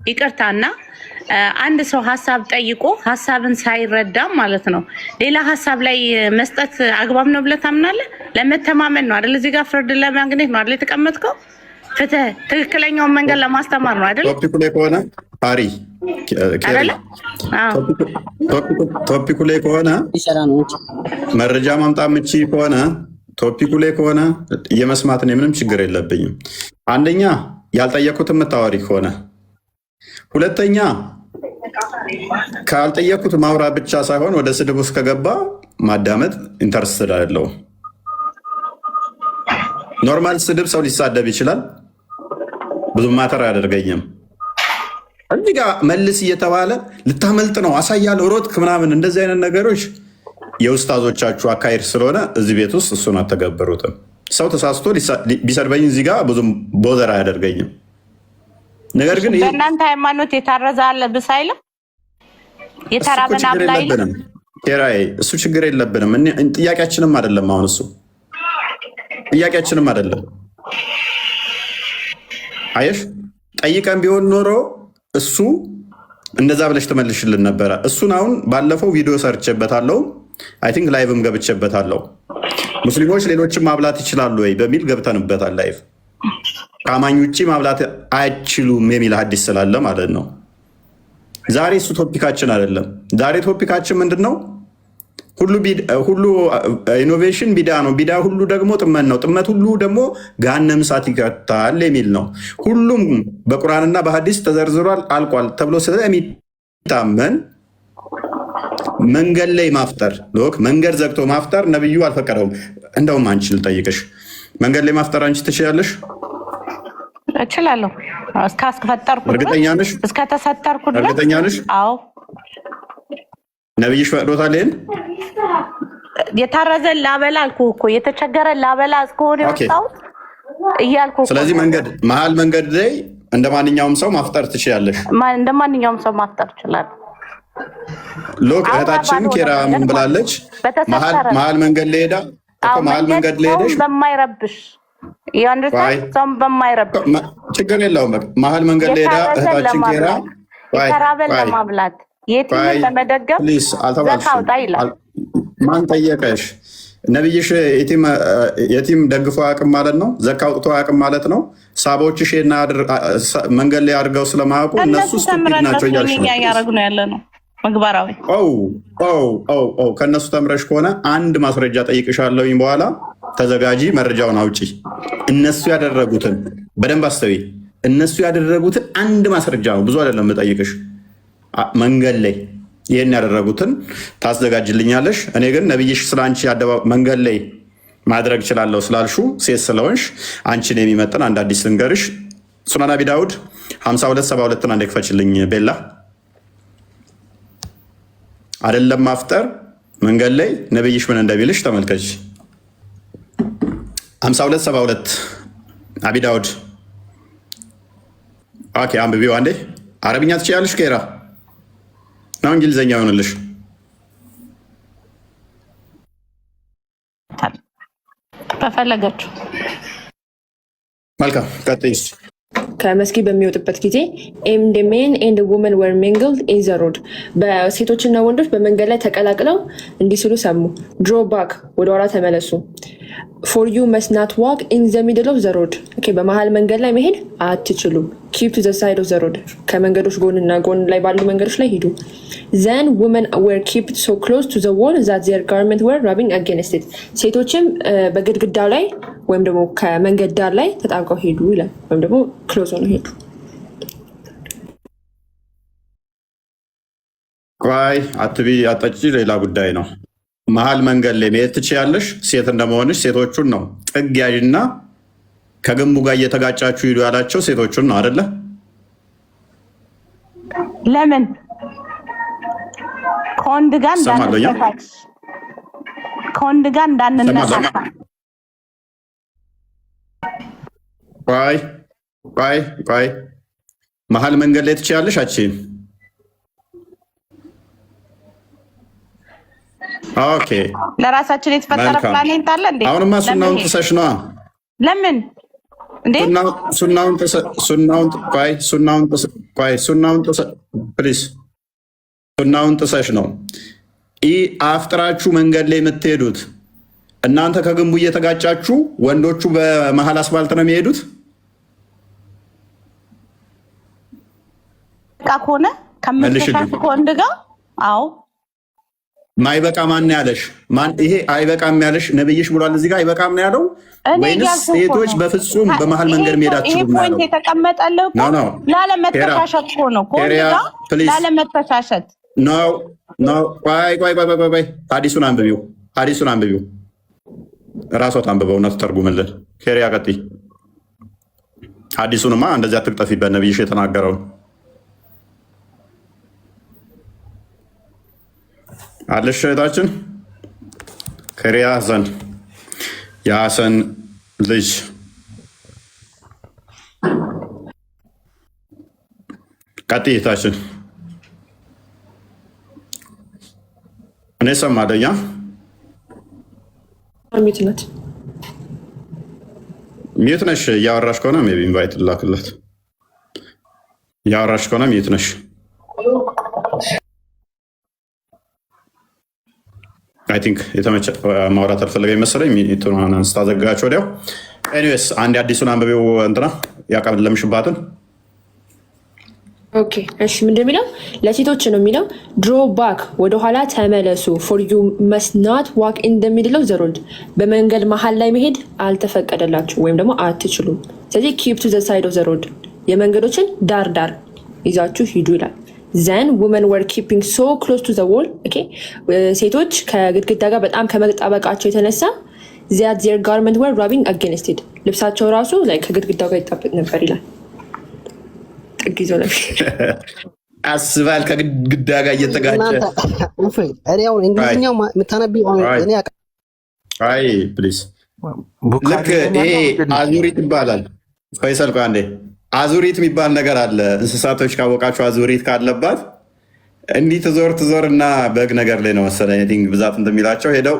[SPEAKER 13] ይቅርታና አንድ ሰው ሀሳብ ጠይቆ ሀሳብን ሳይረዳ ማለት ነው ሌላ ሀሳብ ላይ መስጠት አግባብ ነው ብለህ ታምናለህ? ለመተማመን ነው አይደል? እዚህ ጋር ፍርድ ለማግኘት ነው አይደል የተቀመጥከው? ፍትህ ትክክለኛውን መንገድ ለማስተማር ነው አይደል?
[SPEAKER 1] ቶፒኩ ላይ ከሆነ ቶፒኩ ላይ ከሆነ መረጃ ማምጣት የምችይ ከሆነ ቶፒኩ ላይ ከሆነ የመስማት ነው፣ ምንም ችግር የለብኝም። አንደኛ ያልጠየኩት የምታወሪ ከሆነ፣ ሁለተኛ ካልጠየኩት ማውራት ብቻ ሳይሆን ወደ ስድብ ውስጥ ከገባ ማዳመጥ ኢንተረስትድ አይደለሁም። ኖርማል ስድብ ሰው ሊሳደብ ይችላል፣ ብዙ ማተር አያደርገኝም። እዚህ ጋር መልስ እየተባለ ልታመልጥ ነው አሳያለሁ ሮጥክ ምናምን፣ እንደዚህ አይነት ነገሮች የኡስታዞቻችሁ አካሄድ ስለሆነ እዚህ ቤት ውስጥ እሱን አተገበሩትም። ሰው ተሳስቶ ቢሰድበኝ እዚህ ጋር ብዙም ቦዘር አያደርገኝም። ነገር ግን
[SPEAKER 13] በእናንተ ሃይማኖት የታረዘ አለ ብስ አይልም፣ የተራበን አብላ አይልም።
[SPEAKER 1] እሱ ችግር የለብንም። ጥያቄያችንም አይደለም። አሁን እሱ ጥያቄያችንም አይደለም። አየሽ፣ ጠይቀን ቢሆን ኖሮ እሱ እንደዛ ብለሽ ትመልሽልን ነበረ። እሱን አሁን ባለፈው ቪዲዮ ሰርቼበታለሁ፣ አይ ቲንክ ላይቭም ገብቼበታለሁ። ሙስሊሞች ሌሎችም ማብላት ይችላሉ ወይ በሚል ገብተንበታል ላይቭ። ከአማኝ ውጭ ማብላት አይችሉም የሚል ሀዲስ ስላለ ማለት ነው። ዛሬ እሱ ቶፒካችን አይደለም። ዛሬ ቶፒካችን ምንድን ነው? ሁሉ ኢኖቬሽን ቢዳ ነው፣ ቢዳ ሁሉ ደግሞ ጥመት ነው፣ ጥመት ሁሉ ደግሞ ገሃነመ እሳት ይከታል የሚል ነው። ሁሉም በቁርአንና በሀዲስ ተዘርዝሯል አልቋል ተብሎ ስለሚታመን መንገድ ላይ ማፍጠር መንገድ ዘግቶ ማፍጠር ነብዩ አልፈቀደውም። እንደውም አንቺ ልጠይቅሽ፣ መንገድ ላይ ማፍጠር አንቺ ትችላለሽ?
[SPEAKER 13] እችላለሁ። እስካስፈጠርኩ
[SPEAKER 1] እርግጠኛ ነሽ?
[SPEAKER 13] እስከተሰጠርኩ
[SPEAKER 1] እርግጠኛ ነሽ?
[SPEAKER 13] አዎ።
[SPEAKER 1] ነብይሽ ፈቅዶታል ይሄን?
[SPEAKER 13] የታረዘን ላበላ አልኩህ እኮ፣ የተቸገረ ላበላ እስከሆነ የወጣሁት እያልኩ።
[SPEAKER 1] ስለዚህ መሀል መንገድ ላይ እንደ ማንኛውም ሰው ማፍጠር ትችላለሽ?
[SPEAKER 13] እንደ ማንኛውም ሰው ማፍጠር እችላለሁ።
[SPEAKER 1] ሎክ እህታችን ኬራ ምን ብላለች? መሀል መንገድ ላይ ሄዳ መሀል መንገድ ላይ ሄደሽ
[SPEAKER 13] በማይረብሽ ሰው በማይረብሽ
[SPEAKER 1] ችግር የለውም። መሀል መንገድ ላይ ሄዳ እህታችን ኬራ
[SPEAKER 13] የተራበን ለማብላት የቲምን ለመደገፍ ዘካ አውጣ ይላል።
[SPEAKER 1] ማን ጠየቀሽ? ነብይሽ የቲም ደግፎ አያውቅም ማለት ነው? ዘካ አውጥቶ አያውቅም ማለት ነው? ሳቦችሽ መንገድ ላይ አድርገው ስለማያውቁ እነሱ ስቱፒድ ናቸው እያልሽ
[SPEAKER 13] ነው ያለ ነው ምግባራዊ።
[SPEAKER 1] ከእነሱ ተምረሽ ከሆነ አንድ ማስረጃ ጠይቅሻለሁኝ፣ በኋላ ተዘጋጂ፣ መረጃውን አውጪ። እነሱ ያደረጉትን በደንብ አስተዊ። እነሱ ያደረጉትን አንድ ማስረጃ ነው፣ ብዙ አይደለም የምጠይቅሽ። መንገድ ላይ ይህን ያደረጉትን ታዘጋጅልኛለሽ። እኔ ግን ነብይሽ ስለ አንቺ መንገድ ላይ ማድረግ እችላለሁ ስላልሹ ሴት ስለሆንሽ አንቺን የሚመጥን አንድ አዲስ ልንገርሽ። ሱናን አቢ ዳውድ 5272 አንዴ ክፈችልኝ ቤላ። አይደለም ማፍጠር መንገድ ላይ ነብይሽ ምን እንደሚልሽ ተመልከች። 5272 አቢ ዳውድ። ኦኬ አንብቢው አንዴ። አረብኛ ትችያለሽ ኬራ ነው እንግሊዘኛ ይሆንልሽ?
[SPEAKER 13] ከፈለጋችሁ
[SPEAKER 1] መልካም ቀጥይ።
[SPEAKER 11] ከመስጊድ በሚወጡበት ጊዜ ኤንድ ሜን ኤንድ ውመን ወር ሚንግልድ ኢን ዘ ሮድ በሴቶችና ወንዶች በመንገድ ላይ ተቀላቅለው እንዲህ ሲሉ ሰሙ። ድሮ ባክ ወደ ኋላ ተመለሱ። ፎር ዩ መስት ናት ዋክ ኢን ዘ ሚድል ኦፍ ዘ ሮድ በመሀል መንገድ ላይ መሄድ አትችሉም። ኪፕ ቱ ዘ ሳይድ ኦፍ ዘ ሮድ ከመንገዶች ጎንና ጎን ላይ ባሉ መንገዶች ላይ ሂዱ። ዘን ውመን ወር ኪፕድ ሶ ክሎዝ ቱ ዘ ዎል ዛት ዜር ጋርመንት ወር ራቢንግ አጌንስት ኢት ሴቶችም በግድግዳው ላይ ወይም ደግሞ ከመንገድ ዳር ላይ ተጣብቀው ሄዱ ይላል። ወይም ደግሞ ክሎዝ ሆነው ሄዱ።
[SPEAKER 1] ቆይ አትቢ አጠጪ ሌላ ጉዳይ ነው። መሀል መንገድ ላይ መሄድ ትችያለሽ። ሴት እንደመሆንሽ ሴቶቹን ነው ጥግ ያዥና ከግንቡ ጋር እየተጋጫችሁ ሂዱ ያላቸው ሴቶቹን ነው አይደለ?
[SPEAKER 13] ለምን ከወንድ ጋር እንዳንነሳሳ
[SPEAKER 1] ቆይ መሀል መንገድ ላይ ትችያለሽ። አቺን ኦኬ፣
[SPEAKER 13] ለራሳችን የተፈጠረ ፕላኔት አለ እንዴ?
[SPEAKER 1] አሁንማ ሱናውን ጥሰሽ ነዋ።
[SPEAKER 13] ለምን እንዴ?
[SPEAKER 1] ሱናውን ጥሰሽ ነው አፍጥራችሁ መንገድ ላይ የምትሄዱት። እናንተ ከግንቡ እየተጋጫችሁ ወንዶቹ በመሀል አስፋልት ነው የሚሄዱት።
[SPEAKER 13] ከሆነ ከምትሻት ከወንድ ጋር አዎ
[SPEAKER 1] ማይበቃ ማን ያለሽ? ማን ይሄ አይበቃም ያለሽ? ነብይሽ ብሏል እዚህ ጋር አይበቃም ነው ያለው ወይንስ ሴቶች በፍጹም በመሀል መንገድ መሄዳችሁ ነው ያለው?
[SPEAKER 13] ይሄ የተቀመጠለው ላለመተሻሸት ነው። ከወንድ ጋር ላለመተሻሸት
[SPEAKER 1] ነው። ቆይ ሐዲሱን አንብቢው ራሷ ታንብበው እና ተተርጉምልን። ኬሪያ ቀጥይ። ሐዲሱንማ እንደዚህ አትቅጠፊበት፣ ነብይሽ የተናገረው አለሽ እህታችን ከሪያ ሐሰን የሐሰን ልጅ ቀጥይ እህታችን። እኔ ሰማለኛ ሚዩት ነሽ። እያወራሽ ከሆነ ሜይ ቢ ኢንቫይት ላክላት። እያወራሽ ከሆነ ሚዩት ነሽ። አይ ቲንክ የተመቸ ማውራት አልፈለገኝ መሰለኝ። ሚቱን ስታዘጋቸው ወዲያው። ኤኒዌይስ አንድ አዲሱን አንብቤው እንትና ያቀለምሽባትን።
[SPEAKER 11] ኦኬ እሺ፣ ምንድን የሚለው ለሴቶች ነው የሚለው ድሮ ባክ ወደኋላ ተመለሱ። ፎር ዩ መስት ናት ዋክ ኢን ዘ ሚድል ኦፍ ዘ ሮድ በመንገድ መሀል ላይ መሄድ አልተፈቀደላችሁ ወይም ደግሞ አትችሉም። ስለዚህ ኪፕ ቱ ዘ ሳይድ ኦፍ ዘ ሮድ የመንገዶችን ዳር ዳር ይዛችሁ ሂዱ ይላል። ዘን ውመን ወር ኪፒንግ ሶ ክሎዝ ቱ ዘ ዎል ሴቶች ከግድግዳ ጋር በጣም ከመጣበቃቸው የተነሳ ዚያት ዜር ጋርመንት ወር ራቢንግ አጌንስት ኢት ልብሳቸው ራሱ ከግድግዳው ጋር ይጣበቅ ነበር ይላል። ጥግ ይዞ ነበር
[SPEAKER 1] አስባል ከግድግዳ ጋር እየተጋጨ
[SPEAKER 10] እንግሊዝኛው የምታነቢው
[SPEAKER 1] አይ ፕሊዝ ልክ ይሄ አዙሪት ይባላል። ፈይሰል አንዴ አዙሪት የሚባል ነገር አለ። እንስሳቶች ካወቃቸው አዙሪት ካለባት እንዲህ ትዞር እና በግ ነገር ላይ ነው መሰለኝ ቲንክ ብዛት እንደሚላቸው ሄደው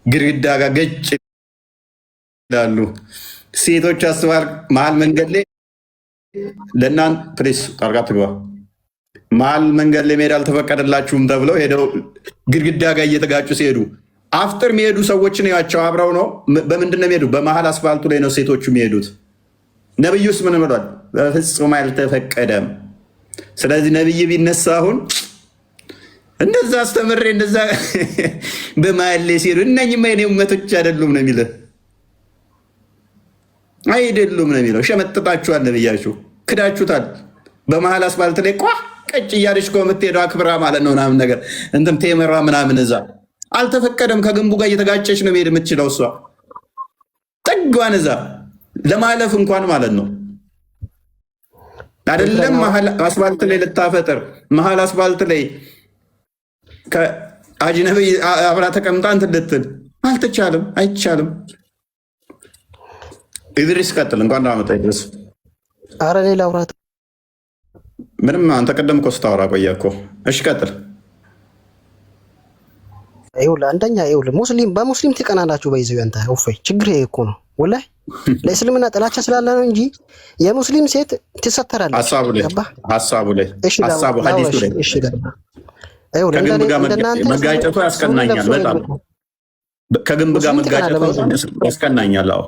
[SPEAKER 1] ግድግዳ ጋር ገጭ ይላሉ። ሴቶች አስባል መሀል መንገድ ላይ ለእናን ፕሊስ ጣልቃ ትግባ መሀል መንገድ ላይ መሄድ አልተፈቀደላችሁም ተብለው ሄደው ግድግዳ ጋር እየተጋጩ ሲሄዱ አፍጥር የሚሄዱ ሰዎችን ያቸው አብረው ነው። በምንድን ነው የሚሄዱ? በመሀል አስፋልቱ ላይ ነው ሴቶቹ የሚሄዱት። ነብዩስ ምን ብሏል? በፍጹም አልተፈቀደም። ስለዚህ ነብይ ቢነሳ አሁን እንደዛ አስተምሬ እንደዛ በመሀል ላይ ሲሄዱ እነኝማ የኔ እመቶች አይደሉም ነው የሚለው። አይደሉም ነው የሚለው። ሸመጥጣችኋል፣ ነብያችሁ ክዳችሁታል። በመሀል አስፋልት ላይ ቋ ቀጭ እያለች እኮ የምትሄደው አክብራ ማለት ነው ምናምን ነገር እንትን ቴመራ ምናምን እዛ አልተፈቀደም። ከግንቡ ጋር እየተጋጨች ነው መሄድ የምትችለው እሷ ጥጓን እዛ ለማለፍ እንኳን ማለት ነው አይደለም። መሀል አስፋልት ላይ ልታፈጥር መሀል አስፋልት ላይ ከአጅነቢ አብራ ተቀምጣ እንትን ልትል አልተቻለም፣ አይቻልም። ኢድሪስ ቀጥል። እንኳን ዳመጣ ኢድሪስ።
[SPEAKER 10] አረ ሌላ አውራት
[SPEAKER 1] ምንም አንተ ቀደም እኮ ስታወራ ቆየህ እኮ። እሺ ቀጥል።
[SPEAKER 10] ይኸውልህ አንደኛ ይኸውልህ ሙስሊም በሙስሊም ትቀናላችሁ በይዘው ያንተ እፎይ ችግር ይሄ እኮ ነው ወላሂ ለእስልምና ጥላቻ ስላለ ነው እንጂ የሙስሊም ሴት ትሰተራለች
[SPEAKER 1] ሐሳቡ ላይ ሐዲሱ ላይ
[SPEAKER 10] እሺ ገባ
[SPEAKER 1] ከግንብ ጋር መጋጨቱ ያስቀናኛል በጣም ከግንብ ጋር መጋጨቱ ያስቀናኛል አዎ